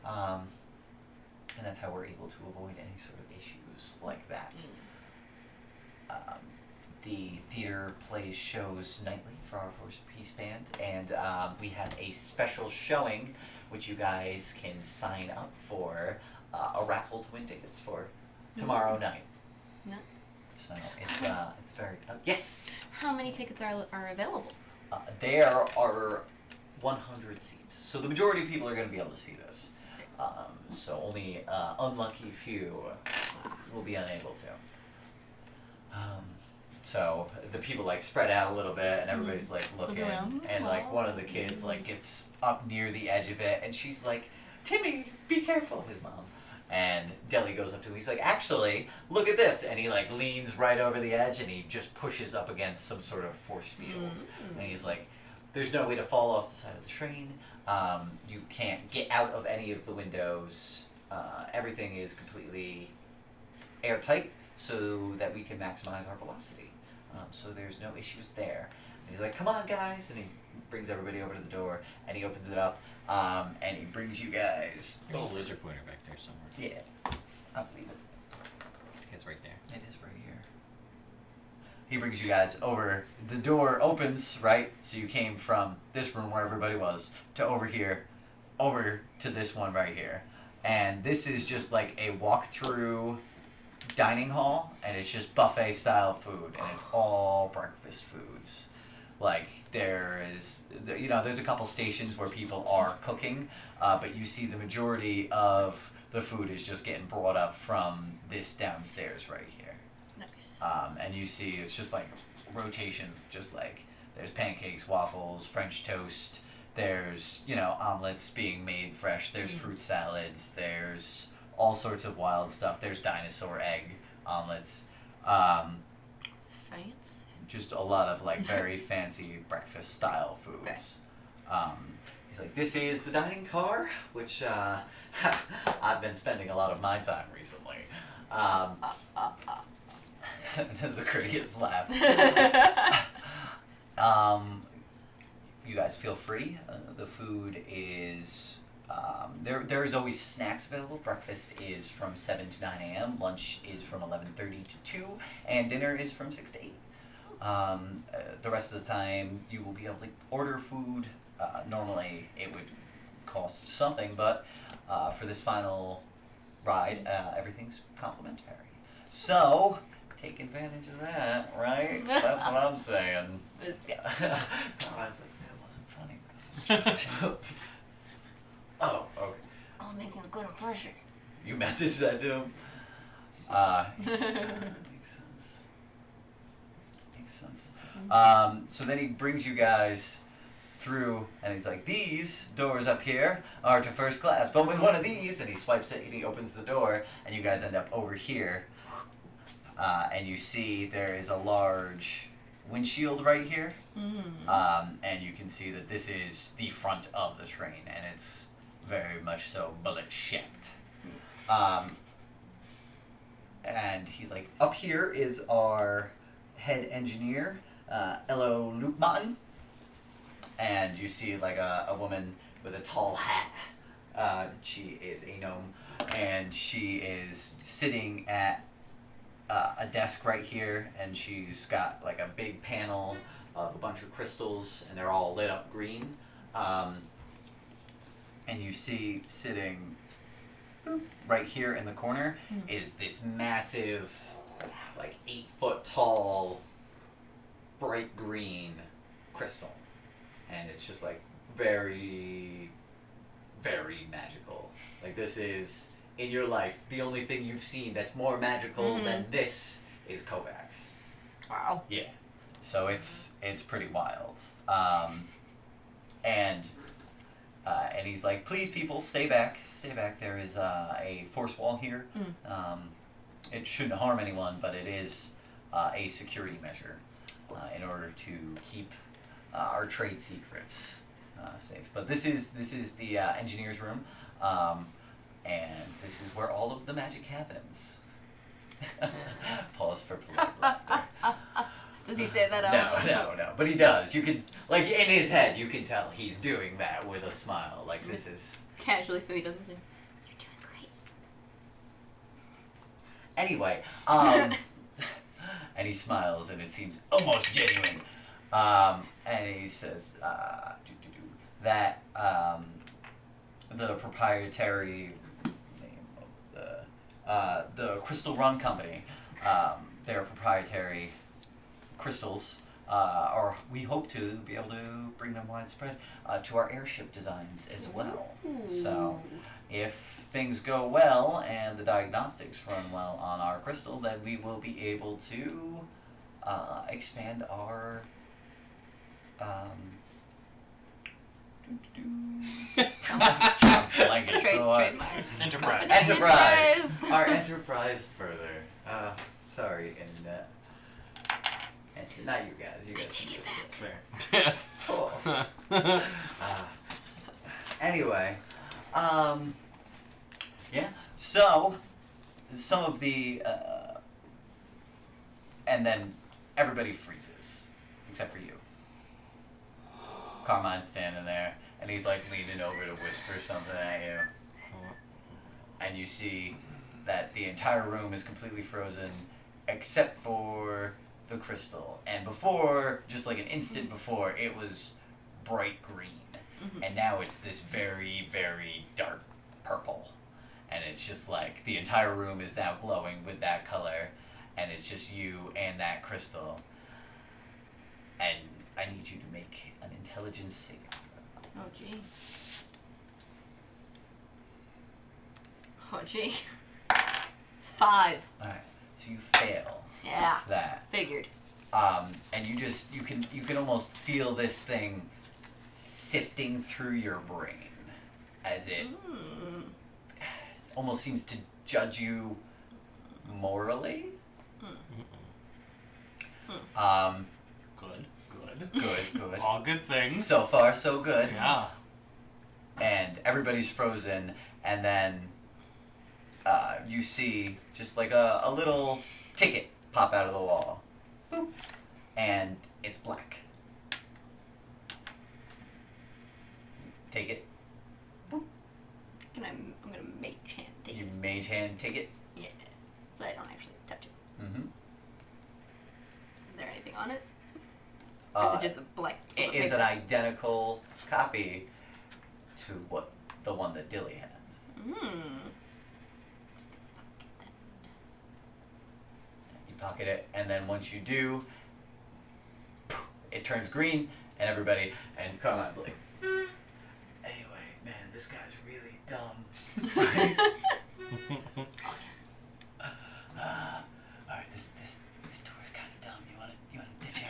And that's how we're able to avoid any sort of issues like that. The theater plays shows nightly for our four-piece band, and we have a special showing which you guys can sign up for, a raffle to win tickets for tomorrow night. No. So it's very yes. How many tickets are available? There are 100 seats, so the majority of people are going to be able to see this. So only unlucky few will be unable to. So the people like spread out a little bit, and everybody's like looking, around. and like one of the kids like gets up near the edge of it, and she's like, "Timmy, be careful!" His mom. And Deli goes up to him. He's like, "Actually, look at this!" And he like leans right over the edge, and he just pushes up against some sort of force field. And he's like, "There's no way to fall off the side of the train. You can't get out of any of the windows. Everything is completely airtight, so that we can maximize our velocity. So there's no issues there." And he's like, "Come on, guys!" And he brings everybody over to the door, and he opens it up, and he brings you guys. There's a laser pointer back there somewhere. Yeah, I believe it. It's right there. It is right here. He brings you guys over. The door opens, right? So you came from this room where everybody was to over here, over to this one right here. And this is just like a walk-through dining hall, and it's just buffet style food, and it's all breakfast foods. Like there's a couple stations where people are cooking, but you see the majority of the food is just getting brought up from this downstairs right here. Nice. And you see it's just like rotations, just like there's pancakes, waffles, French toast, there's, omelets being made fresh, there's fruit salads, there's all sorts of wild stuff, there's dinosaur egg omelets. Fancy. Just a lot of like very fancy breakfast style foods. Okay. He's like, "This is the dining car," which I've been spending a lot of my time recently. That's the courteous laugh. You guys feel free. The food is there is always snacks available. Breakfast is from 7 to 9 a.m. Lunch is from 11:30 to 2, and dinner is from 6 to 8. The rest of the time, you will be able to order food. Normally, it would cost something, but for this final ride, everything's complimentary. So, take advantage of that, right? That's what I'm saying. Let's go. I was like, that wasn't funny. Oh, okay. I'll make you a good impression. You messaged that to him? Makes sense. makes sense. So then he brings you guys through, and he's like, these doors up here are to first class, but with one of these, and he swipes it and he opens the door, and you guys end up over here, and you see there is a large windshield right here, and you can see that this is the front of the train, and it's very much so bullet-shaped. And he's like, up here is our head engineer, Elo Lupman. And you see like a woman with a tall hat. She is a gnome, and she is sitting at a desk right here, and she's got like a big panel of a bunch of crystals, and they're all lit up green. And you see sitting right here in the corner is this massive, like 8-foot tall, bright green crystal. And it's just like very, very magical. Like this is, in your life, the only thing you've seen that's more magical than this is Kovacs. Wow. Yeah. So it's pretty wild. And he's like, please people, stay back. Stay back. There is a force wall here. It shouldn't harm anyone, but it is a security measure in order to keep our trade secrets safe. But this is the engineer's room, and this is where all of the magic happens. Pause for polite laughter. Does he say that out loud? No. But he does. You can, like, in his head, you can tell he's doing that with a smile. Like, this is... Casually, so he doesn't say, you're doing great. Anyway, and he smiles, and it seems almost genuine. And he says that the proprietary, what's the name of the Crystal Run Company, their proprietary crystals, or we hope to be able to bring them widespread to our airship designs as well. So if things go well and the diagnostics run well on our crystal, then we will be able to expand our Trademark. Enterprise. Enterprise. Our enterprise further. Sorry, and not you guys. You guys can do it. Fair. Cool. Anyway, yeah. So some of the and then everybody freezes except for you. Carmine's standing there, and he's like leaning over to whisper something at you. And you see that the entire room is completely frozen except for the crystal. And before, just like an instant before, it was bright green. And now it's this very, very dark purple. And it's just like the entire room is now glowing with that color. And it's just you and that crystal. And I need you to make an intelligence saving throw. Oh, gee. Oh, gee. 5. Alright, so you fail Yeah. that. Figured. And you can almost feel this thing sifting through your brain as it almost seems to judge you morally. Good. All good things. So far, so good. Yeah. And everybody's frozen, and then you see just like a little ticket pop out of the wall. Boop. And it's black. Take it. I'm gonna mage hand take You it. mage hand take it. Yeah. So I don't actually touch it. Mm-hmm. Is there anything on it? Or is it just a black slip It of is an paper? identical copy to the one that Dilly had. You pocket it, and then once you do, it turns green, and everybody, and Carmine's like, anyway, man, this guy's really dumb. Right? Alright, this tour is kind of dumb. You wanna ditch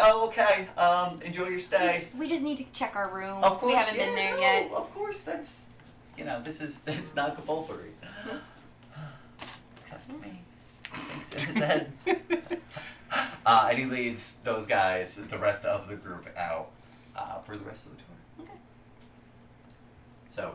oh, okay. Enjoy your stay. We just need to check our rooms. Of course, We haven't yeah, been there no, yet. Of course, that's, it's not compulsory. Except for me. Thinks in his head. And he leads those guys, the rest of the group, out for the rest of the tour. Okay. So,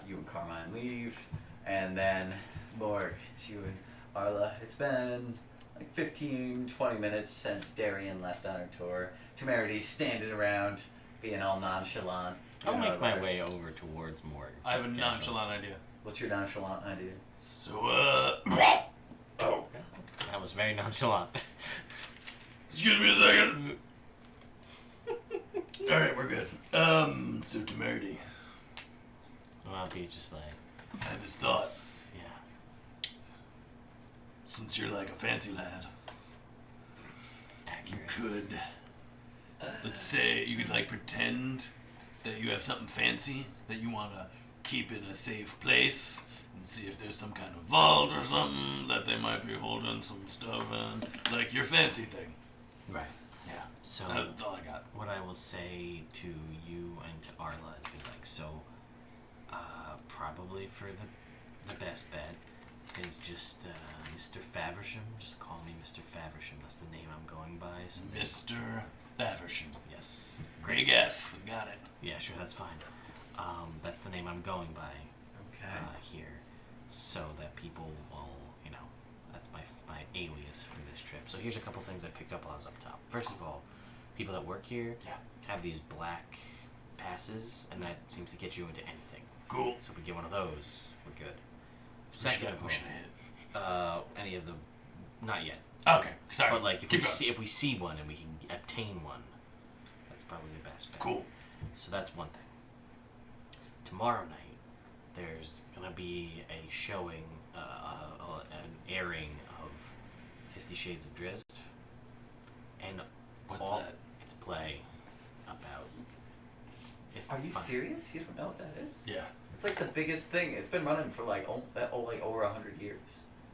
you and Carmine leave, and then, Morg, it's you and Arla. It's been like 15, 20 minutes since Darian left on her tour. Temerity's standing around, being all nonchalant. I'll You know, make my like- way over towards Morg. I have a Casual. nonchalant idea. What's your nonchalant idea? So, Oh. That was very nonchalant. excuse me a second. Alright, we're good. So Temerity, Well, I'll be just like, I had this thought. yeah, Since you're like a fancy lad, you accurate. could, let's say, you could like pretend that you have something fancy that you want to keep in a safe place and see if there's some kind of vault or something that they might be holding some stuff in. Like your fancy thing. Right. Yeah. So, That's all I got. what I will say to you and to Arla is be like, so, probably for the best bet is just Mr. Faversham. Just call me Mr. Faversham. That's the name I'm going by. So Mr. Faversham. yes. Greg F. We got it. Yeah, sure, that's fine. That's the name I'm going by Okay. here, so that people will, that's my alias for this trip. So here's a couple things I picked up while I was up top. First of all, people that work here Yeah. have these black passes, and that seems to get you into anything. Cool. So if we get one of those, we're good. Who Second should of I hit? any of the, not yet. Okay, sorry. But like if Keep going. if we see one and we can obtain one, that's probably the best bet. Cool. So that's one thing. Tomorrow night, there's gonna be a showing, an airing of 50 Shades of Drizzt, and What's all, that? It's a play about. It's Are you fun. serious? You don't know what that is? Yeah. It's like the biggest thing. It's been running for like like over 100 years.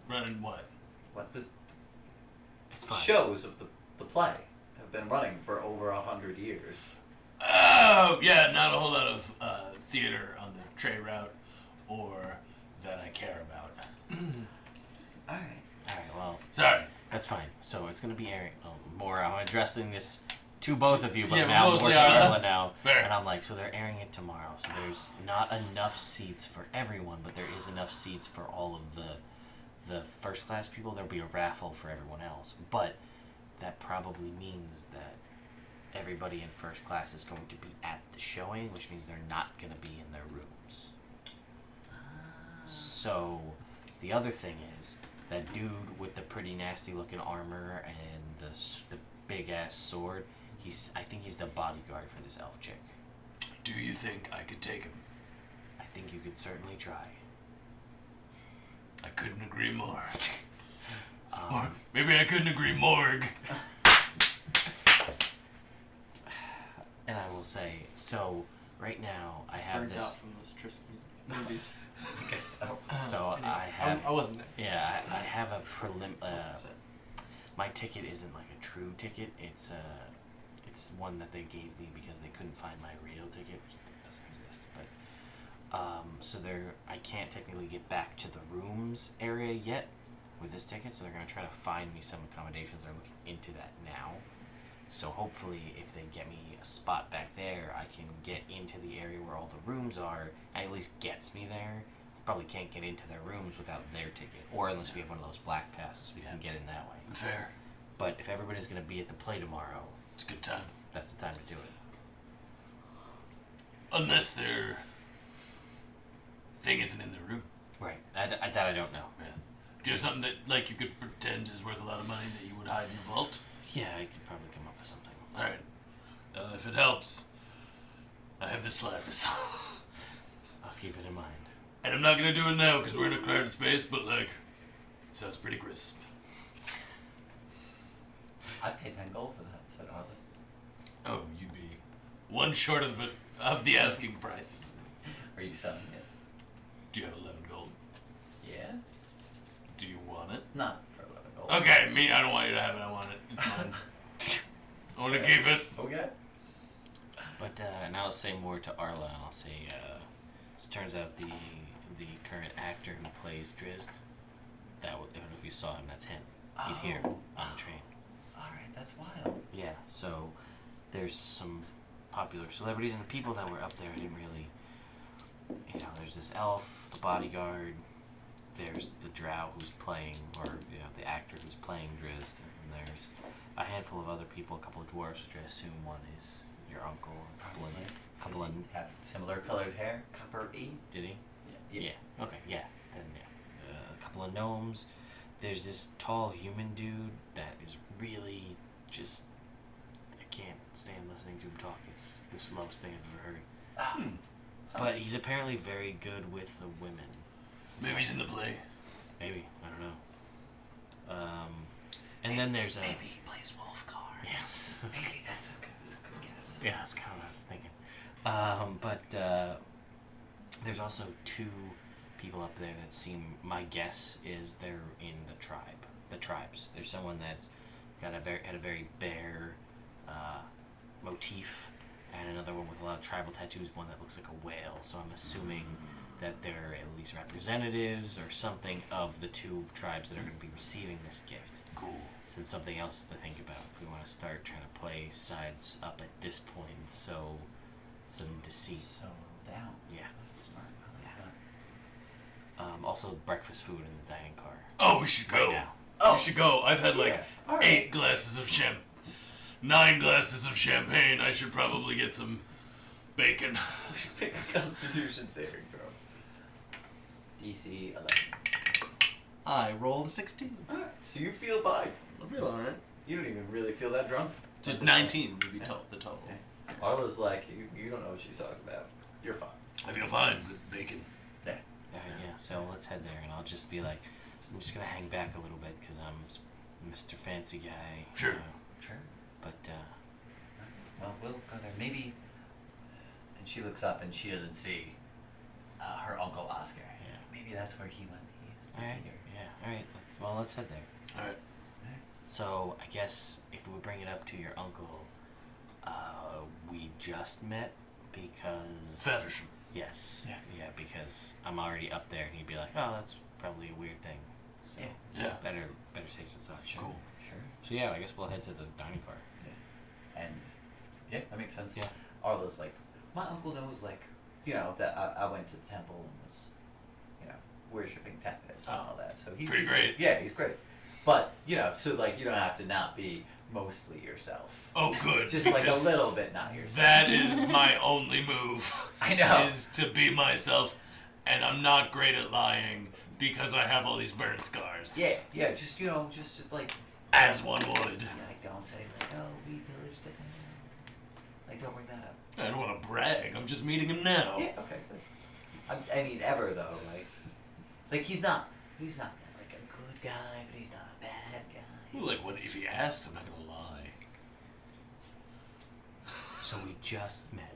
Running what? What the It's fun. shows of the play have been running for over 100 years. Oh, yeah, not a whole lot of theater on the Trey route or that I care about. All right. All right. Well, Sorry. that's fine. So it's gonna be airing more. I'm addressing this to both of you, but Yeah, but now more mostly to Arla. Arla now. Fair. And I'm like, so they're airing it tomorrow. So there's not enough seats for everyone, but there is enough seats for all of the first class people. There'll be a raffle for everyone else, but that probably means that everybody in first class is going to be at the showing, which means they're not going to be in their rooms. So the other thing is that dude with the pretty nasty looking armor and the big ass sword. I think he's the bodyguard for this elf chick. Do you think I could take him? I think you could certainly try. I couldn't agree more. Um, Or maybe I couldn't agree more. and I will say, so right now I have Burned out this. from those Tris movies. I guess so. So Anyway, I have. I wasn't there. Yeah, I have a prelim. Wasn't set. My ticket isn't like a true ticket. It's one that they gave me because they couldn't find my real ticket, which doesn't exist. But so I can't technically get back to the rooms area yet with this ticket. So they're gonna try to find me some accommodations. They're looking into that now. So hopefully, if they get me a spot back there, I can get into the area where all the rooms are. And at least gets me there. Probably can't get into their rooms without their ticket, or unless we have one of those black passes, we can get in that way. Fair. But if everybody's gonna be at the play tomorrow, It's a good time. that's the time to do it. Unless their thing isn't in their room. Right. That I don't know. Yeah. Do you have something that like you could pretend is worth a lot of money that you would hide in the vault? Yeah, I could probably come up with something. Alright. If it helps, I have this sliders. I'll keep it in mind. And I'm not gonna do it now because we're in a crowded space, but like, it sounds pretty crisp. I'd pay 10 gold for that, said Arlen. Oh, you'd be one short of the asking price. Are you selling it? Do you have 11 gold? Yeah. Do you want it? Not for 11 gold. Okay, I don't want you to have it. I want it. It's mine. I want to keep it. Okay. But and I'll say more to Arla, and I'll say, it turns out the current actor who plays Drizzt, I don't know if you saw him, that's him. He's here on the train. Alright, that's wild. Yeah, so there's some popular celebrities and the people that were up there. I didn't really, there's this elf, the bodyguard, there's the drow who's playing, or the actor who's playing Drizzt, and there's a handful of other people, a couple of dwarves, which I assume one is your uncle, a couple of Does he have similar colored hair? Copper-y? did he? Yeah. Okay, yeah. Then a couple of gnomes. There's this tall human dude that is really just. I can't stand listening to him talk. It's the slowest thing I've ever heard. But he's apparently very good with the women. Maybe he's in the play. Maybe, I don't know. And then there's a. Maybe he plays Wolfgar. Yes. Maybe that's a good guess. Yeah, that's kind of what I was thinking. But there's also two people up there that seem. My guess is they're in the tribe. The tribes. There's someone that's had a very bear motif, and another one with a lot of tribal tattoos. One that looks like a whale. So I'm assuming that they're at least representatives or something of the two tribes that are going to be receiving this gift. Cool. So it's something else to think about if we want to start trying to play sides up at this point and sow some deceit. So down. Yeah. That's smart. Also, breakfast food in the dining car. Oh, we should go. Right now. Oh. We should go. I've had like Yeah. All right. 8 glasses of 9 glasses of champagne. I should probably get some bacon. We should pick a Constitution saving throw. DC 11. I rolled a 16. Alright, so you feel fine. I feel alright. You don't even really feel that drunk. So 19 would be the total. Arla's like, you don't know what she's talking about. You're fine. I feel fine with bacon. Yeah, so let's head there, and I'll just be like, I'm just going to hang back a little bit because I'm Mr. Fancy Guy. Sure. Sure. But, Well, we'll go there. Maybe. And she looks up and she doesn't see her Uncle Oscar. Yeah. Maybe that's where he went. He's alright, here. yeah, alright, let's head there. All right. So, I guess if we bring it up to your uncle, we just met because... Faversham. Yes. Yeah. Because I'm already up there, and he'd be like, "Oh, that's probably a weird thing." So Yeah. better safe than sorry. Sure. Cool. Sure. So yeah, I guess we'll head to the dining car. And yeah, that makes sense. Yeah. Arla's like, my uncle knows, like, that I went to the temple and was, worshipping Tempest and all that. So he's Pretty great. Yeah, he's great. But so like you don't have to not be mostly yourself. Oh, good. Just like a because little bit not yourself. That is my only move. I know. Is to be myself, and I'm not great at lying because I have all these burn scars. Yeah. Just just like. As one would. Yeah, like don't say like, oh, we pillaged the town. Like don't bring that up. I don't want to brag. I'm just meeting him now. Yeah. Okay. Good. I mean, ever though, like he's not like a good guy, but he's not a bad guy. Well, like, what if he asked? I'm not gonna lie. So we just met.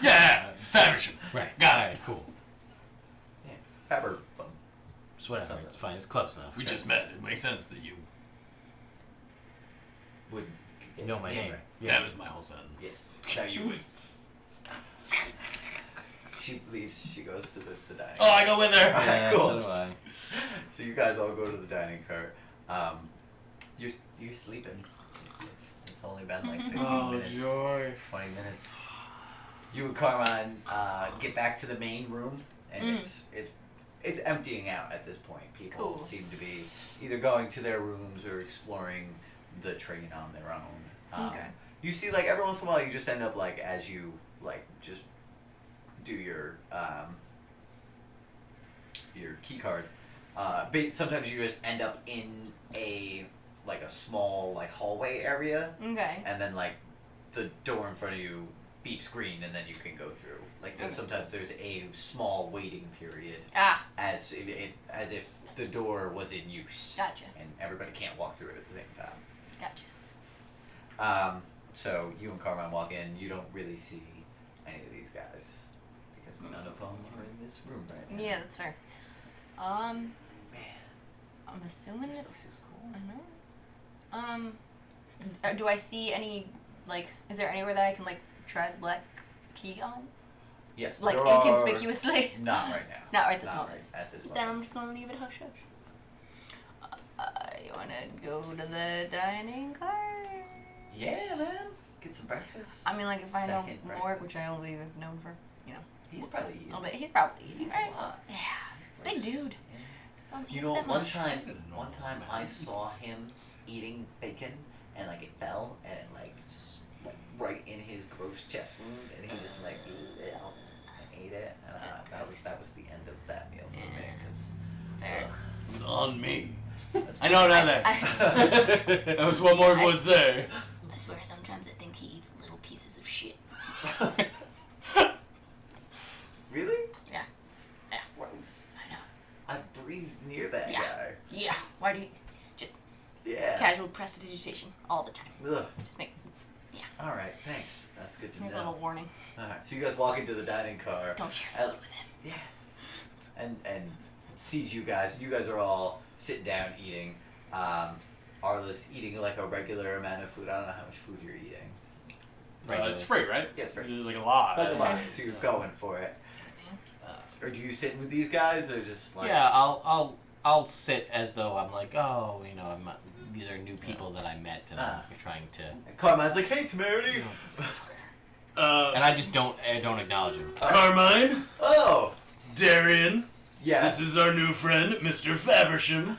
Yeah, Faversham. Right. Got it. Alright, cool. Yeah. Faber. So whatever, Something. it's fine. It's close enough. We just met. It makes sense that you. Would You know my name. Right? Yeah. That was my whole sentence. Yes. Now you would. She leaves. She goes to the dining. Oh, I go with her. Yeah, Cool. so do I. So you guys all go to the dining car. You're sleeping. It's only been like 15 minutes. joy. 20 minutes. You and Carmine get back to the main room, and it's emptying out at this point. People Cool. seem to be either going to their rooms or exploring the train on their own. Okay. You see, like every once in a while, you just end up like as you like just do your key card. But sometimes you just end up in a small like hallway area, Okay. and then like the door in front of you beeps green, and then you can go through. Like Okay. sometimes there's a small waiting period, Ah, as if the door was in use, gotcha. and everybody can't walk through it at the same time. Gotcha. So you and Carmine walk in. You don't really see any of these guys because none of them are in this room right now. Yeah, that's fair. Man, I'm assuming this that. place is cool. I know. Do I see any, like, is there anywhere that I can, like, try the black key on? Yes. Like, there are- inconspicuously? Not right now. Not right this Not moment. right at this Then moment. I'm just gonna leave it hush hush. You wanna go to the dining car? Yeah, man. Get some breakfast. I mean, like, if I know Second more, breakfast. which I only have known for, He's probably a eating. little bit. He's probably He eating, eats right? a lot. Yeah. He's He's a big gross. dude. Yeah. He's You know, that one much. time Normal I man. saw him eating bacon, and like it fell, and it like right in his gross chest wound, and he just like ate it out and ate it, and that was the end of that meal for me, because Fair. It's on me. I know now that. I That was what Morgan would say. swear sometimes I think he eats little pieces of shit. really? Yeah. Yeah. Gross. I know. I've breathed near that Yeah. guy. Yeah. Why do you just Yeah. casual prestidigitation all the time? Ugh. Just make All right, thanks. That's good to here's a know. little warning. All right, so you guys walk into the dining car. Don't share Uh, food with him. Yeah. And sees you guys. You guys are all sitting down eating. Arliss eating like a regular amount of food. I don't know how much food you're eating. It's free, right? Yeah, it's free. Like a lot. Like a lot. So you're going for it. Or do you sit with these guys, or just like? Yeah, I'll sit as though I'm like, oh, you know, these are new people that I met, and I'm trying to. And Carmine's like, hey, Temerity. And I just don't acknowledge him. Carmine, Oh. Darian, Yes. this is our new friend, Mr. Faversham.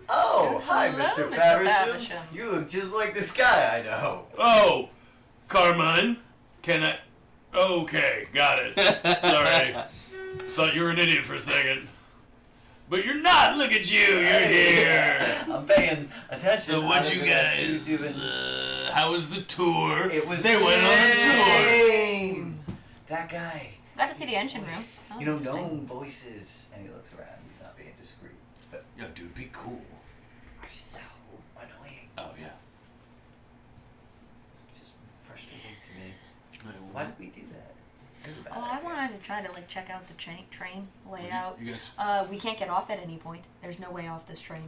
Oh, hi, Hello, Mr. Mr. Faversham. Faversham. You look just like this guy I know. Oh, Carmine, can I? Okay, got it. Sorry. Thought you were an idiot for a second. But you're not! Look at you! You're here! I'm paying attention. So what'd you I guys... doing? how was the tour? It was. They went on a tour! Same. That guy. Got to see his the engine room. voice. Oh, You know, interesting. known voices. And he looks around. He's not being discreet. But Yo, dude, be cool. are so annoying. Oh, yeah. It's just frustrating to me. Why did we do that? It was a bad Oh, I idea. wanted to try to like check out the train layout. You guys... We can't get off at any point. There's no way off this train.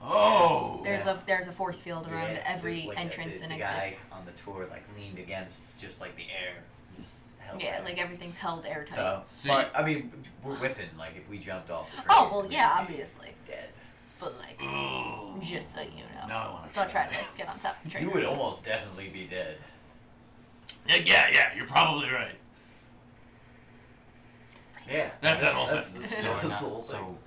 Oh! There's a force field around Yeah, every like entrance the and exit. guy on the tour like leaned against just like the air. Just held Yeah, there. like everything's held airtight. So, See- but I mean, we're whipping. Like if we jumped off the train. Oh well, we'd yeah, be obviously. Dead. But like, Oh. just so you know, Now I want to don't try to like, get on top of the train. You would almost definitely be dead. Yeah, you're probably right. Yeah. That's that whole That's sentence. the So, whole thing. so,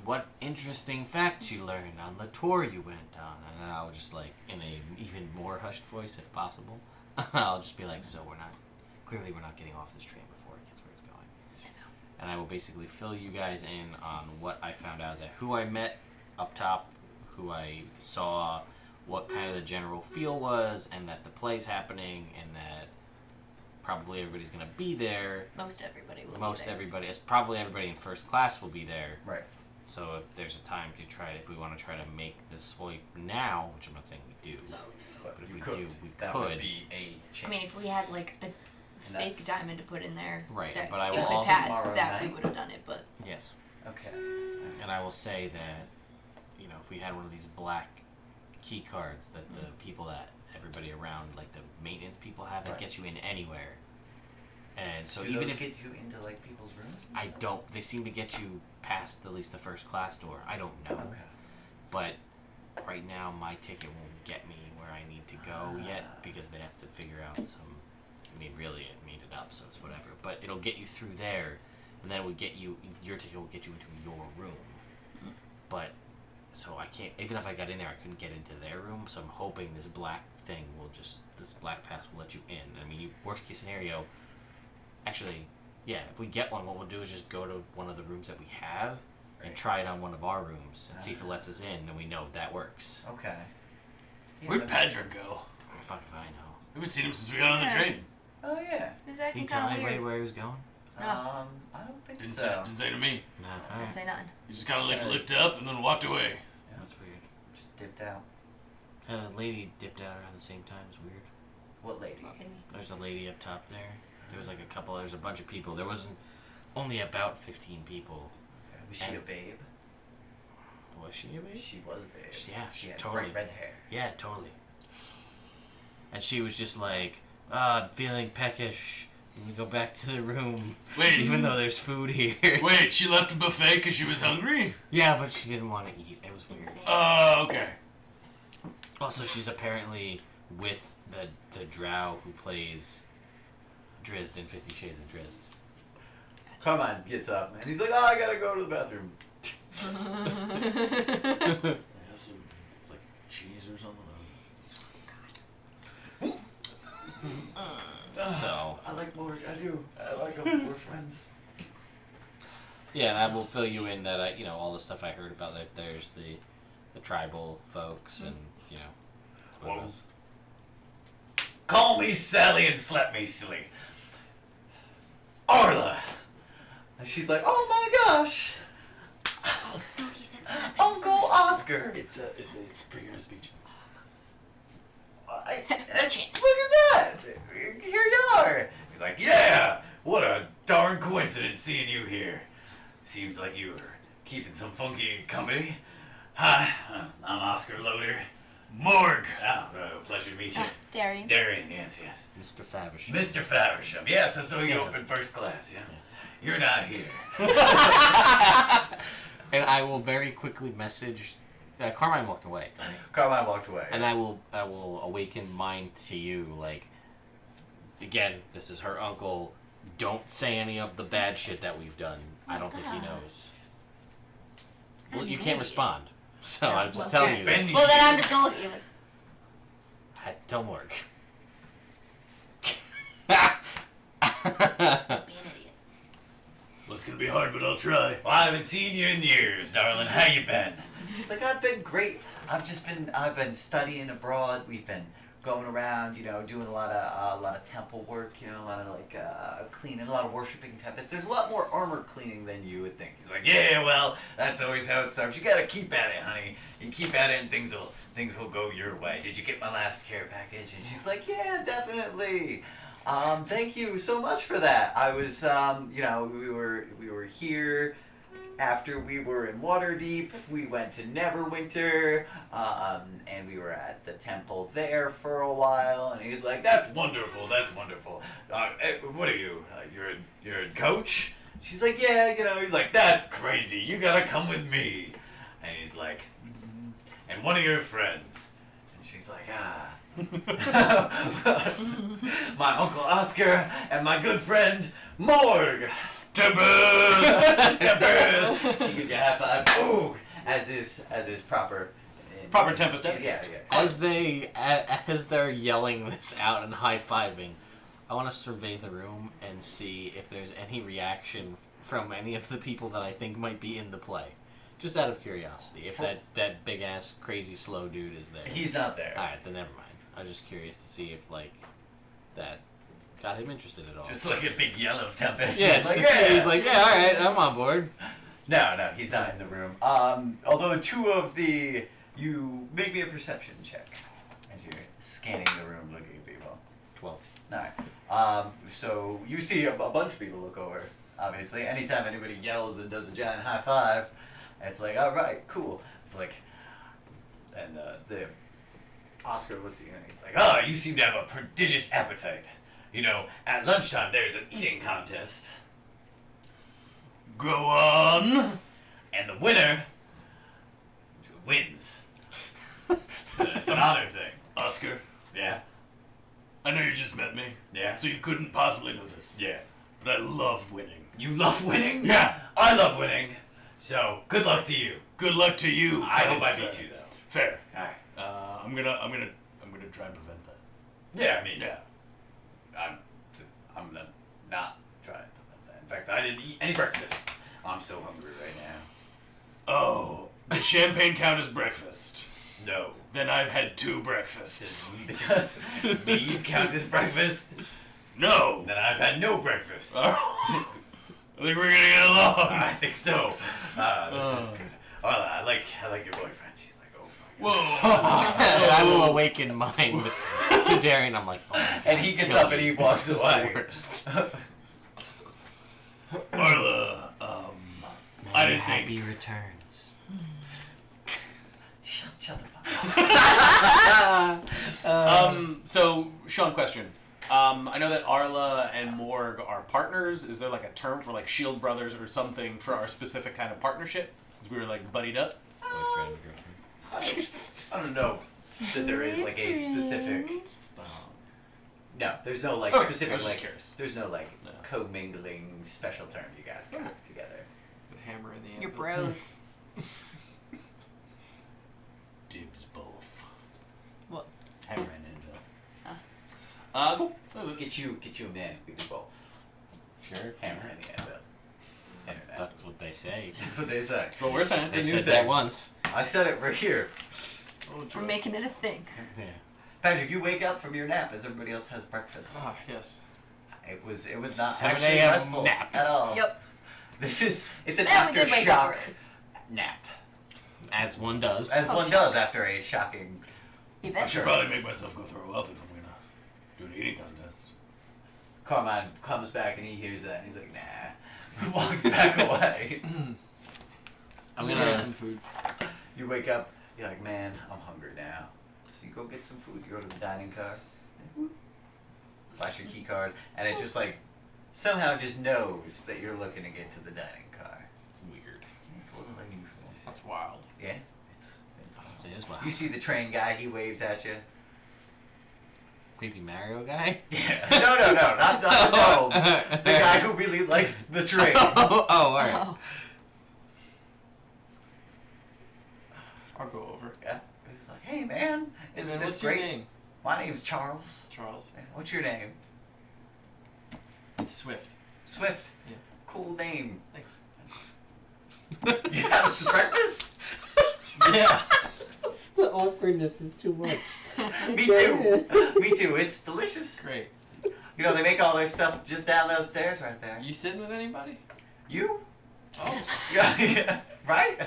what interesting facts you learned on the tour you went on? And then I'll just like, in a even more hushed voice if possible, I'll just be like, so we're not getting off this train before it gets where it's going. Yeah, no. And I will basically fill you guys in on what I found out, that who I met up top, who I saw, what kind of the general feel was, and that the play's happening, and that probably everybody's gonna be there. Most everybody will. Most be there. everybody, it's probably everybody in first class will be there. Right. So if there's a time to try, if we want to try to make this swipe now, which I'm not saying we do, But but if you we could. do, we That could. would be a chance. I mean, if we had like a fake that's- diamond to put in there, Right, that but I it will could also- pass, Tomorrow that we night? would have done it. But Yes. Okay. And I will say that, you know, if we had one of these black key cards that the people that everybody around, like the maintenance people have, that Right. gets you in anywhere. And so Do even those if get you into like people's rooms? and I stuff? don't, they seem to get you past at least the first class door. I don't know. Okay. But right now, my ticket won't get me where I need to go yet because they have to figure out some. I mean, really, it made it up, so it's whatever. But it'll get you through there, and then it would get you. Your ticket will get you into your room. But so I can't. Even if I got in there, I couldn't get into their room. So I'm hoping this black thing will just. This black pass will let you in. I mean, worst case scenario. Actually, yeah. If we get one, what we'll do is just go to one of the rooms that we have. And Right. try it on one of our rooms and see if it lets us in, and we know that works. Okay. Yeah, Where'd that makes Patrick sense. go? Fuck if I know. We haven't seen him since we got on the Yeah. train. Oh yeah. is that Can you kind tell of anybody weird? where he was going? No. I don't think Didn't, so. didn't say to me. No. I'd Alright. say nothing. He just kind of like looked up and then walked away. That's weird. Just dipped out. Lady dipped out around the same time. It's weird. What lady? Well, maybe. There's a lady up top there. There was like a couple. There's a bunch of people. There wasn't only about 15 people. Was she a babe? Was she a babe? She was a babe. Yeah, She had totally. bright red hair. Yeah, totally. and she was just like, I'm feeling peckish. Let me go back to the room. Wait. Even though there's food here. Wait, she left a buffet because she was hungry? Yeah, but she didn't want to eat. It was weird. Insane. Okay. Also, she's apparently with the drow who plays Drizzt in 50 Shades of Drizzt. Carmine gets up and he's like, oh, I gotta go to the bathroom. It's like cheese or something. So, I like Morg. I do. I like him. We're friends. yeah, and I will fill you in that all the stuff I heard about that. There's the tribal folks, and what Whoa. else? Call me Sally and slap me silly. Arla. And she's like, oh my gosh. No, he said slap. Uncle Oscar. It's a figure of speech. Look at that. Here you are. He's like, yeah. What a darn coincidence seeing you here. Seems like you were keeping some funky company. Hi, I'm Oscar Loader. Morg. Pleasure to meet you. Darian. Darian, yes. Mr. Faversham. Mr. Faversham. Yes, I saw you up in first class, yeah? You're not here. And I will very quickly message. Carmine walked away, right? Carmine walked away. And I will awaken mine to you. Like, again, this is her uncle. Don't say any of the bad shit that we've done. I don't think he knows. Well, you can't respond. So I'm just telling you this. Well, then I'm just gonna look at you like. Tell Morg. Don't be an idiot. Well, it's gonna be hard, but I'll try. Well, I haven't seen you in years, darling. How you been? She's like, I've been great. I've been studying abroad. We've been going around, doing a lot of temple work, a lot of cleaning, a lot of worshiping tempest. There's a lot more armor cleaning than you would think. He's like, yeah, well, that's always how it starts. You gotta keep at it, honey. You keep at it, and things will go your way. Did you get my last care package? And she's like, yeah, definitely. Thank you so much for that. I was, we were here. After we were in Waterdeep, we went to Neverwinter, and we were at the temple there for a while. And he's like, "That's wonderful. That's wonderful. What are you? You're a coach?" She's like, "Yeah, He's like, "That's crazy. You gotta come with me." And he's like, "And one of your friends." And she's like, "My Uncle Oscar and my good friend Morg." Tempest! Tempest! She gives you a high five. Ooh! As is proper. Proper Tempest. Yeah. As they're yelling this out and high-fiving, I want to survey the room and see if there's any reaction from any of the people that I think might be in the play. Just out of curiosity, if that big-ass, crazy, slow dude is there. He's not there. Alright, then never mind. I was just curious to see if, that got him interested at all. Just like a big yell of Tempest. Yeah, just to see, he's like, yeah, alright, I'm on board. No, he's not in the room. Although you make me a perception check as you're scanning the room, looking at people. 12. Alright. So you see a bunch of people look over. Obviously, anytime anybody yells and does a giant high five, it's like, all right, cool. It's like, and the Oscar looks at you and he's like, oh, you seem to have a prodigious appetite. At lunchtime there's an eating contest. Go on. And the winner wins. It's an honor thing. Oscar, Yeah. I know you just met me. Yeah. So you couldn't possibly know this. Yeah. But I love winning. You love winning? Yeah. I love winning. So, good luck to you. Good luck to you. I hope I kind beat sir. you, though. Fair. Alright. I'm gonna try and prevent that. Yeah, I mean, Yeah. I'm gonna not try to prevent that. In fact, I didn't eat any breakfast. I'm so hungry right now. Oh, does champagne count as breakfast? No. Then I've had 2 breakfasts. Does mead count as breakfast? No. Then I've had no breakfast. I think we're gonna get along. I think so. This is good. Oh, I like your boyfriend. She's like, oh my God. Whoa. I will awaken mine to Darian. I'm like, oh my God, And he gets kill up and me. he walks This is away. the worst. Arla, I didn't think. Happy returns. Shut the fuck up. So, Sean, question. I know that Arla and Morg are partners. Is there like a term for like Shield Brothers or something for our specific kind of partnership? Since we were like buddied up. Boyfriend, girlfriend. I don't know that there is like a specific. No, there's no like Okay, I specific was just like. curious. There's no like No. co-mingling special term you guys got together. The hammer and the anvil. Your bros. Dibs both. What? Hammer and anvil. Cool. That was it. Get you a man who can do both. Sure. Hammer and the anvil. Internet. That's what they say. That's what they say. That's what we're saying. They new said thing. that once. I said it right here. Oh, We're joy. making it a thing. Yeah. Patrick, you wake up from your nap as everybody else has breakfast. Ah, yes. It was not 7 actually a.m. restful nap. at all. Yep. It's an And we did wake up aftershock early. nap, As one does. as Oh, one shock. does after a shocking. I Eventually. should probably make myself go throw up if I'm gonna do an eating contest. Carmine comes back and he hears that and he's like, nah. Walks back away. I'm I'm gonna get gonna. some food. You wake up, you're like, man, I'm hungry now. So you go get some food. You go to the dining car. Flash your key card, and it just like somehow just knows that you're looking to get to the dining car. Weird. It's a little unusual. That's wild. Yeah, it's It is wild. You see the train guy, he waves at you. Creepy Mario guy? Yeah. No, not the gnome. The guy who really likes the train. Oh, alright. Oh. I'll go over. Yeah. He's like, hey man, Hey isn't man, this what's great? your name? My name's Charles. Charles. What's your name? It's Swift. Swift. Yeah. Cool name. Thanks. You had some breakfast? Yeah. The awkwardness is too much. Me too. Me too. It's delicious. Great. You know, they make all their stuff just down those stairs right there. You sitting with anybody? You? Oh. Yeah, right?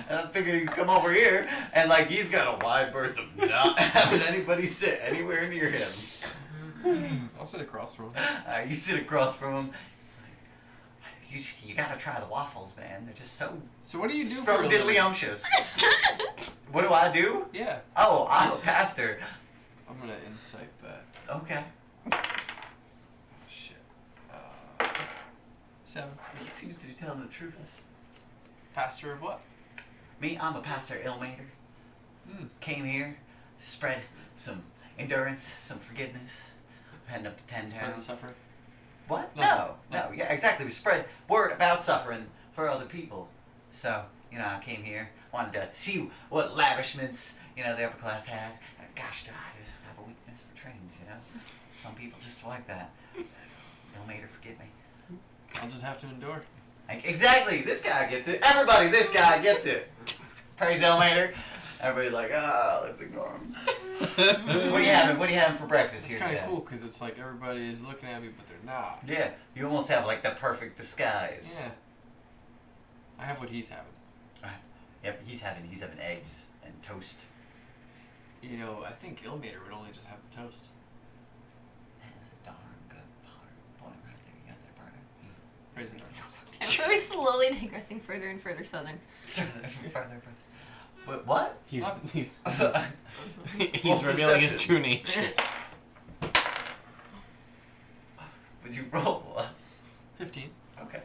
And I figured you'd come over here, and like he's got a wide berth of not having anybody sit anywhere near him. I'll sit across from him. You sit across from him. It's like, you gotta try the waffles, man. They're just so So what do you do for a living? diddly-umptious. What do I do? Yeah. Oh, I'm a pastor. I'm gonna insight that. Okay. Shit. 7. He seems to be telling the truth. Pastor of what? Me, I'm a pastor, Ilmater. Hmm. Came here, spread some endurance, some forgiveness. Heading up to 10 Spread the towns. suffering. What? No. No. Yeah, exactly. We spread word about suffering for other people. So, I came here, wanted to see what lavishments, the upper class had. And gosh, I just have a weakness for trains, Some people just like that. Ilmater, forgive me. I'll just have to endure. Like, exactly. This guy gets it. Everybody, this guy gets it. Praise Ilmater. Everybody's like, let's ignore him. What are you having? What are you having for breakfast It's here kind today? of cool because it's like everybody is looking at me, but they're not. Yeah, you almost have like the perfect disguise. Yeah. I have what he's having. Yep, he's having eggs and toast. I think Ilmater would only just have the toast. That is a darn good point right there. You got there, partner. Praise the darkness. And we're slowly digressing further and further southern. What? He's Well, revealing his perception. true nature. Would you roll what? 15. Okay.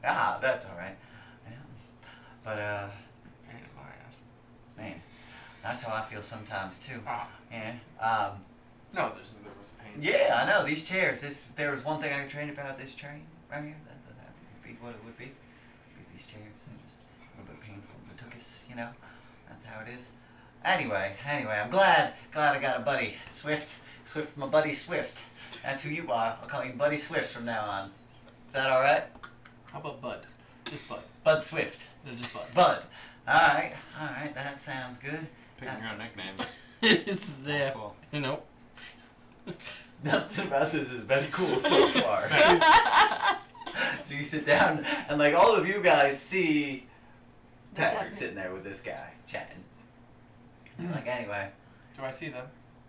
That's all right. Yeah. But Pain in my ass. man, that's how I feel sometimes too. Ah. Yeah. No, there was pain. Yeah, I know these chairs. There was one thing I could train about this train right here. That would be what it would be. These chairs are just a little bit painful. It took us, That's how it is. Anyway, I'm glad I got a buddy, Swift, my buddy Swift. That's who you are. I'll call you Buddy Swift from now on. Is that all right? How about Bud? Just Bud. Bud Swift. No, just Bud. Bud. All right. That sounds good. Picking your own nickname. It's there. Cool. Nothing about this has been cool so far. So you sit down, and like all of you guys see Patrick sitting there with this guy chatting. He's like, anyway, Do I see them?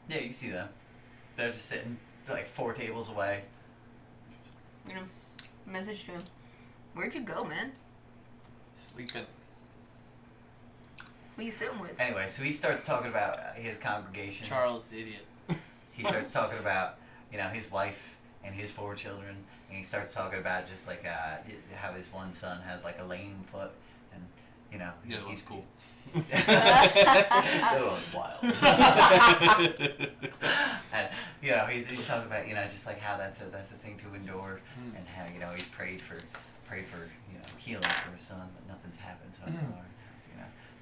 yeah, you see them. They're just sitting like 4 tables away. Message to him. Where'd you go, man? Sleeping. Who you sitting with? Anyway, so he starts talking about his congregation. Charles the idiot. He starts talking about, his wife and his 4 children, and he starts talking about just like how his one son has like a lame foot, and Yeah, that one's cool. That was wild. And he's talking about just like how that's a thing to endure, and how he's prayed for healing for his son, but nothing's happened so far.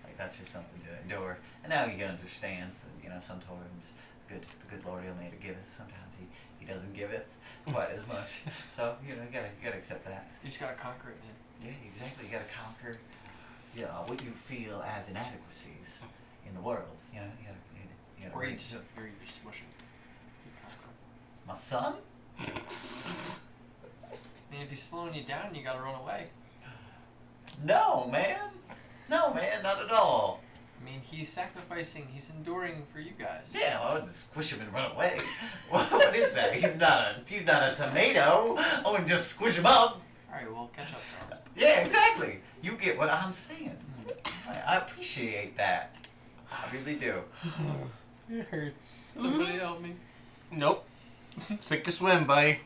Like that's just something to endure. And now he understands that sometimes the good Lord he'll never giveth. Sometimes he doesn't giveth quite as much. So you gotta accept that. You just gotta conquer it, man. Yeah, exactly. You gotta conquer what you feel as inadequacies in the world. You gotta Or you raise just up. smush it. You conquer My son? it. I mean, if he's slowing you down, you gotta run away. No, man, not at all. I mean, he's sacrificing, he's enduring for you guys. Yeah, I wouldn't squish him and run away. What is that? He's not a tomato. I wouldn't just squish him up. Alright, well, catch up, Charles. Yeah, exactly. You get what I'm saying. I appreciate that. I really do. It hurts. Somebody help me. Nope. Sink or swim, buddy.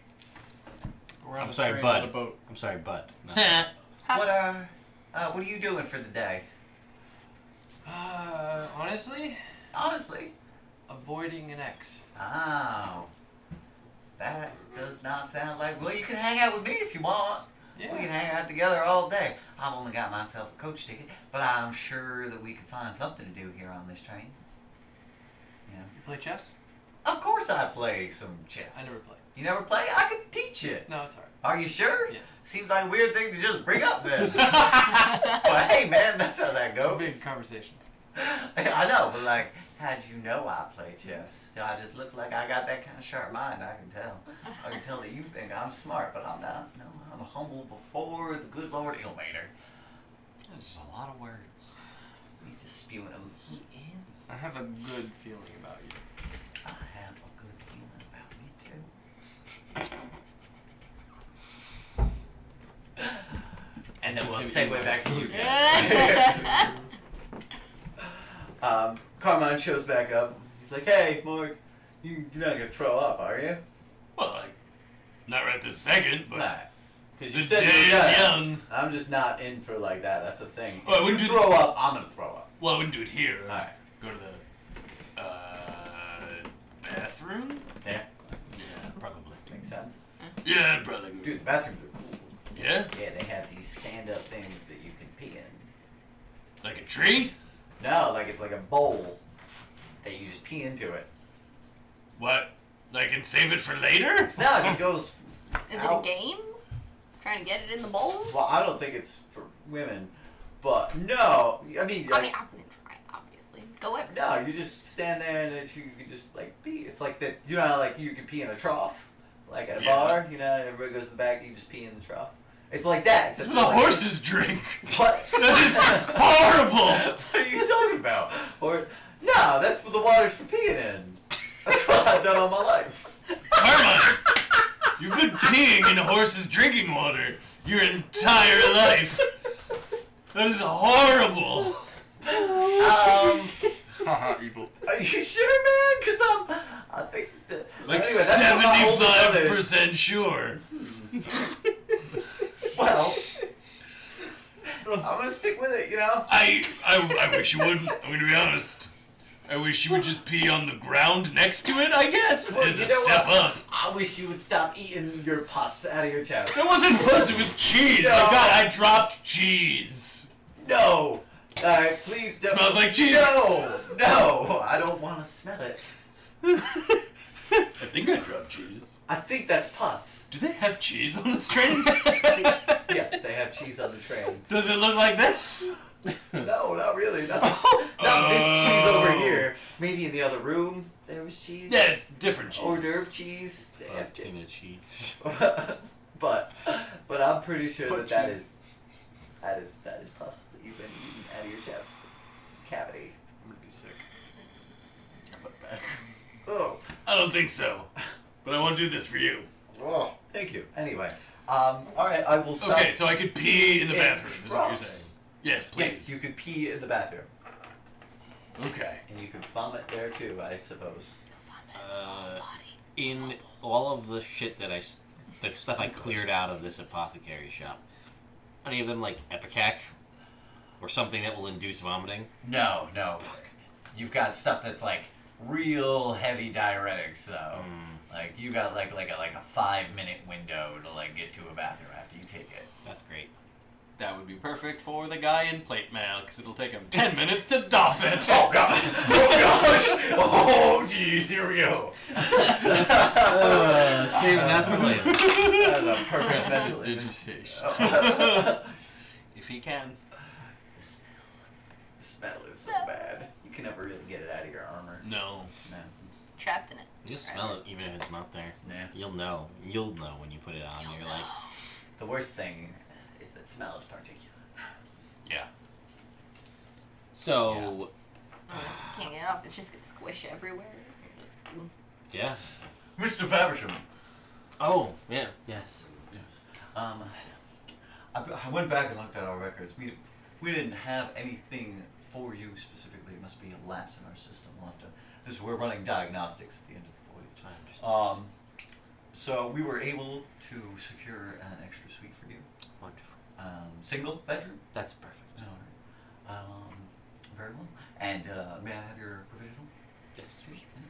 We're on I'm a sorry, train, bud. not a boat. I'm sorry, bud. No. What are you doing for the day? Honestly, Honestly. avoiding an ex. Oh. That does not sound like... Well, you can hang out with me if you want. Yeah. We can hang out together all day. I've only got myself a coach ticket, but I'm sure that we can find something to do here on this train. You play chess? Of course I play some chess. I never play. You never play? I can teach you. No, it's alright. Are you sure? Yes. Seems like a weird thing to just bring up then. But hey, man, that's how that It's a goes. big conversation. I know, but like, how'd you know I play chess? Do I just look like I got that kind of sharp mind? I can tell. I can tell that you think I'm smart, but I'm not. No, I'm humble before the good Lord Ilmater. That's just a lot of words. He's just spewing them. He is. I have a good feeling about you. I have a good feeling about me too. And then we'll segue back to you guys. Carmine shows back up. He's like, "Hey, Mark, you're not gonna throw up, are you?" Well, not right this second, but Nah. Because you this said day you were is gonna. young. I'm just not in for like that. That's the thing. Well, I If wouldn't you do- throw up, I'm gonna throw up. Well, I wouldn't do it here. Alright. Go to the bathroom. Yeah, Yeah, probably. makes sense. Yeah, I'd probably. Dude, the bathrooms are cool. Yeah, Yeah, they have these stand-up things that you can pee in. like a tree. No, like it's like a bowl that you just pee into it. What? Like, and save it for later? No, it goes. Is it a out. game? Trying to get it in the bowl? Well, I don't think it's for women, but no. I mean, I like, mean, I'm gonna try it, obviously. Go ever. no, you just stand there and you can just like pee. It's like that. You know how like you can pee in a trough, like at a Yeah. bar. You know, everybody goes to the back. You can just pee in the trough. It's like that. That's Except what the like- horses drink. What? That is horrible. What are you talking about? Or no, that's what the water's for peeing in. That's what I've done all my life. Carmine, you've been peeing in horses' drinking water your entire life. That is horrible. Haha, evil. Are you sure, man? Because I think that. Like anyway, that's what my older brother is. 75% sure. Well, I'm gonna stick with it. You know. I wish you wouldn't. I'm gonna be honest. I wish you would just pee on the ground next to it, I guess, Well, as you a know step what? up. I wish you would stop eating your pus out of your chest. It wasn't puss, it was cheese. No. My God, I dropped cheese. No. Alright, please don't. Smells like cheese. No, I don't want to smell it. I think I dropped cheese. I think that's pus. Do they have cheese on this train? Yes, they have cheese on the train. Does it look like this? No, not really. Not this cheese over here. Maybe in the other room there was cheese. Yeah, it's different cheese. Or nerve cheese. They have Fucking cheese. but I'm pretty sure Put that cheese. that is pus that you've been eating out of your chest cavity. I'm gonna be sick. I put it back. Oh. I don't think so. But I want to do this for you. Oh. Thank you. Anyway, all right, I will stop. Okay, so I could pee in the In bathroom, is what you're troughs. saying. Yes, please. Yes, you could pee in the bathroom. Okay. And you could vomit there too, I suppose. In all of the shit that the stuff I cleared out of this apothecary shop, any of them like Epicac or something that will induce vomiting? No. You've got stuff that's like real heavy diuretics though. Like you got like a 5-minute window to like get to a bathroom after you take it. That's great. That would be perfect for the guy in plate mail, because it'll take him 10 minutes to doff it. Oh god! Oh gosh! Oh jeez, here we go. Save that for later. That was a perfect mental image. Digitation. If he can. The smell is so bad. You can never really get it out of your armor. No. No. Trapped in it. You just smell it even if it's not there. Yeah. You'll know. You'll know when you put it on. You're like, The worst thing is that smell is particulate. Yeah. so, Can't get it off. It's just gonna squish everywhere. Just, yeah. Mr. Faversham. Oh, yeah. Yes. Yes. I went back and looked at our records. We didn't have anything for you specifically. It must be a lapse in our system. We'll have to. We're running diagnostics at the end of the voyage. I understand. So we were able to secure an extra suite for you. Wonderful. Single bedroom. That's perfect. All right. Very well. And may I have your provisional? Yes.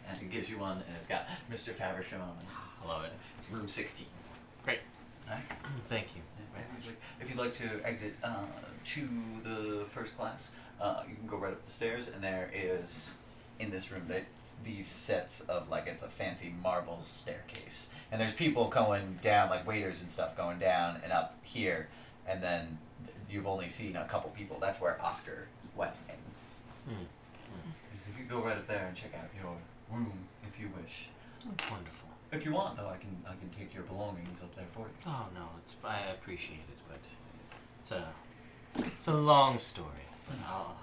And it gives you one, and it's got Mr. Faversham on it. I love it. It's room 16. Great. All right. Thank you. Right, he's like, if you'd like to exit to the first class, you can go right up the stairs, and there is, in this room, these sets of, like, it's a fancy marble staircase. And there's people going down, like waiters and stuff going down and up here, and then you've only seen a couple people. That's where Oscar went. And if you go right up there and check out your room, if you wish. Wonderful. If you want, though, I can take your belongings up there for you. Oh no, I appreciate it, but it's a long story. But I'll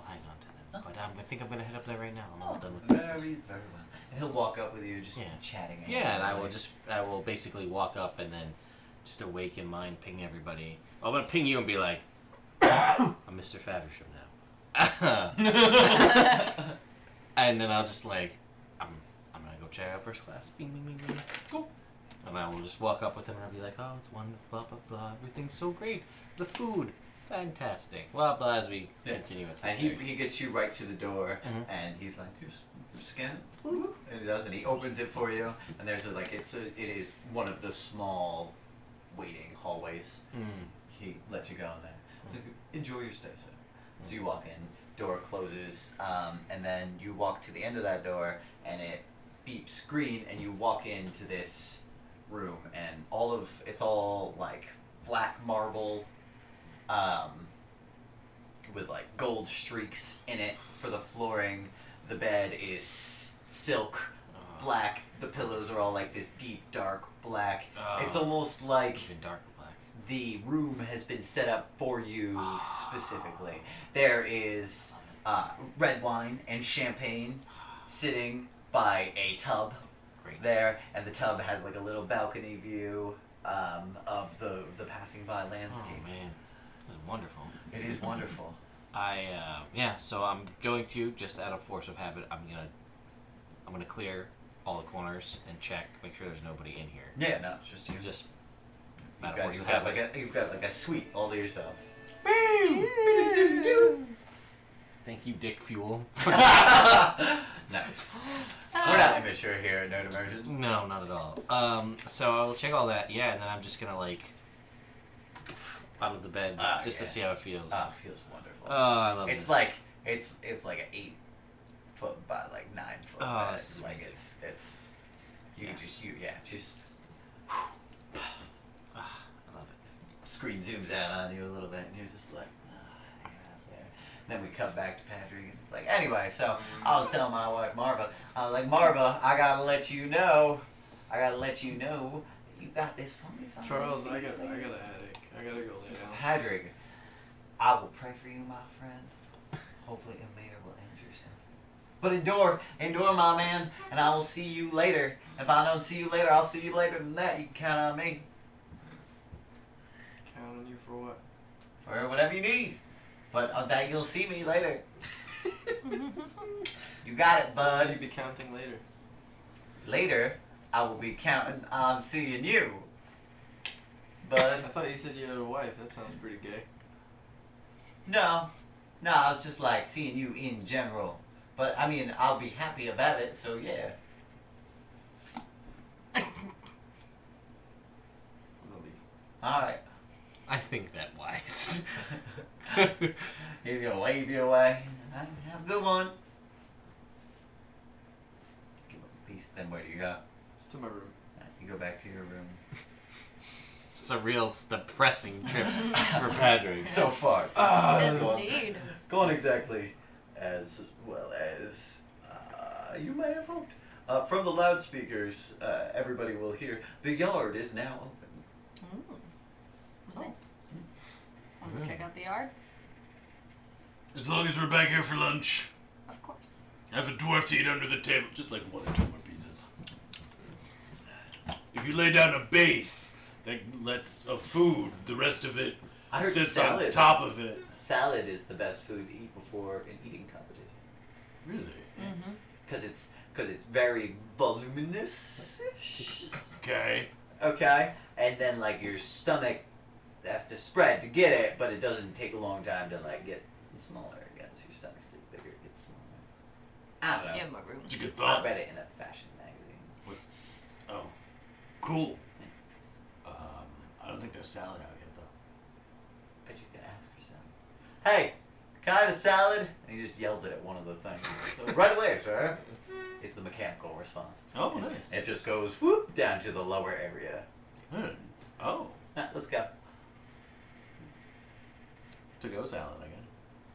hang on to them. But I think I'm gonna head up there right now. I'm all done with Very, breakfast. very well. And he'll walk up with you, just Yeah. chatting. Yeah, and I will basically walk up and then just awake in mind, ping everybody. I'm gonna ping you and be like, I'm Mr. Faversham now. And then I'll just like, I'm gonna go check out first class. Bing, bing, bing, bing. Cool. And I will just walk up with him and I'll be like, oh, it's wonderful, blah, blah, blah. Everything's so great. The food, fantastic. Blah, blah, as we continue with this. And he gets you right to the door, Mhm. and he's like, "Just scan it," and he does, and he opens it for you. And there's it is one of the small waiting hallways. He lets you go in there. So enjoy your stay, sir. So you walk in, door closes, and then you walk to the end of that door, and it beeps green, and you walk into this room, and it's all like black marble, with like gold streaks in it for the flooring. The bed is silk black. The pillows are all like this deep dark black. It's almost like even darker black. the room has been set up for you specifically. There is red wine and champagne sitting by a tub Great. there, and the tub has like a little balcony view of the passing by landscape. Oh man, this is wonderful. It is wonderful. So I'm going to, just out of force of habit, I'm gonna clear all the corners and check, make sure there's nobody in here. Yeah, no, it's just you. Just You've out of got, force you've of got habit. you've got like a suite all to yourself. Thank you, Dick Fuel. Nice. We're not immature here at Nerd Immersion. No, not at all. So I'll check all that, yeah, and then I'm just gonna like out of the bed just to yeah. see how it feels. Oh, it feels wonderful. Oh, I love It's this. like it's like an 8 foot by like 9 foot Oh, bed. this is Like amazing. it's you Yes. just I love it. screen zooms out on you a little bit, and you're just like, hang out there. Then we cut back to Patrick, and it's like, anyway, so I was telling my wife Marva, I was like, Marva, I gotta let you know that you got this fungus on Charles, your I feet got a lately." headache. I gotta go lay down. Patrick, I will pray for you, my friend. Hopefully, Amanda will end your suffering. But endure, my man, and I will see you later. If I don't see you later, I'll see you later than that. You can count on me Count on you for what? for whatever you need. But that you'll see me later. You got it, You'll bud. be counting later. Later, I will be counting on seeing you, I bud. thought you said you had a wife. That sounds pretty gay. No, I was just like seeing you in general. But I mean, I'll be happy about it. So yeah. I'm gonna leave. All right. I think that wise. He's gonna wave you away. Have a good one. Give him a piece. Then where do you go? To my room. You go back to your room. It's a real depressing trip for Padre. So far. Yes, indeed. Going exactly as well as you may have hoped. From the loudspeakers, everybody will hear, the yard is now open. Is it? Want to check out the yard? As long as we're back here for lunch, Of course. have a dwarf to eat under the table. Just like 1 or 2 more pieces. If you lay down a base that lets of food, the rest of it I heard sits salad. on top of it. Salad is the best food to eat before an eating competition. Really? Mm-hmm. Because it's very voluminous. Okay. Okay? And then, like, your stomach has to spread to get it, but it doesn't take a long time to, like, get smaller again. So your stomach stays bigger, it gets smaller. I don't know. Yeah, my room. It's a good I thought. read it in a fashion magazine. What's... Oh. Cool. I don't think there's salad out yet, though. Bet you can ask for salad. Hey, can I have a salad? And he just yells it at one of the things. So, right away, sir. Is the mechanical response. Oh, nice. It just goes whoop down to the lower area. Oh. Let's go. To-go salad, I guess.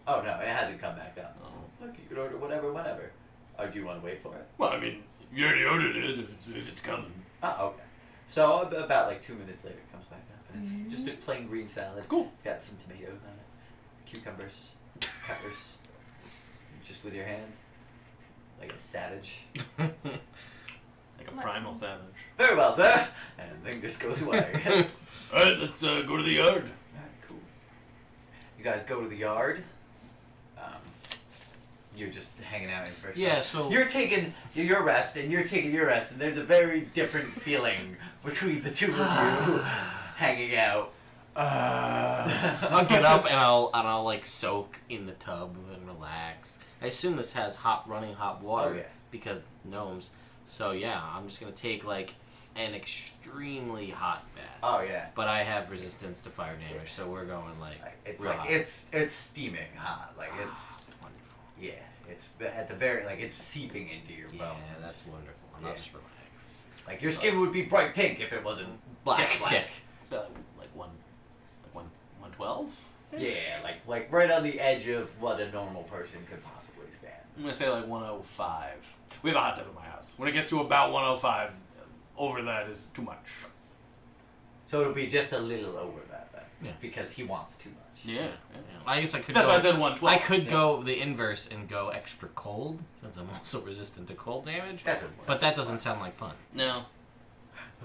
Oh no, it hasn't come back up. Oh. Look, you can order whatever, whenever. Oh, do you want to wait for it? Well, I mean, you already ordered it if it's coming. Oh, okay. So about like 2 minutes later, it comes back up, and it's just a plain green salad. Cool. It's got some tomatoes on it, cucumbers, peppers, just with your hand, like a savage. Like a primal savage. Very well, sir. And the thing just goes away. Alright, let's go to the yard. Alright, cool. You guys go to the yard. You're just hanging out in the first Yeah, place. so- You're taking your rest, and you're taking your rest, and there's a very different feeling between the two of you hanging out. I'll get up and I'll like soak in the tub and relax. I assume this has running hot water Oh, yeah. because gnomes. So yeah, I'm just gonna take like an extremely hot bath. Oh yeah. But I have resistance to fire damage, so we're going like It's real like hot. it's steaming hot. Like it's Wonderful. yeah. It's at the very like it's seeping into your Yeah, bones. that's wonderful. And I'll Yeah. just relax. Like your skin would be bright pink if it wasn't Black. jet black. Yeah. So, like 112? Yeah, like right on the edge of what a normal person could possibly stand. I'm gonna say like 105. We have a hot tub at my house. When it gets to about 105, over that is too much. So it'll be just a little over that then. Yeah. Because he wants too much. Yeah. Yeah. I guess I could. That's go, why I said 112. I could Yeah. go the inverse and go extra cold, since I'm also resistant to cold damage. That doesn't sound But that doesn't sound like fun. No.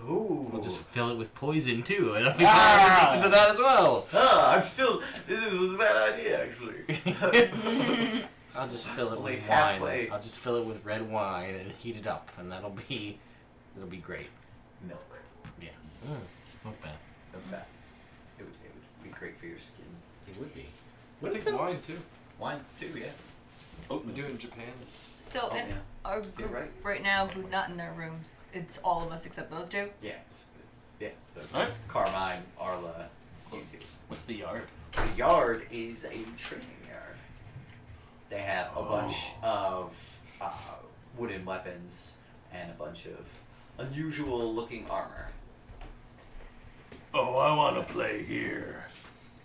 Ooh. We'll just fill it with poison too, and I'll be Ah! resistant to that as well. was a bad idea actually. I'll just fill it Only with halfway. wine. I'll just fill it with red wine and heat it up, and it'll be great. Milk. Yeah. Not bad. Okay. It would be great for your skin. It would be. I think wine too. Wine too, yeah. We do it in Japan. So, Oh, and yeah. our You're group right. now, who's not in their rooms, it's all of us except those two. Yeah. Yeah. So it's Alright. Carmine, Arla, you two. What's the yard? The yard is a training yard. They have a bunch of wooden weapons and a bunch of unusual looking armor. Oh, I want to play here.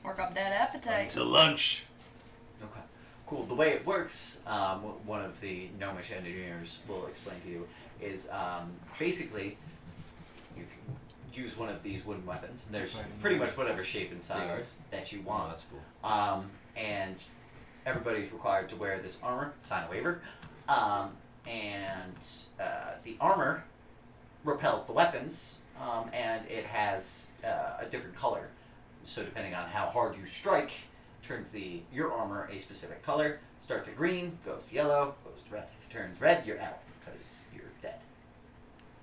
Work up that appetite. Until lunch. Okay. Cool. The way it works, one of the gnomish engineers will explain to you, is basically you can use one of these wooden weapons. And there's pretty much whatever shape and size that you Oh, want. that's cool. And everybody's required to wear this armor, sign a waiver, and the armor repels the weapons, and it has a different color. So depending on how hard you strike, turns your armor a specific color. Starts at green, goes to yellow, goes to red. If it turns red, you're out because you're dead.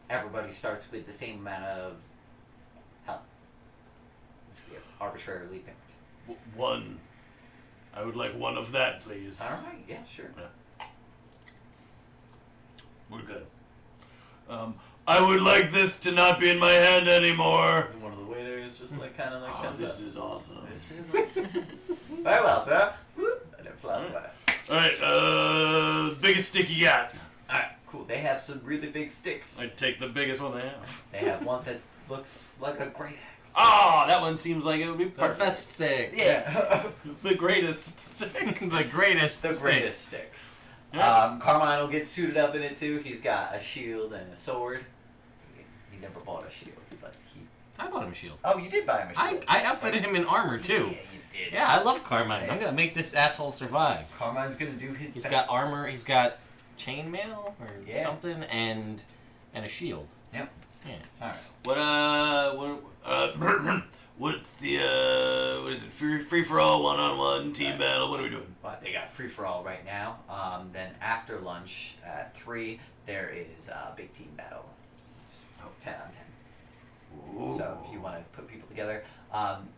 Everybody starts with the same amount of health, which we have arbitrarily picked. One. I would like one of that, please. All right. Yes, sure. We're good. I would like this to not be in my hand anymore. And one of the waiters just like kind of like. Oh, this is awesome. This is awesome. Very well, sir. Whoop, and it flies away. All right. Biggest stick you got. All right. Cool. They have some really big sticks. I'd take the biggest one they have. They have one that looks like a great axe. Oh, that one seems like it would be The perfect. best stick. Yeah. The greatest stick. The greatest The stick. greatest stick. Yeah. Carmine will get suited up in it too. He's got a shield and a sword. He never bought a shield, but he. I bought him a shield. Oh, you did buy him a shield. I outfitted him in armor too. Yeah, you did. Yeah, I love Carmine. I'm gonna make this asshole survive. Carmine's gonna do his He's best. got armor. He's got chainmail or Yeah. something, and a shield. Yep. Yeah. All right. What's the what is it? Free for all, one-on-one, team battle. What are we doing? Well, they got free for all right now. Then after lunch at 3, there is a big team battle. 10 on 10. Ooh. So if you want to put people together,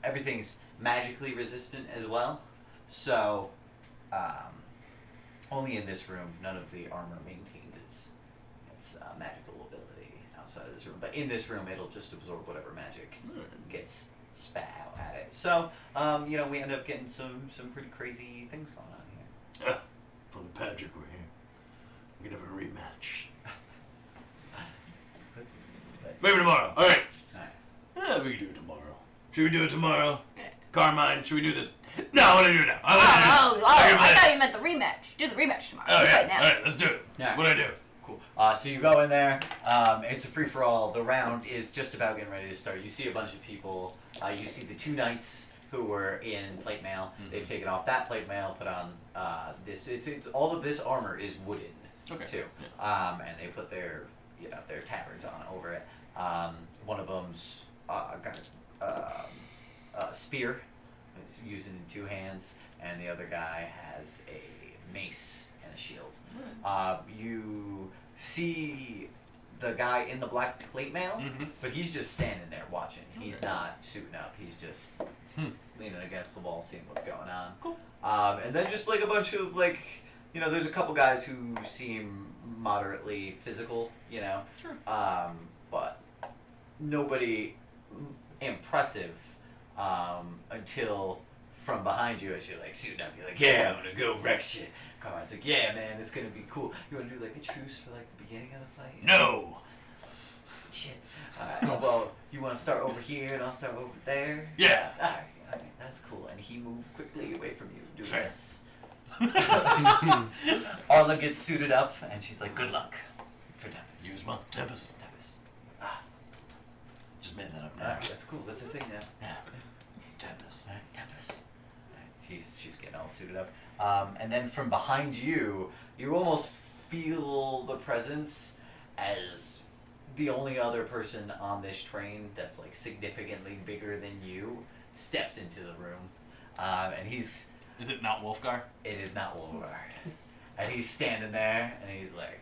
everything's magically resistant as well. So only in this room, none of the armor maintains its magical ability outside of this room. But in this room, it'll just absorb whatever magic gets spat out at it. So we end up getting some pretty crazy things going on here. Brother Patrick, we're here. We can have a rematch. Maybe tomorrow. All right. Alright. Yeah, we can do it tomorrow. Should we do it tomorrow? Yeah. Carmine, should we do this? No, I want to do it now. I thought you meant the rematch. Do the rematch tomorrow. Oh, Do yeah. it now. All right, let's do it. Yeah. What'd I do? Cool. So you go in there. It's a free for all. The round is just about getting ready to start. You see a bunch of people. You see the 2 knights who were in plate mail. Mhm. They've taken off that plate mail, put on this. It's all of this armor is wooden Okay. too. And they put their tabards on over it. One of them's got a spear. He's using it in 2 hands, and the other guy has a mace and a shield. You see the guy in the black plate mail, but he's just standing there watching. He's not suiting up. He's just leaning against the wall, seeing what's going on. Cool. And then just like a bunch of there's a couple guys who seem moderately physical, Sure. but nobody impressive until from behind you as you're like suiting up, you're like, yeah, I'm gonna go wreck shit. Carmine's like, yeah, man, it's gonna be cool. You wanna do like a truce for like the beginning of the fight? No. Shit. Alright, well, you wanna start over here and I'll start over there? Yeah. Alright, that's cool. And he moves quickly away from you, doing Fair. this. Arla gets suited up and she's like, good luck for Tempest. Use my Tempest. Tempest. Just made that up now. Alright, that's cool. That's a thing now. Yeah. Tempest. Alright, Tempest. Alright, she's getting all suited up. And then from behind you, you almost feel the presence as the only other person on this train that's like significantly bigger than you steps into the room. And he's... Is it not Wolfgar? It is not Wolfgar. And he's standing there and he's like,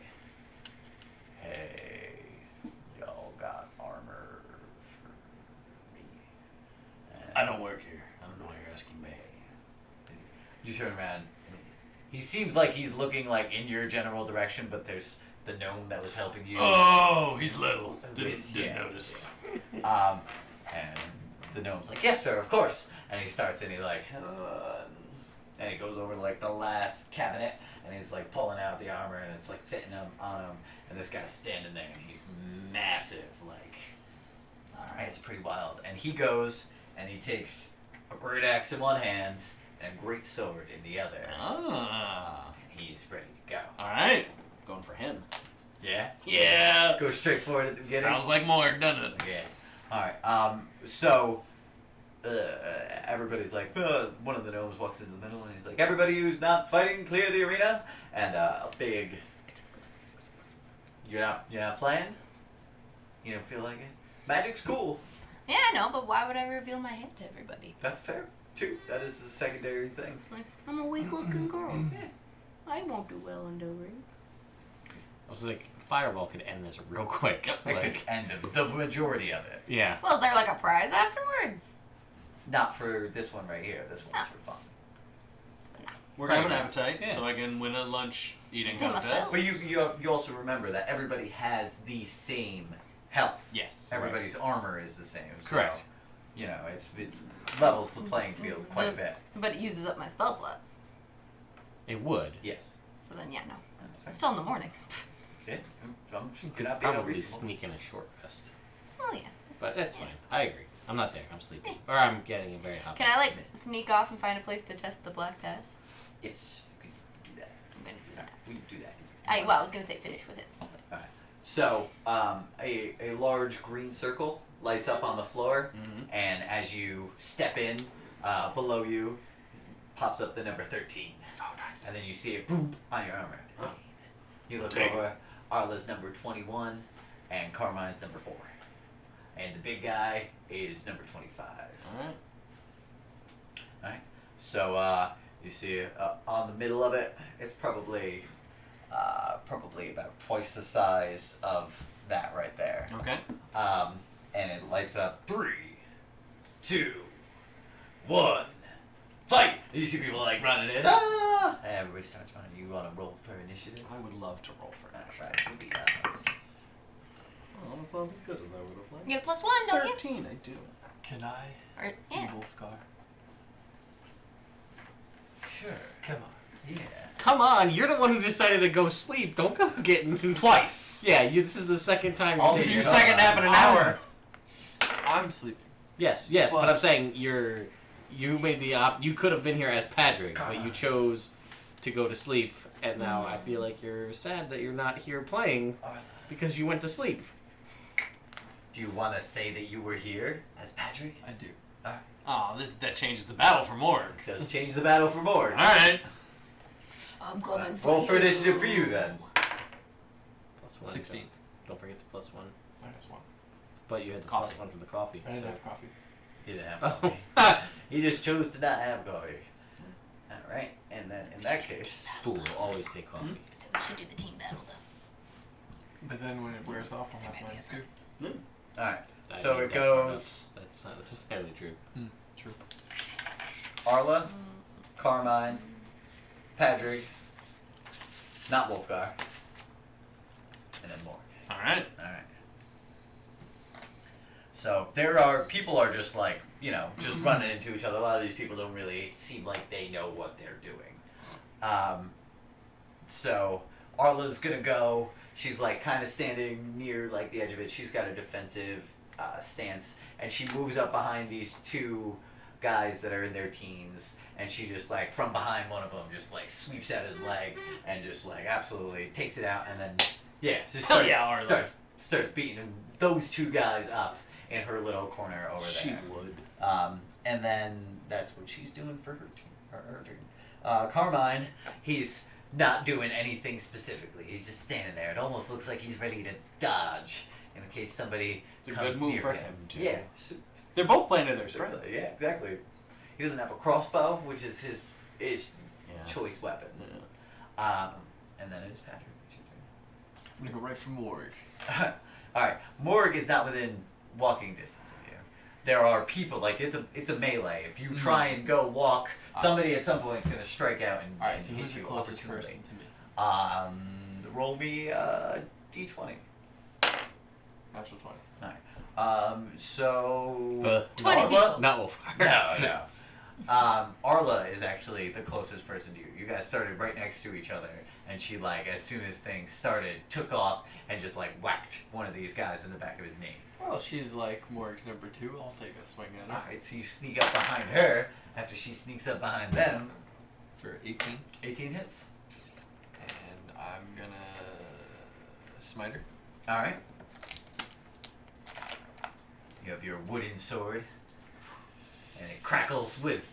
hey, y'all got armor for me. And I don't work here. I don't know why you're asking me. you turn around. And he seems like he's looking like in your general direction, but there's the gnome that was helping you. Oh, he's little. Didn't Yeah. notice. And the gnome's like, yes, sir, of course. And he starts and he like, and he goes over to like the last cabinet and he's like pulling out the armor and it's like fitting him on him. And this guy's standing there and he's massive. Like, all right, it's pretty wild. And he goes and he takes a great axe in one hand and a great sword in the other. Ah. And he's ready to go. All right. Going for him. Yeah? Yeah. Go straight forward at the beginning. Sounds like Morg, doesn't it? Yeah. All right. So everybody's like, one of the gnomes walks into the middle and he's like, everybody who's not fighting, clear the arena. And a big. You're not playing. You don't feel like it. Magic's cool. Yeah, I know, but why would I reveal my hand to everybody? That's fair. True. That is the secondary thing. Like, I'm a weak-looking girl. I won't do well in Dover. I was like, Fireball could end this real quick. That Like, could end the majority of it. yeah. Well, is there like a prize afterwards? Not for this one right here. This one's for fun. Work up an Right. appetite, Yeah. so I can win a lunch eating Same as contest. Phil. But you also remember that everybody has the same health. Yes. Everybody's armor is the same. So, Correct. you know, it levels the playing field quite a bit. But it uses up my spell slots. It would. Yes. So then, yeah, no. That's It's fine. still in the morning. Okay. I'm Could gonna be probably unreasonable. sneak in a short rest. Oh, yeah. But that's fine. I agree. I'm not there. I'm sleeping. Or I'm getting a very hot. Can I, like, sneak off and find a place to test the black pass? Yes, you can do that. I'm gonna do that. We can do that. I was gonna say finish with it. but- Alright. So, a large green circle lights up on the floor, and as you step in, below you pops up the number 13. Oh, nice. And then you see it boop on your armor. 13. You look Take it. over, Arla's number 21, and Carmine's number 4. And the big guy is number 25. Alright. Alright. So, you see on the middle of it, it's probably about twice the size of that right there. Okay. And it lights up 3, 2, 1, fight! And you see people like running in. Ah! And everybody starts running. You want to roll for initiative? I would love to roll for that. Alright, who do you odds? Oh, that's not as good as I would have liked. You get a +1, don't you? 13, I do. Can I Or, yeah. be Wolfgar? Sure. Come on. Yeah. Come on, you're the one who decided to go sleep. Don't go getting Twice. Yeah, this is the second time you I'll did do it. Your your second nap in an hour. I'm sleeping. Yes, but I'm saying you made the you could have been here as Patrick, but you chose to go to sleep, and now I feel like you're sad that you're not here playing because you went to sleep. Do you want to say that you were here as Patrick? I do. Oh, that changes the battle for Morg. Does change the battle for Morg. Alright. I'm coming for Roll you. for initiative for you then. +1. 16. Don't forget the +1. -1. But you had the Coffee. +1 from the coffee. I didn't so. have coffee. He didn't have Oh. coffee. He just chose to not have coffee. Alright, and then in that case, Fool, always say coffee. So we should do the team battle, though. But then when it wears off, I'll There have might be a minus 2. prize. alright. I So made it that part goes up. That's not necessarily true. True. Arla, Carmine, Patrick, not Wolfgar, and then Morg. Alright. Alright. So people are just like, just running into each other. A lot of these people don't really seem like they know what they're doing. So Arla's gonna go. She's like kind of standing near like the edge of it. She's got a defensive stance, and she moves up behind these two guys that are in their teens, and she just like from behind one of them just like sweeps at his leg and just like absolutely takes it out, and then just Hell yeah, Arla. starts beating those two guys up in her little corner over there. She would. And then that's what she's doing for her team. Her turn. Carmine, he's not doing anything specifically. He's just standing there. It almost looks like he's ready to dodge in case somebody It's a comes good move near for him. him, too. Yeah. They're both playing to their strengths. Yeah, exactly. He doesn't have a crossbow, which is his Yeah. choice weapon. Yeah. And then it's Patrick. I'm gonna go right for Morg. Alright, Morg is not within walking distance of you. There are people, like it's a melee. If you try and go walk, somebody at some point is gonna strike out and, Alright, and so hit who's the you closest opportunely. person to me? Roll me D20. Natural 20. So 20 Arla? people. Not Wolfgar. No. Arla is actually the closest person to you. You guys started right next to each other, and she like as soon as things started, took off and just like whacked one of these guys in the back of his knee. Well, she's like Morg's number 2. I'll take a swing at her. Alright, so you sneak up behind her after she sneaks up behind them. For 18. 18 hits. And I'm gonna smite her. Alright. You have your wooden sword, and it crackles with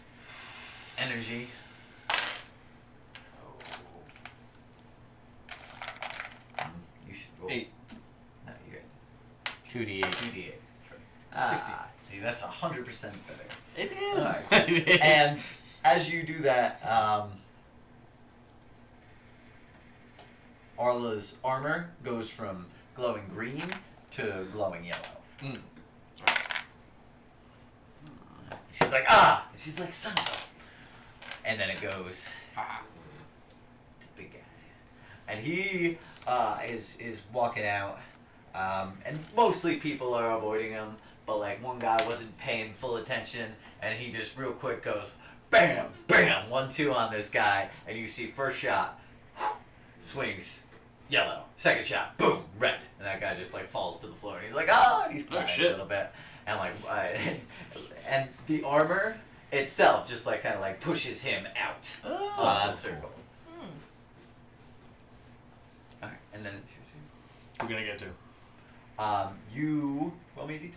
energy. You should roll. 8. No, you're 2d8. 2d8. 16. See, that's 100% better. It Alright. And as you do that, Arla's armor goes from glowing green to glowing yellow. Mm. She's like, ah! She's like, son of a... And then it goes to the big guy. And he is walking out, and mostly people are avoiding him, but like one guy wasn't paying full attention, and he just real quick goes, bam, bam, 1-2 on this guy, and you see first shot, swings, yellow, second shot, boom, red, and that guy just like falls to the floor, and he's like, ah, and he's crying a little bit, and like, and the armor itself just like kind of like pushes him out of the circle. Alright, and then it's your turn. We're gonna get to. You roll me a d20.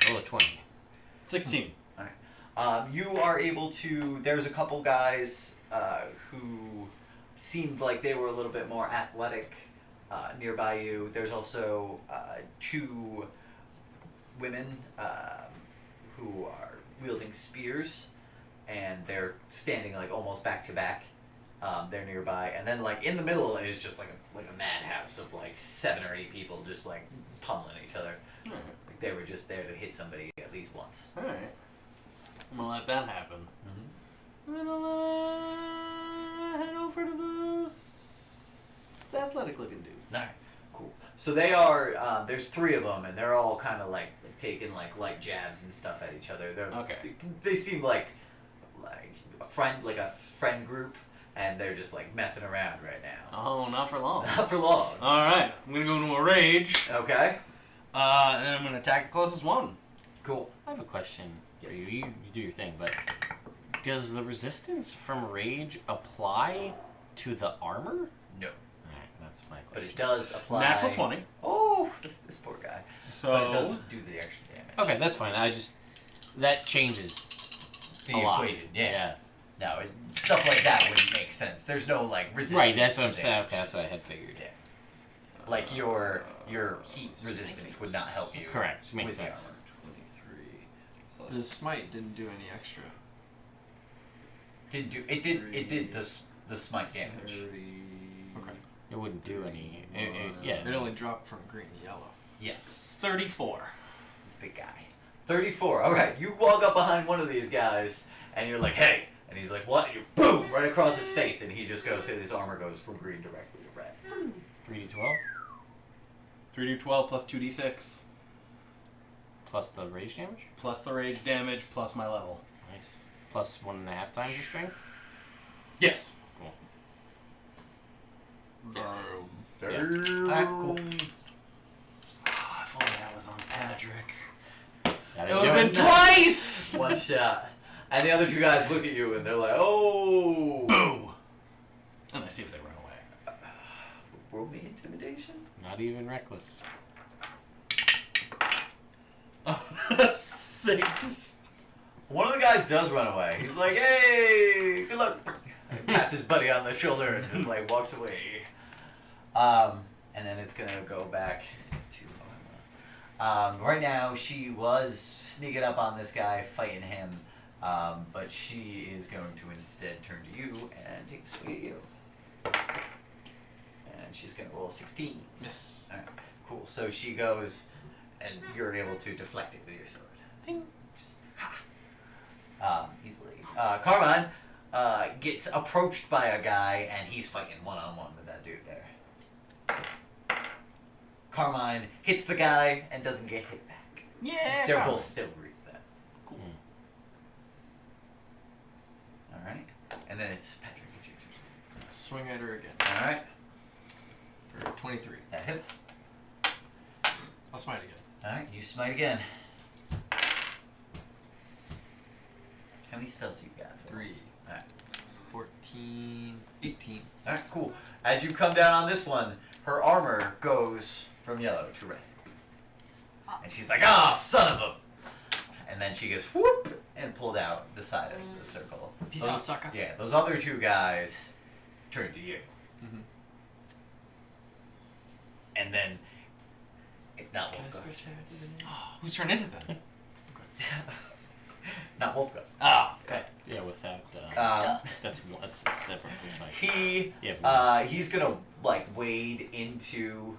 Roll a 20. 16. Alright. You are able to. There's a couple guys who seemed like they were a little bit more athletic nearby you. There's also 2 women who are wielding spears, and they're standing like almost back to back. They're nearby, and then like in the middle is just like a madhouse of like 7 or 8 people just like pummeling each other. Alright. Like they were just there to hit somebody at least once. Alright. I'm gonna let that happen. Mm-hmm. And then I'll head over to the athletic looking dudes. Alright, cool. So they are, there's 3 of them, and they're all kind of like taking like light jabs and stuff at each other. They're, Okay. They seem like a friend group, and they're just like messing around right now. Oh, not for long. Not for long. Alright, I'm gonna go into a rage. Okay. And then I'm gonna attack the closest one. Cool. I have a question for Yes. you. You do your thing, but does the resistance from rage apply to the armor? No. Alright, that's my question. But it does apply. Natural 20. Oh, this poor guy. So But it does do the extra damage. Okay, that's fine. That changes The a lot. equation, yeah. No, stuff like that wouldn't make sense. There's no like resistance. Right, that's what I'm to saying. damage. Okay, that's what I had figured. Yeah. Like your heat resistance would not help you. Correct. Makes with the sense. armor. 23 plus the smite didn't do any extra. It did the smite damage. 30. Okay. It wouldn't do any. It only dropped from green to yellow. Yes. 34. This big guy. 34. All right. You walk up behind one of these guys, and you're like, "Hey," and he's like, "What?" And you boom right across his face, and he just goes. His armor goes from green directly to red. 3d12 3d12 plus 2d6 plus the rage damage. plus the rage damage plus my level. Nice. Plus 1.5 times your strength. Yes. Cool. Yes. Alright, cool. Ah, if only that was on Patrick. That It would have been doing twice! One shot, and the other 2 guys look at you, and they're like, "Oh." Boo! And I see if they run away. Roll me intimidation. Not even reckless. 6. One of the guys does run away. He's like, "Hey, good luck." Pats his buddy on the shoulder and just like walks away. And then it's gonna go back to Norma. Right now, she was sneaking up on this guy, fighting him, but she is going to instead turn to you and take a swing at you. And she's gonna roll a 16. Miss. All right, cool. So she goes, and you're able to deflect it with your sword. Ping. Just easily. Carmine gets approached by a guy, and he's fighting one-on-one with that dude there. Carmine hits the guy and doesn't get hit back. Yeah. They're both still breathing. Cool. All right, and then it's Patrick. It's your turn. Swing at her again. All right, For 23. that hits. I'll smite again. All right, you smite again. How many spells you got? 3. All right. 14. 18. All right, cool. As you come down on this one, her armor goes from yellow to red. And she's like, "Ah, son of a..." And then she gets whoop and pulled out the side of the circle. Peace out, sucker. Yeah, those other 2 guys turn to you. Mm-hmm. And then it's not Wolfgar. Whose turn is it then? Not Wolfgang. Ah, okay. Yeah, without. Um, That's separate from Smite. He's gonna like wade into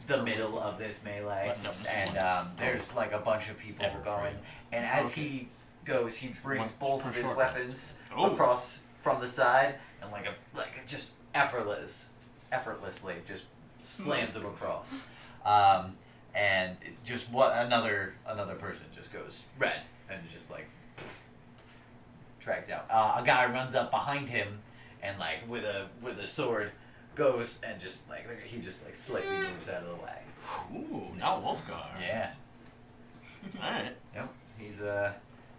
the middle of this melee, No, just and one. there's like a bunch of people Ever going. free. And as he goes, he brings One both for of his short weapons Oh. across from the side, and just effortlessly just slams them across. And just another person just goes red and just like drags out. A guy runs up behind him and like with a sword goes and just like he just like slightly moves out of the way. Ooh, now Wolfgar. Yeah. Alright. Yep. He's a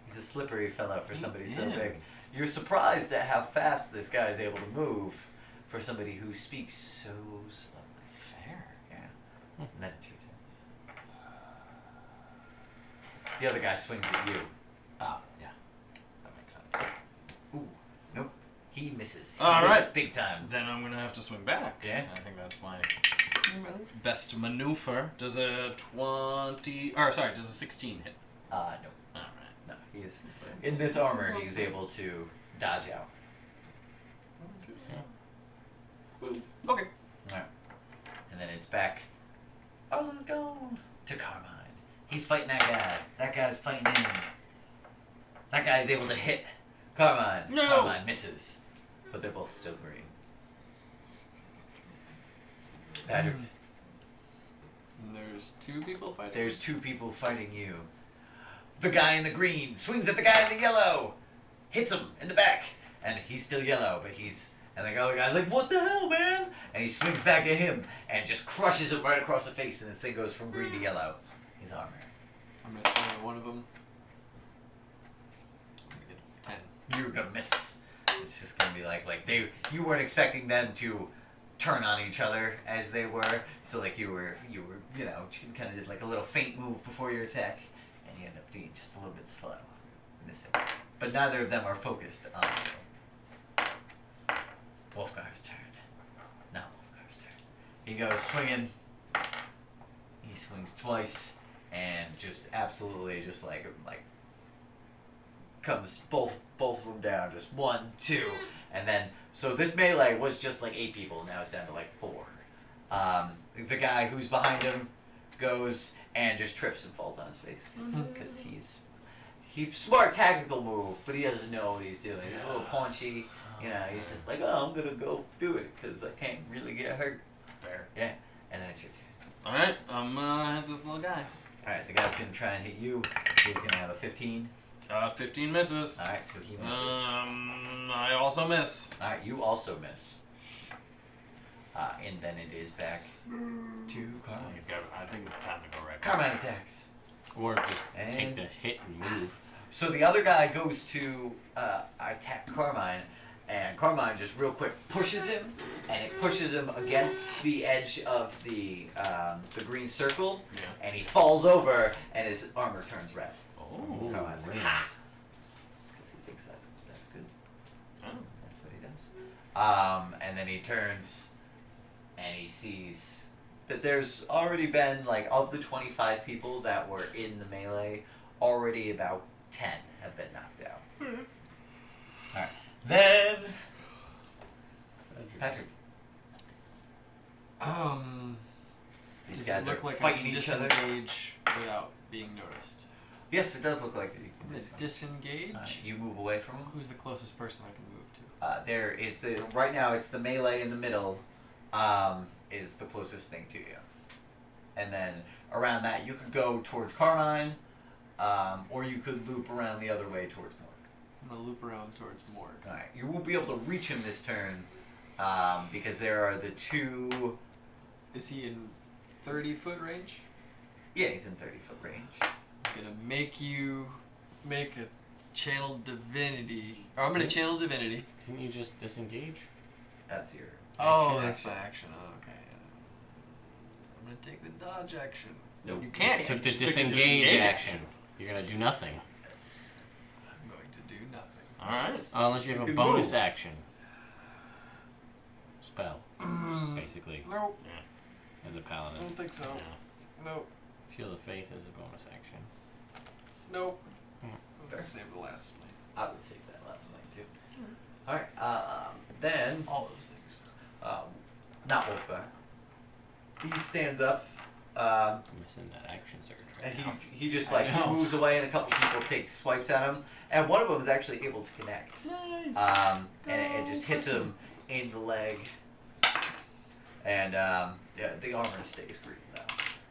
slippery fellow for somebody so Yes. big. You're surprised at how fast this guy is able to move for somebody who speaks so slowly. Fair. Yeah. And then it's your turn. The other guy swings at you. Ah, yeah. That makes sense. Ooh. Nope. He misses. He All misses right. Big time. Then I'm gonna have to swing back. Yeah. I think that's my Move. best maneuver. Does a 20? Or sorry, does a 16 hit? No. All right. No. He is in this armor. He's able to dodge out. Okay. All right. And then it's back. Oh, go to Carmine. He's fighting that guy. That guy's fighting him. That guy's able to hit Carmine. No. Carmine misses, but they're both still green. Patrick, And there's two people fighting. there's two people fighting you. The guy in the green swings at the guy in the yellow, hits him in the back, and he's still yellow, but and the other guy's like, "What the hell, man?" And he swings back at him and just crushes him right across the face, and his thing goes from green to yellow. His armor. I'm gonna swing at one of them. I'm gonna get a 10. You're gonna miss. It's just gonna be like you weren't expecting them to turn on each other as they were. So like you were kind of did like a little feint move before your attack, and you end up being just a little bit slow, missing. But neither of them are focused on you. Wolfgar's turn. Not Wolfgar's turn. He goes swinging. He swings twice, and just absolutely just like comes both of them down, just 1, 2, and then so this melee was just like 8 people, now it's down to like 4. The guy who's behind him goes and just trips and falls on his face because he's smart tactical move, but he doesn't know what he's doing. He's a little paunchy, he's just like, oh, I'm gonna go do it because I can't really get hurt. Fair. Yeah, and then it's your turn. All right. I'm gonna hit this little guy. All right, the guy's gonna try and hit you. He's gonna have a 15. 15 misses. All right, so he misses. I also miss. All right, you also miss. And then it is back to Carmine. I think it's time to go right. Carmine attacks. Or just And- take the hit and move. So the other guy goes to attack Carmine, and Carmine just real quick pushes him, and it pushes him against the edge of the green circle, Yeah. and he falls over, and his armor turns red. Oh. Carmine's like, ha! Because he thinks that's good. Oh. That's what he does. And then he turns, and he sees that there's already been, like, of the 25 people that were in the melee, already about 10 have been knocked out. Alright. Then... Patrick. These Does guys it look are like I fighting can each other. disengage without being noticed? Yes, it does look like you can Disengage? you move away from them. Who's the closest person I can move to? There is right now it's the melee in the middle, is the closest thing to you, and then around that you could go towards Carmine, or you could loop around the other way towards Morg. I'm gonna loop around towards Morg. All right, you won't be able to reach him this turn, because there are the two. Is he in 30-foot range? Yeah, he's in 30-foot range. I'm gonna make you make a channel divinity. Or I'm gonna channel divinity. Didn't you just disengage? That's your. Oh, action. that's my action. Oh, okay. I'm gonna take the dodge action. Nope. You can't. Took the Just took the disengage disengage action. You're gonna do nothing. I'm going to do nothing. All right. Unless you have You a can bonus move. action. Spell, basically, Nope. as a I paladin. don't think so. Yeah. Nope. Shield of Faith is a bonus action. Nope. Save the last smite. I would save that last one too. Alright, then, All those things. not Wolfgar. He stands up, Missing that action surge and right now. he just I like know. moves away, and a couple people take swipes at him, and one of them is actually able to connect. Nice. And it just hits him in the leg, and yeah, the armor stays green though.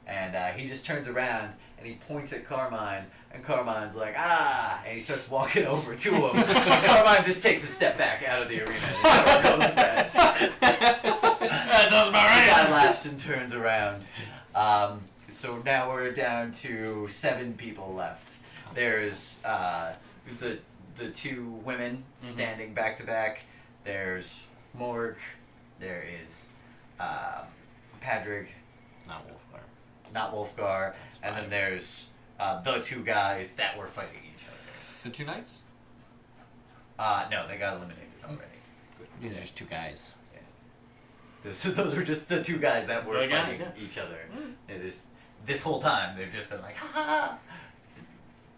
And he just turns around and he points at Carmine, and Carmine's like, ah! And he starts walking over to him. And Carmine just takes a step back out of the arena and goes back. That sounds about The guy right. laughs and turns around. So now we're down to 7 people left. There's the 2 women standing back to back. There's Morg. There is Patrick, Not Wolfgar. not Wolfgar, That's and then 5. there's the 2 guys that were fighting each other. The 2 knights? No, they got eliminated already. These are just 2 guys. Those were just the 2 guys that were The guys, fighting yeah. each other. Yeah, this whole time they've just been like, ha ha ha.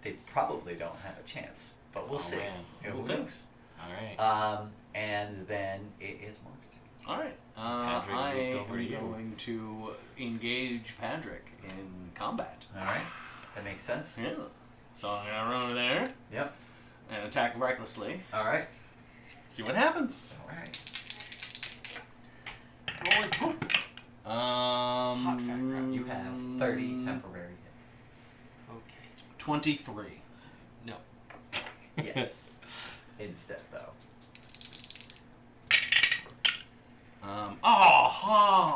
They probably don't have a chance, but we'll Oh, see. man. Who We'll see. knows? Alright. And then it is Mark's turn. All right. Patrick, I looked over am to you. going to engage Patrick in combat. All right, that makes sense. Yeah. So I'm gonna run over there Yep. and attack recklessly. All right. See what happens. All right. Rolling poop. Hot fat crap. You have 30 temporary hits. Okay. 23. No. Yes. Instead, though.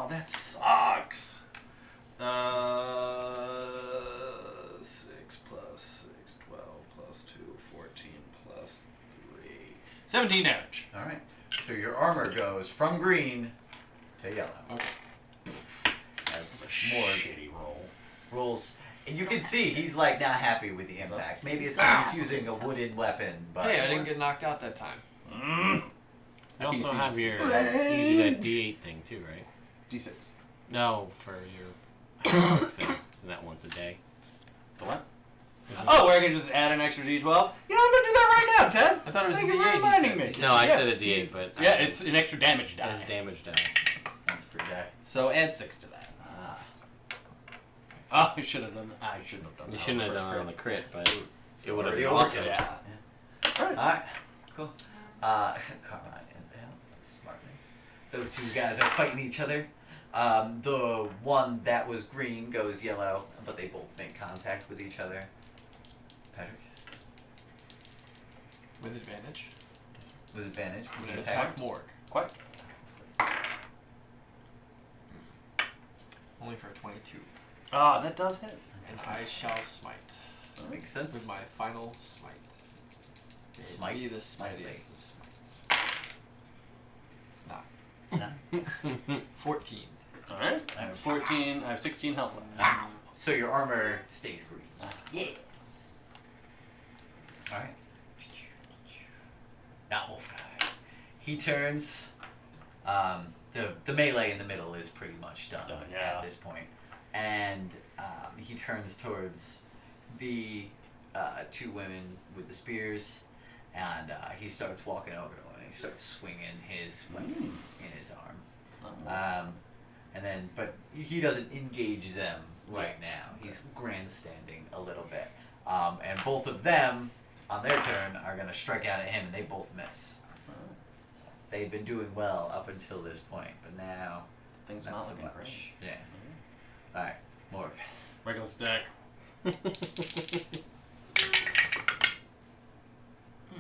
That sucks. 6 plus 6, 12 plus 2, 14 plus 3. 17 damage. All right. So your armor goes from green to yellow. Okay. As more Shitty roll. rolls. And you can see he's like not happy with the impact. Maybe it's because he's using a wooden weapon, but Hey, I didn't get knocked out that time. You also see have this your. just- You do that D8 thing too, right? D6. No, for your thing. Isn't that once a day? The what? Isn't Oh, where I can just add an extra D12? You know, I'm gonna do that right now, Ted. I thought it was Thank a you for D8, he reminding said. me. it- No, I Yeah, said a D8, but Yeah, it's an extra damage die. it's damage die. once per day. So add 6 to that. Ah. Oh, I should have done that. I shouldn't have done that. You shouldn't on have the done first it on the crit, but it would have Already been over awesome. to Yeah. All right, cool. Carmine is out smartly. Those 2 guys are fighting each other. The one that was green goes yellow, but they both make contact with each other. Patrick, With advantage. with advantage. I'm because gonna he attack attacked. Morg. Quite. Only for a 22. Ah, that does hit. And I shall smite. Makes sense. With my final smite. May it Smite? be the Smite. smitiest of smites. It's not. No. 14. Alright. I have 14. I have 16 health left. So your armor stays green. Yeah. All right. Not Wolfguy. He turns. The melee in the middle is pretty much done, Done, yeah. at this point, and he turns towards the 2 women with the spears, and he starts walking over to them, and he starts swinging his weapons in his arm. And then, but he doesn't engage them right now. He's grandstanding a little bit. And both of them, on their turn, are going to strike out at him, and they both miss. So they've been doing well up until this point, but now Things not not so looking much. great. Yeah. All right, more. Regular stack.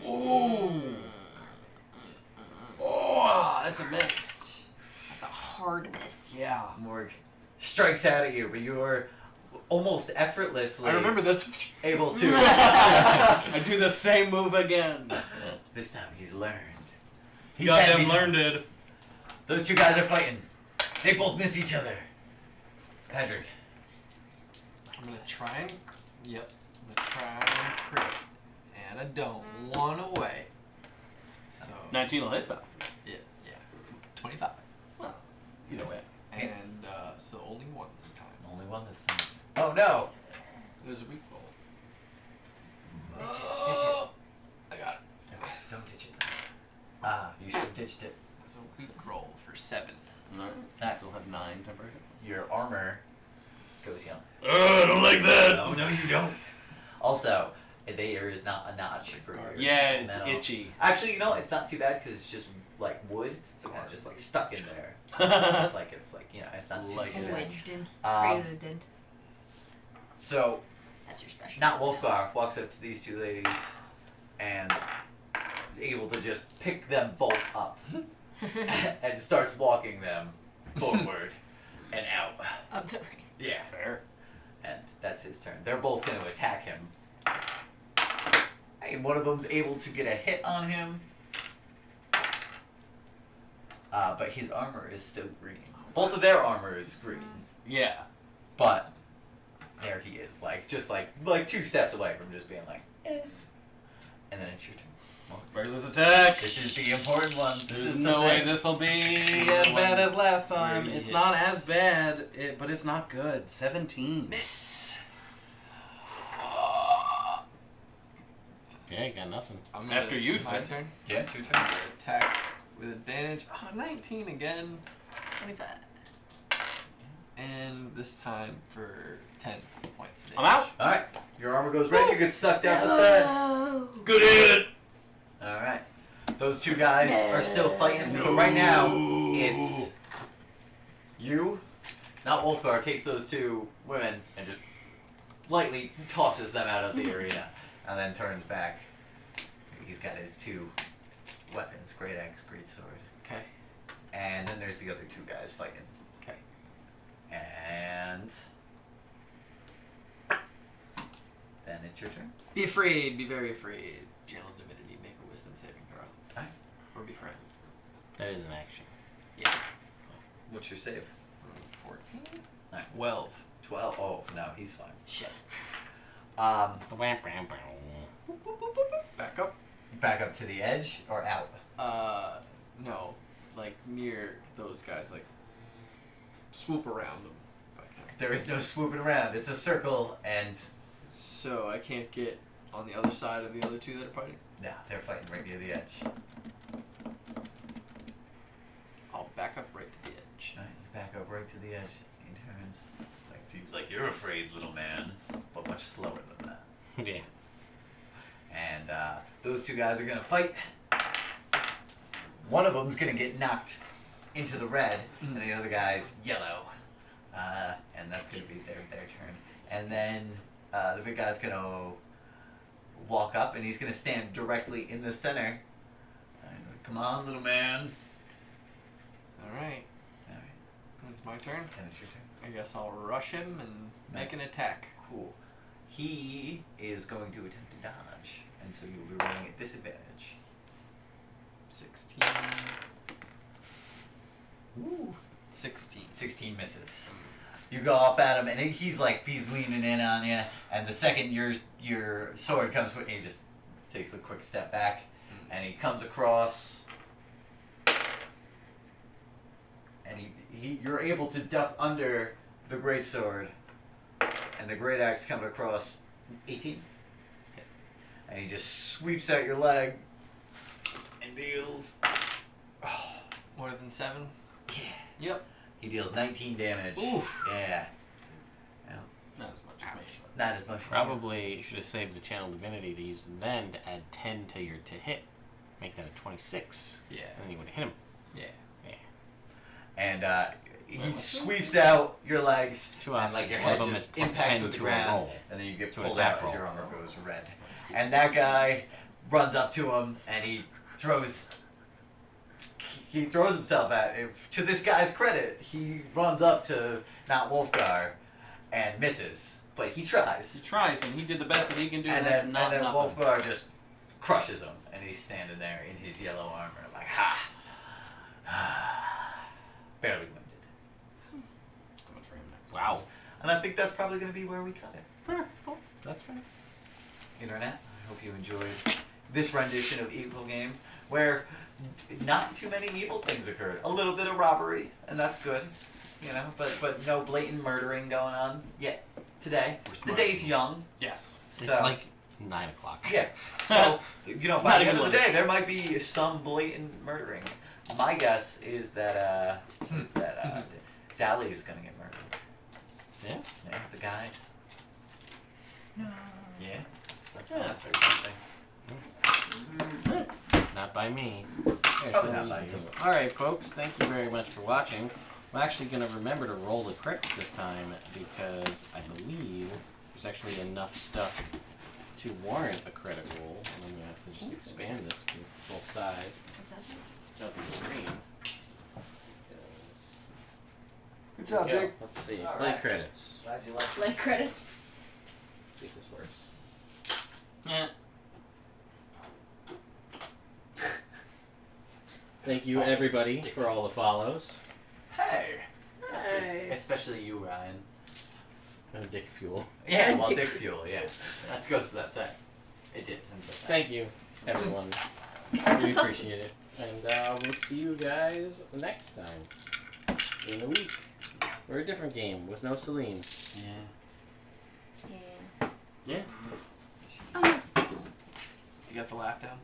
Ooh. Oh, that's a miss. That's a hard miss. Yeah. Morg strikes out at you, but you are almost effortlessly I remember this. able to. I do the same move again. This time he's learned. He Goddamn can't be learned touched. it. Those 2 guys are fighting. They both miss each other. Patrick. I'm gonna try and. Yep. I'm gonna try and crit. And I don't want away. So. 19 will hit though. Yeah. 25. Well, either way. And so only 1 this time. Only one this time. Oh no! There's a weak roll. You should have ditched it. It's a weak roll for 7. No, I That- still have 9 temporary. Your armor goes young. I don't like that. No, you don't. Also, there is not a notch for your Yeah, it's no. itchy. Actually, you know, it's not too bad because it's just like wood, so kind of just like stuck in there. It's like you know, it's not too Like bad. it. Wedged in. Um, Created a dent. So, That's your special. not Wolfgar walks up to these two ladies and is able to just pick them both up and starts walking them forward and out. Up the ring. Yeah. Fair. And that's his turn. They're both going to attack him. And one of them's able to get a hit on him. But his armor is still green. Both of their armor is green. Yeah. But there he is, like just like 2 steps away from just being like, eh. And then it's your turn. Reckless attack. This is the important one. This There's is no the way best. this will be as bad as last time. Where he It's not hits. as bad, but it's not good. 17. Miss. Yeah, got nothing. I'm After you, my sir. turn. Yeah, it's your turn. I'm gonna attack with advantage. Oh, 19 again. 25. And this time for 10 points of damage. I'm out. All right, your armor goes red. You get sucked down the side. Good hit. All right, those 2 guys are still fighting. So right now, it's you, not Wolfgar, takes those 2 women and just lightly tosses them out of the arena, and then turns back. He's got his 2 weapons: great axe, great sword. Okay. And then there's the other 2 guys fighting. Okay. And then it's your turn. Be afraid. Be very afraid. Channel divinity. Make a wisdom saving throw. Alright. Or be frightened. That is an action. Yeah. What's your save? 14? Alright. 12. 12. Oh, no, he's fine. Shit. Back up. Back up to the edge or out? No. Like near those guys. Like swoop around them. If I can. There is no swooping around. It's a circle, and So I can't get on the other side of the other 2 that are fighting? no, they're fighting right near the edge. I'll back up right to the edge. Alright, you back up right to the edge. He turns. Like, seems like you're afraid, little man, but much slower than that. Yeah. And those 2 guys are gonna fight. One of them's gonna get knocked into the red, and the other guy's yellow. And that's gonna be their turn. And then the big guy's gonna walk up, and he's gonna stand directly in the center. Come on, little man. Alright. Alright, It's my turn. and it's your turn. I guess I'll rush him and make an attack. Cool. He is going to attempt to dodge, and so you'll be rolling at disadvantage. 16. Ooh. 16. 16 misses. You go up at him, and he's leaning in on you, and the second your sword comes with, he just takes a quick step back, and he comes across, and you're able to duck under the great sword, and the great axe comes across 18, and he just sweeps out your leg and deals. More than 7? Yeah. Yep. He deals 19 damage. Oof. Yeah. Not as much as me. Not as much. as Probably should have saved the channel divinity to use then to add 10 to your to hit. Make that a 26. Yeah. And then you would have hit him. Yeah. Yeah. And he sweeps out your legs. 2 and like options. your One head of them just is plus impacts 10 with the to a ground, roll. and then you get To pulled attack out as roll. your armor goes red. And that guy runs up to him, and he throws himself at him. To this guy's credit, he runs up to not Wolfgar and misses, but he tries. He tries, and he did the best that he can do, And that's then, not nothing. Wolfgar just crushes him, and he's standing there in his yellow armor, like, ha! Barely wounded. Coming for him next. Wow. And I think that's probably going to be where we cut it. Fair. Cool. That's fair. Internet, I hope you enjoyed this rendition of Evil Game, where not too many evil things occurred. A little bit of robbery, and that's good, you know, but no blatant murdering going on yet today. The smart. day's young, Yes. It's so like 9 o'clock. Yeah. So, you know, by Not the even end of the lunch. day, there might be some blatant murdering. My guess is that Dally is gonna get murdered. Yeah? Yeah, the guy. No. Yeah. That's Yeah. how things. Not by me. There's Probably no not by reason you. to. Alright, folks, thank you very much for watching. I'm actually going to remember to roll the crits this time because I believe there's actually enough stuff to warrant a credit roll. And I'm going to have to just expand this to full size of the screen. Good job, Go. Dick. Let's see. All Play right. credits. Glad you like Like credits. See if this works. Eh. Thank you, everybody, for all the follows. Hey. Hey. Especially you, Ryan. And Dick Fuel. Yeah, well, Dick Dick Fuel, yeah. That goes without saying. It did. Thank you, everyone. We That's appreciate it. And we'll see you guys next time. In a week. For a different game with no Celine. Yeah. Yeah. Yeah. Oh. You got the laugh down?